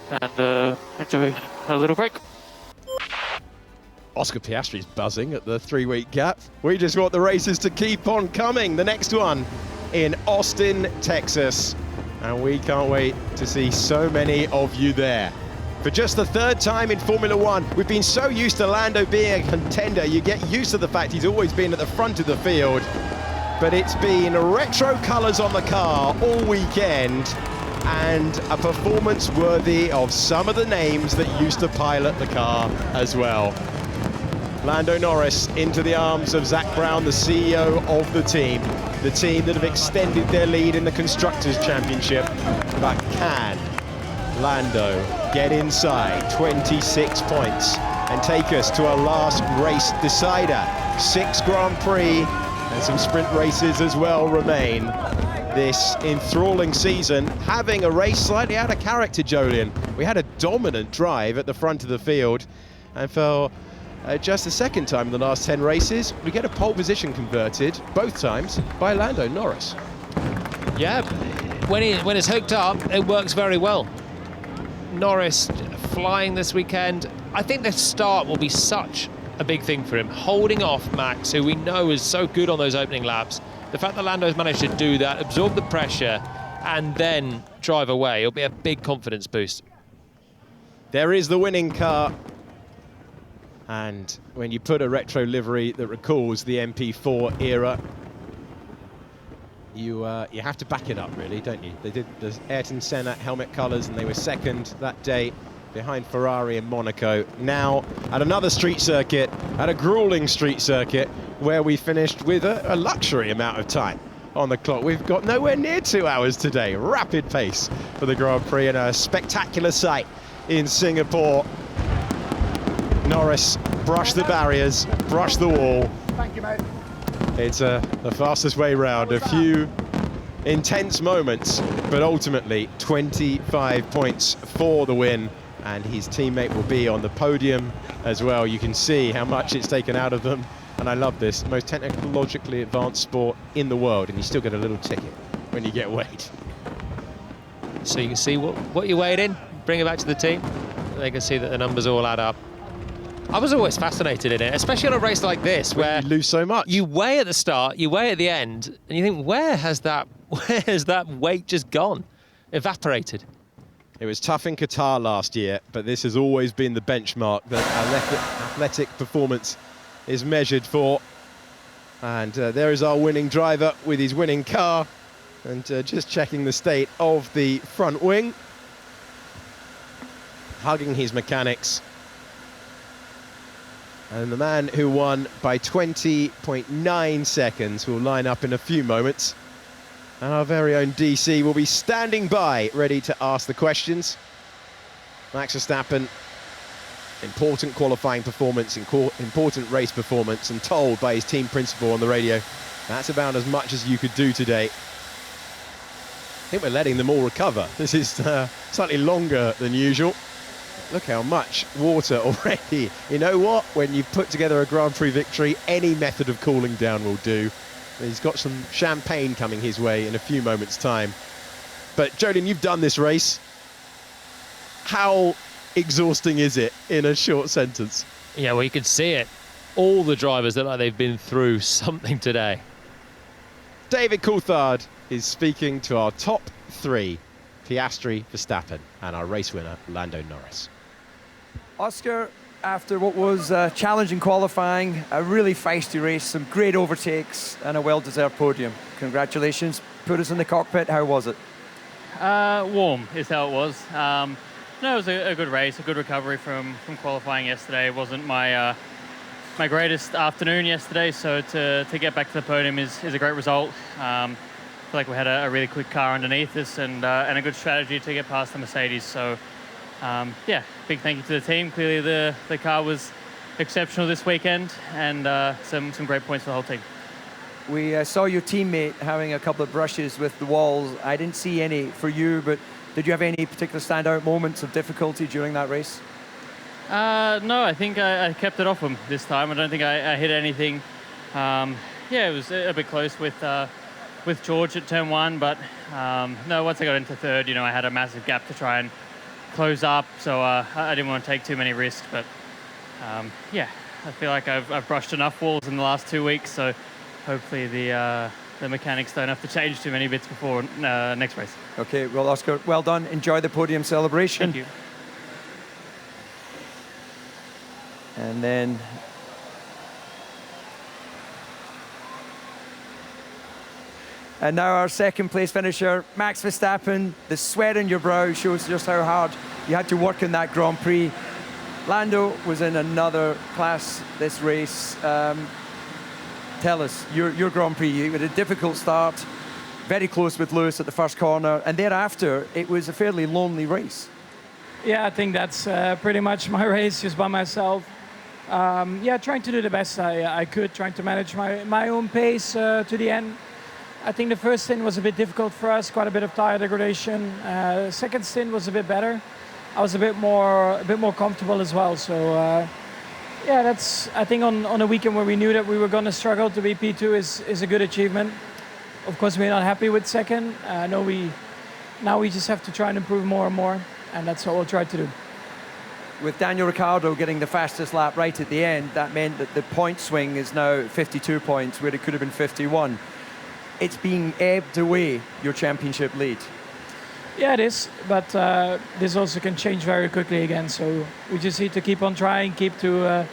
S8: And enjoy a little break.
S1: Oscar Piastri's buzzing at the 3-week gap. We just want the races to keep on coming. The next one in Austin, Texas. And we can't wait to see so many of you there. For just the 3rd time in Formula One, we've been so used to Lando being a contender, you get used to the fact he's always been at the front of the field. But it's been retro colours on the car all weekend, and a performance worthy of some of the names that used to pilot the car as well. Lando Norris into the arms of Zach Brown, the CEO of the team that have extended their lead in the Constructors' Championship. But can Lando get inside 26 points and take us to a last race decider? 6 Grand Prix and some sprint races as well remain this enthralling season, having a race slightly out of character, Jolien. We had a dominant drive at the front of the field, and for just the 2nd time in the last 10 races, we get a pole position converted, both times, by Lando Norris.
S4: Yeah, when it's hooked up, it works very well. Norris flying this weekend. I think the start will be such a big thing for him. Holding off Max, who we know is so good on those opening laps. The fact that Lando's managed to do that, absorb the pressure, and then drive away, it'll be a big confidence boost.
S1: There is the winning car. And when you put a retro livery that recalls the MP4 era, you have to back it up, really, don't you? They did the Ayrton Senna helmet colours, and they were second that day behind Ferrari in Monaco. Now, at another street circuit, at a grueling street circuit, where we finished with a luxury amount of time on the clock. We've got nowhere near 2 hours today. Rapid pace for the Grand Prix, and a spectacular sight in Singapore. Norris brushed the barriers, brushed the wall.
S7: Thank you, mate.
S1: It's the fastest way round. A few intense moments, but ultimately 25 points for the win, and his teammate will be on the podium as well. You can see how much it's taken out of them, and I love this. Most technologically advanced sport in the world, and you still get a little ticket when you get weighed.
S4: So you can see what you weighed in, bring it back to the team. They can see that the numbers all add up. I was always fascinated in it, especially on a race like this, where
S1: you lose so much.
S4: You weigh at the start, you weigh at the end, and you think, where has that weight just gone? Evaporated.
S1: It was tough in Qatar last year, but this has always been the benchmark that athletic performance is measured for. And there is our winning driver with his winning car, and just checking the state of the front wing, hugging his mechanics. And the man who won by 20.9 seconds will line up in a few moments. And our very own DC will be standing by, ready to ask the questions. Max Verstappen, important qualifying performance, important race performance, and told by his team principal on the radio, that's about as much as you could do today. I think we're letting them all recover. This is slightly longer than usual. Look how much water already. You know what? When you've put together a Grand Prix victory, any method of cooling down will do. He's got some champagne coming his way in a few moments' time. But Jolien, you've done this race. How exhausting is it in a short sentence?
S4: Yeah, well, you can see it. All the drivers look like they've been through something today.
S1: David Coulthard is speaking to our top three, Piastri, Verstappen, and our race winner, Lando Norris.
S16: Oscar, after what was a challenging qualifying, a really feisty race, some great overtakes, and a well-deserved podium. Congratulations. Put us in the cockpit. How was it?
S17: Warm is how it was. No, it was a good race, a good recovery from qualifying yesterday. It wasn't my my greatest afternoon yesterday, so to get back to the podium is a great result. I feel like we had a really quick car underneath us and a good strategy to get past the Mercedes. So yeah, big thank you to the team. Clearly the car was exceptional this weekend, and some great points for the whole team.
S16: We saw your teammate having a couple of brushes with the walls. I didn't see any for you, but did you have any particular standout moments of difficulty during that race?
S17: No, I think I kept it off him this time. I don't think I hit anything. Yeah, it was a bit close with George at turn one, but no, once I got into third, you know, I had a massive gap to try and close up, so I didn't want to take too many risks. But yeah, I feel like I've brushed enough walls in the last 2 weeks, so hopefully the mechanics don't have to change too many bits before next race.
S16: Okay, well, Oscar, well done. Enjoy the podium celebration.
S17: Thank you.
S16: And then now our second place finisher, Max Verstappen. The sweat on your brow shows just how hard you had to work in that Grand Prix. Lando was in another class this race. Tell us, your Grand Prix, you had a difficult start, very close with Lewis at the first corner, and thereafter it was a fairly lonely race.
S12: Yeah, I think that's pretty much my race, just by myself. Yeah, trying to do the best I could, trying to manage my own pace to the end. I think the first stint was a bit difficult for us, quite a bit of tire degradation. The second stint was a bit better. I was a bit more comfortable as well. So yeah, that's, I think on a weekend where we knew that we were going to struggle, to be P2 is a good achievement. Of course, we're not happy with second. Now we just have to try and improve more and more. and that's what we'll try to do.
S16: With Daniel Ricciardo getting the fastest lap right at the end, that meant that the point swing is now 52 points, where it could have been 51. It's being ebbed away, your championship lead.
S12: Yeah, it is, but this also can change very quickly again, so we just need to keep on trying, keep to,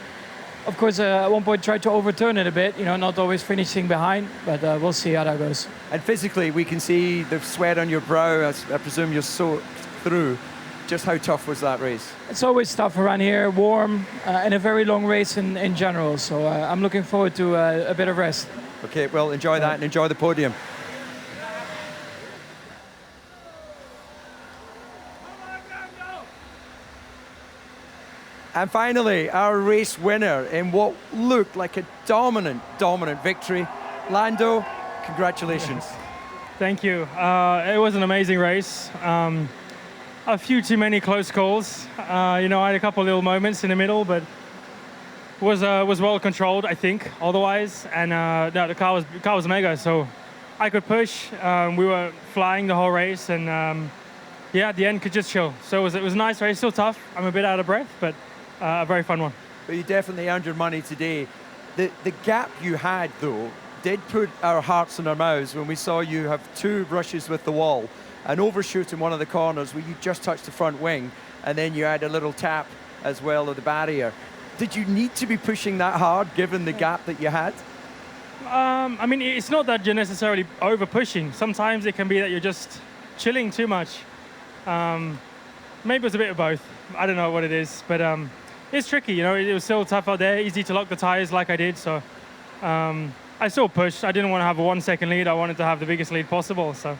S12: of course, at one point try to overturn it a bit, you know, not always finishing behind, but we'll see how that goes.
S16: And physically, we can see the sweat on your brow, I presume you're soaked through. Just how tough was that race?
S12: It's always tough around here, warm, and a very long race in general. So I'm looking forward to a bit of rest.
S16: Okay, well, enjoy that and enjoy the podium. And finally, our race winner in what looked like a dominant victory. Lando, congratulations.
S18: Thank you. It was an amazing race. A few too many close calls. You know, I had a couple little moments in the middle, but was well controlled, I think, otherwise. And no, the car was mega, so I could push. We were flying the whole race, and yeah, at the end could just chill. So it was a nice race, still tough. I'm a bit out of breath, but a very fun one.
S16: But you definitely earned your money today. The gap you had, though, did put our hearts in our mouths when we saw you have 2 brushes with the wall, an overshoot in one of the corners where you just touched the front wing, and then you had a little tap as well of the barrier. Did you need to be pushing that hard given the gap that you had?
S18: I mean, it's not that you're necessarily over pushing. Sometimes it can be that you're just chilling too much. Maybe it's a bit of both. I don't know what it is, but it's tricky. You know, it was still tough out there. Easy to lock the tires like I did. So I still pushed. I didn't want to have a 1 second lead. I wanted to have the biggest lead possible. So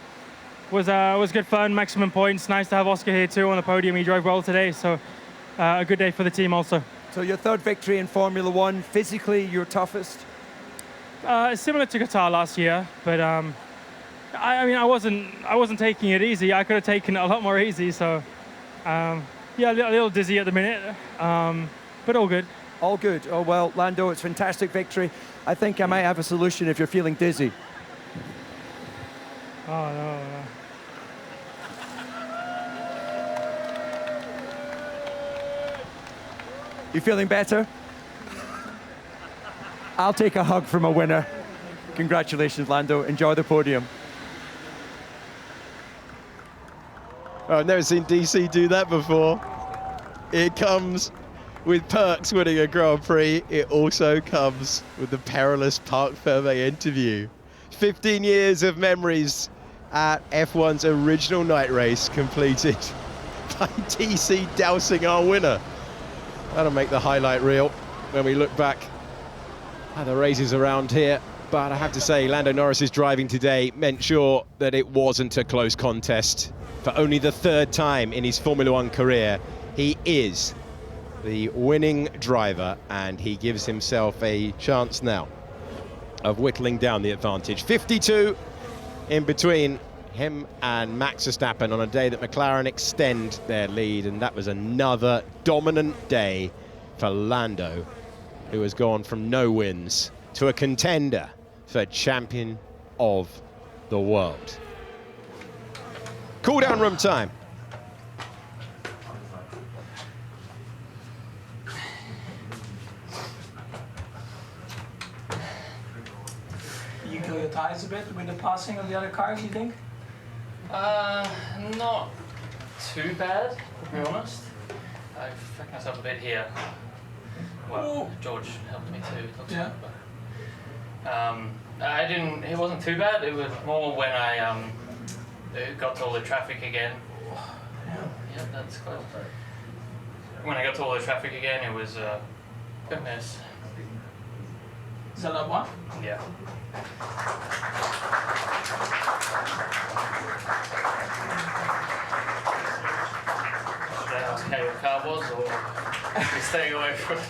S18: it was good fun. Maximum points. Nice to have Oscar here too on the podium. He drove well today. So a good day for the team also.
S16: So your 3rd victory in Formula One. Physically, your toughest?
S18: Similar to Qatar last year, but I mean, I wasn't taking it easy. I could have taken it a lot more easy. So yeah, a little dizzy at the minute, but all good.
S16: All good. Oh well, Lando, it's a fantastic victory. I think I might have a solution if you're feeling dizzy.
S18: Oh no.
S16: You feeling better? I'll take a hug from a winner. Congratulations, Lando. Enjoy the podium.
S1: I've never seen DC do that before. It comes with perks winning a Grand Prix. It also comes with the perilous Parc Fermé interview. 15 years of memories at F1's original night race completed by DC dousing our winner. That'll make the highlight reel when we look back at the races around here. But I have to say, Lando Norris's driving today meant sure that it wasn't a close contest. For only the 3rd time in his Formula One career, he is the winning driver, and he gives himself a chance now of whittling down the advantage. 52 in between him and Max Verstappen on a day that McLaren extend their lead, and that was another dominant day for Lando, who has gone from no wins to a contender for champion of the world. Cool down room time.
S12: You kill your tires a bit with the passing of the other cars, you think?
S17: Not too bad, to be honest. I fucked myself a bit here. Well, George helped me too, it looks like, but I didn't. It wasn't too bad. It was more when I got to all the traffic again. Yeah, that's close. When I got to all the traffic again, it was a mess.
S12: Is that lap 1?
S17: Yeah. Should I ask how your car was, or staying away from it?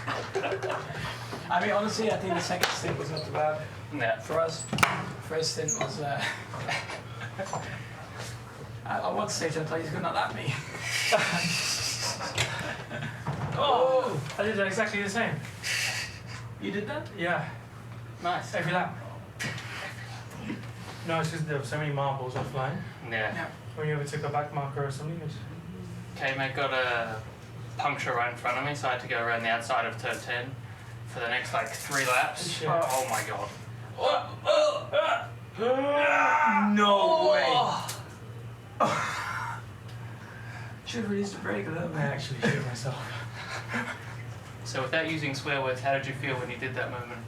S12: I mean, honestly, I think the second stint was not too bad for us. First stint was... at one stage I thought he's going to lap me.
S18: Oh, I did exactly the same.
S12: You did that?
S18: Yeah.
S12: Nice.
S18: Every lap. No, it's because there were so many marbles were flying.
S17: Yeah.
S18: When you ever took a back marker or something,
S17: K-Mac got a puncture right in front of me, so I had to go around the outside of turn 10 for the next like 3 laps. Oh my god.
S12: No way. Should have released the brake a little bit, actually. Shoot myself.
S17: So without using swear words, how did you feel when you did that moment?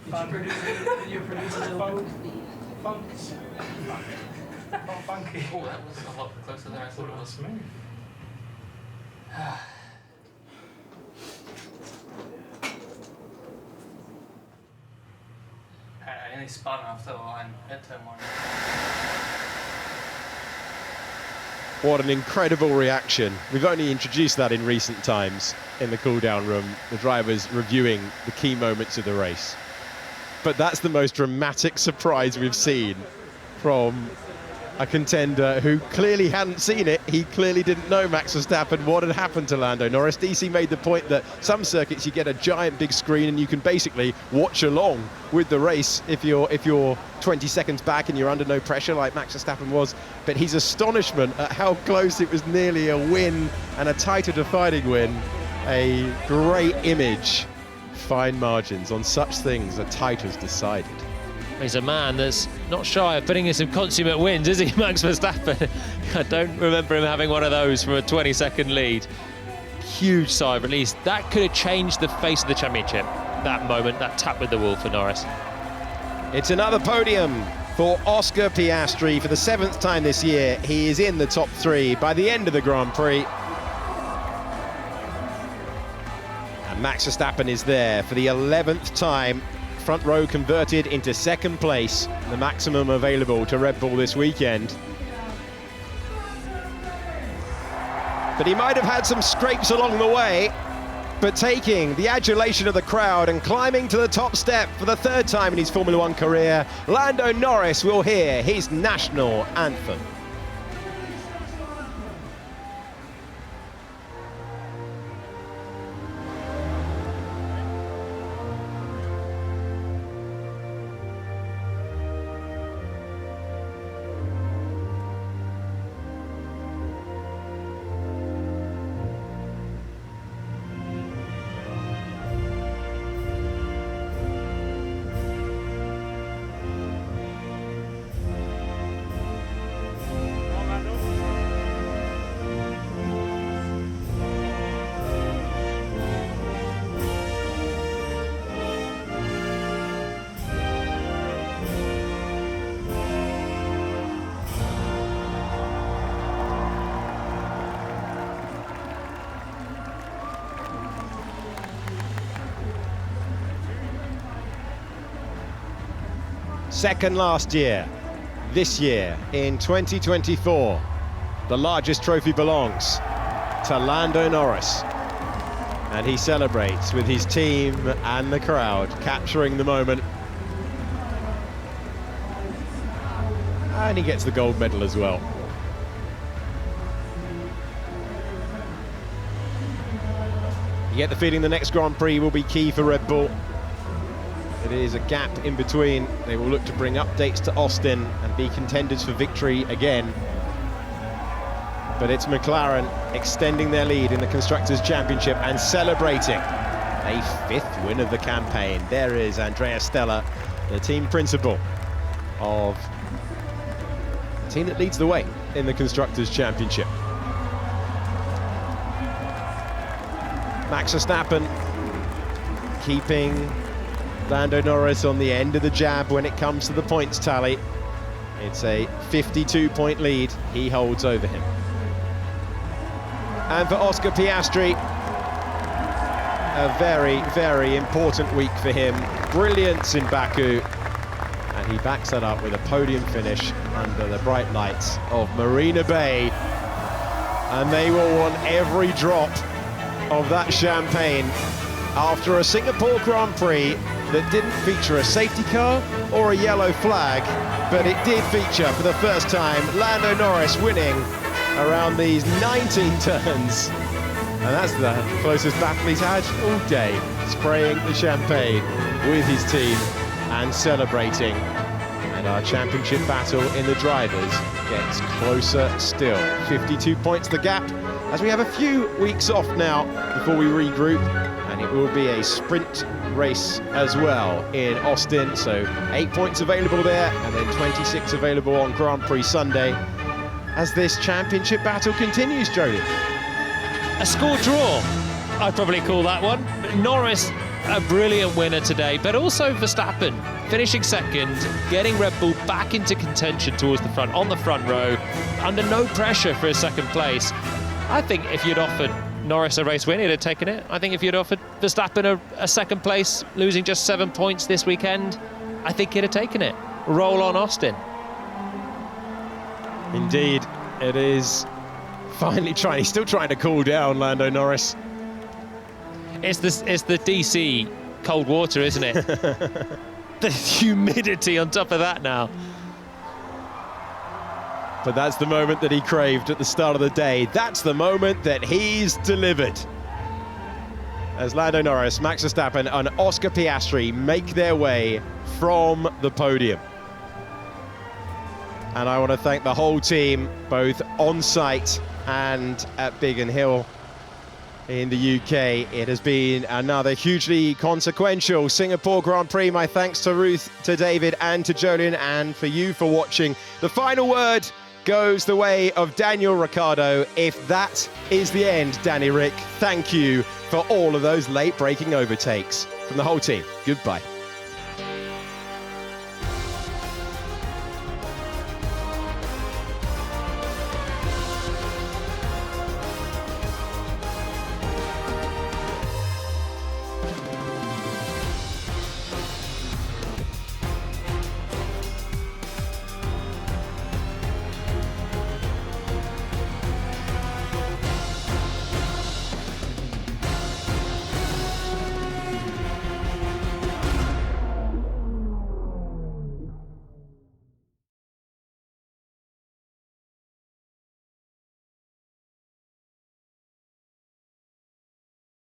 S12: Did you produce a little funk? Funky.
S17: Oh, that was a lot closer than I thought it was. I only spun after the line at turn 1.
S1: What an incredible reaction. We've only introduced that in recent times in the cool-down room, the drivers reviewing the key moments of the race. But that's the most dramatic surprise we've seen from a contender who clearly hadn't seen it. He clearly didn't know, Max Verstappen, what had happened to Lando Norris. DC made the point that some circuits you get a giant big screen and you can basically watch along with the race if you're 20 seconds back and you're under no pressure like Max Verstappen was. But his astonishment at how close it was, nearly a win and a tighter defining win, a great image. Fine margins on such things are tight as decided.
S4: He's a man that's not shy of putting in some consummate wins, is he, Max Verstappen? I don't remember him having one of those from a 20-second lead. Huge sigh of release. That could have changed the face of the championship, that moment, that tap with the wall for Norris.
S1: It's another podium for Oscar Piastri for the 7th time this year. He is in the top 3 by the end of the Grand Prix. And Max Verstappen is there for the 11th time. Front row converted into 2nd place, the maximum available to Red Bull this weekend. But he might have had some scrapes along the way, but taking the adulation of the crowd and climbing to the top step for the 3rd time in his Formula One career, Lando Norris will hear his national anthem. Second last year, this year in 2024, the largest trophy belongs to Lando Norris. And he celebrates with his team and the crowd, capturing the moment. And he gets the gold medal as well. You get the feeling the next Grand Prix will be key for Red Bull. It is a gap in between. They will look to bring updates to Austin and be contenders for victory again. But it's McLaren extending their lead in the Constructors' Championship and celebrating a 5th win of the campaign. There is Andrea Stella, the team principal of the team that leads the way in the Constructors' Championship. Max Verstappen keeping Lando Norris on the end of the jab when it comes to the points tally. It's a 52-point lead he holds over him. And for Oscar Piastri, a very, very important week for him. Brilliance in Baku, and he backs that up with a podium finish under the bright lights of Marina Bay. And they will want every drop of that champagne after a Singapore Grand Prix that didn't feature a safety car or a yellow flag, but it did feature for the first time Lando Norris winning around these 19 turns. And that's the closest battle he's had all day, spraying the champagne with his team and celebrating And our championship battle in the drivers gets closer still. 52 points the gap, as we have a few weeks off now before we regroup, and it will be a sprint race as well in Austin, so 8 points available there, and then 26 available on Grand Prix Sunday, as this championship battle continues, Jody.
S4: A score draw, I'd probably call that one. But Norris, a brilliant winner today, but also Verstappen finishing second, getting Red Bull back into contention towards the front, on the front row, under no pressure for a second place. I think if you'd offered Norris a race win, he'd have taken it. I think if you'd offered Verstappen a second place, losing just 7 points this weekend, I think he'd have taken it. Roll on Austin.
S1: Indeed, it is finally trying. He's still trying to cool down, Lando Norris.
S4: It's the DC cold water, isn't it? The humidity on top of that now.
S1: But that's the moment that he craved at the start of the day. That's the moment that he's delivered. As Lando Norris, Max Verstappen and Oscar Piastri make their way from the podium. And I want to thank the whole team, both on site and at Biggin Hill in the UK. It has been another hugely consequential Singapore Grand Prix. My thanks to Ruth, to David and to Jolyon, and for you for watching. The final word goes the way of Daniel Ricciardo. If that is the end, Danny Rick, thank you for all of those late breaking overtakes. From the whole team, goodbye.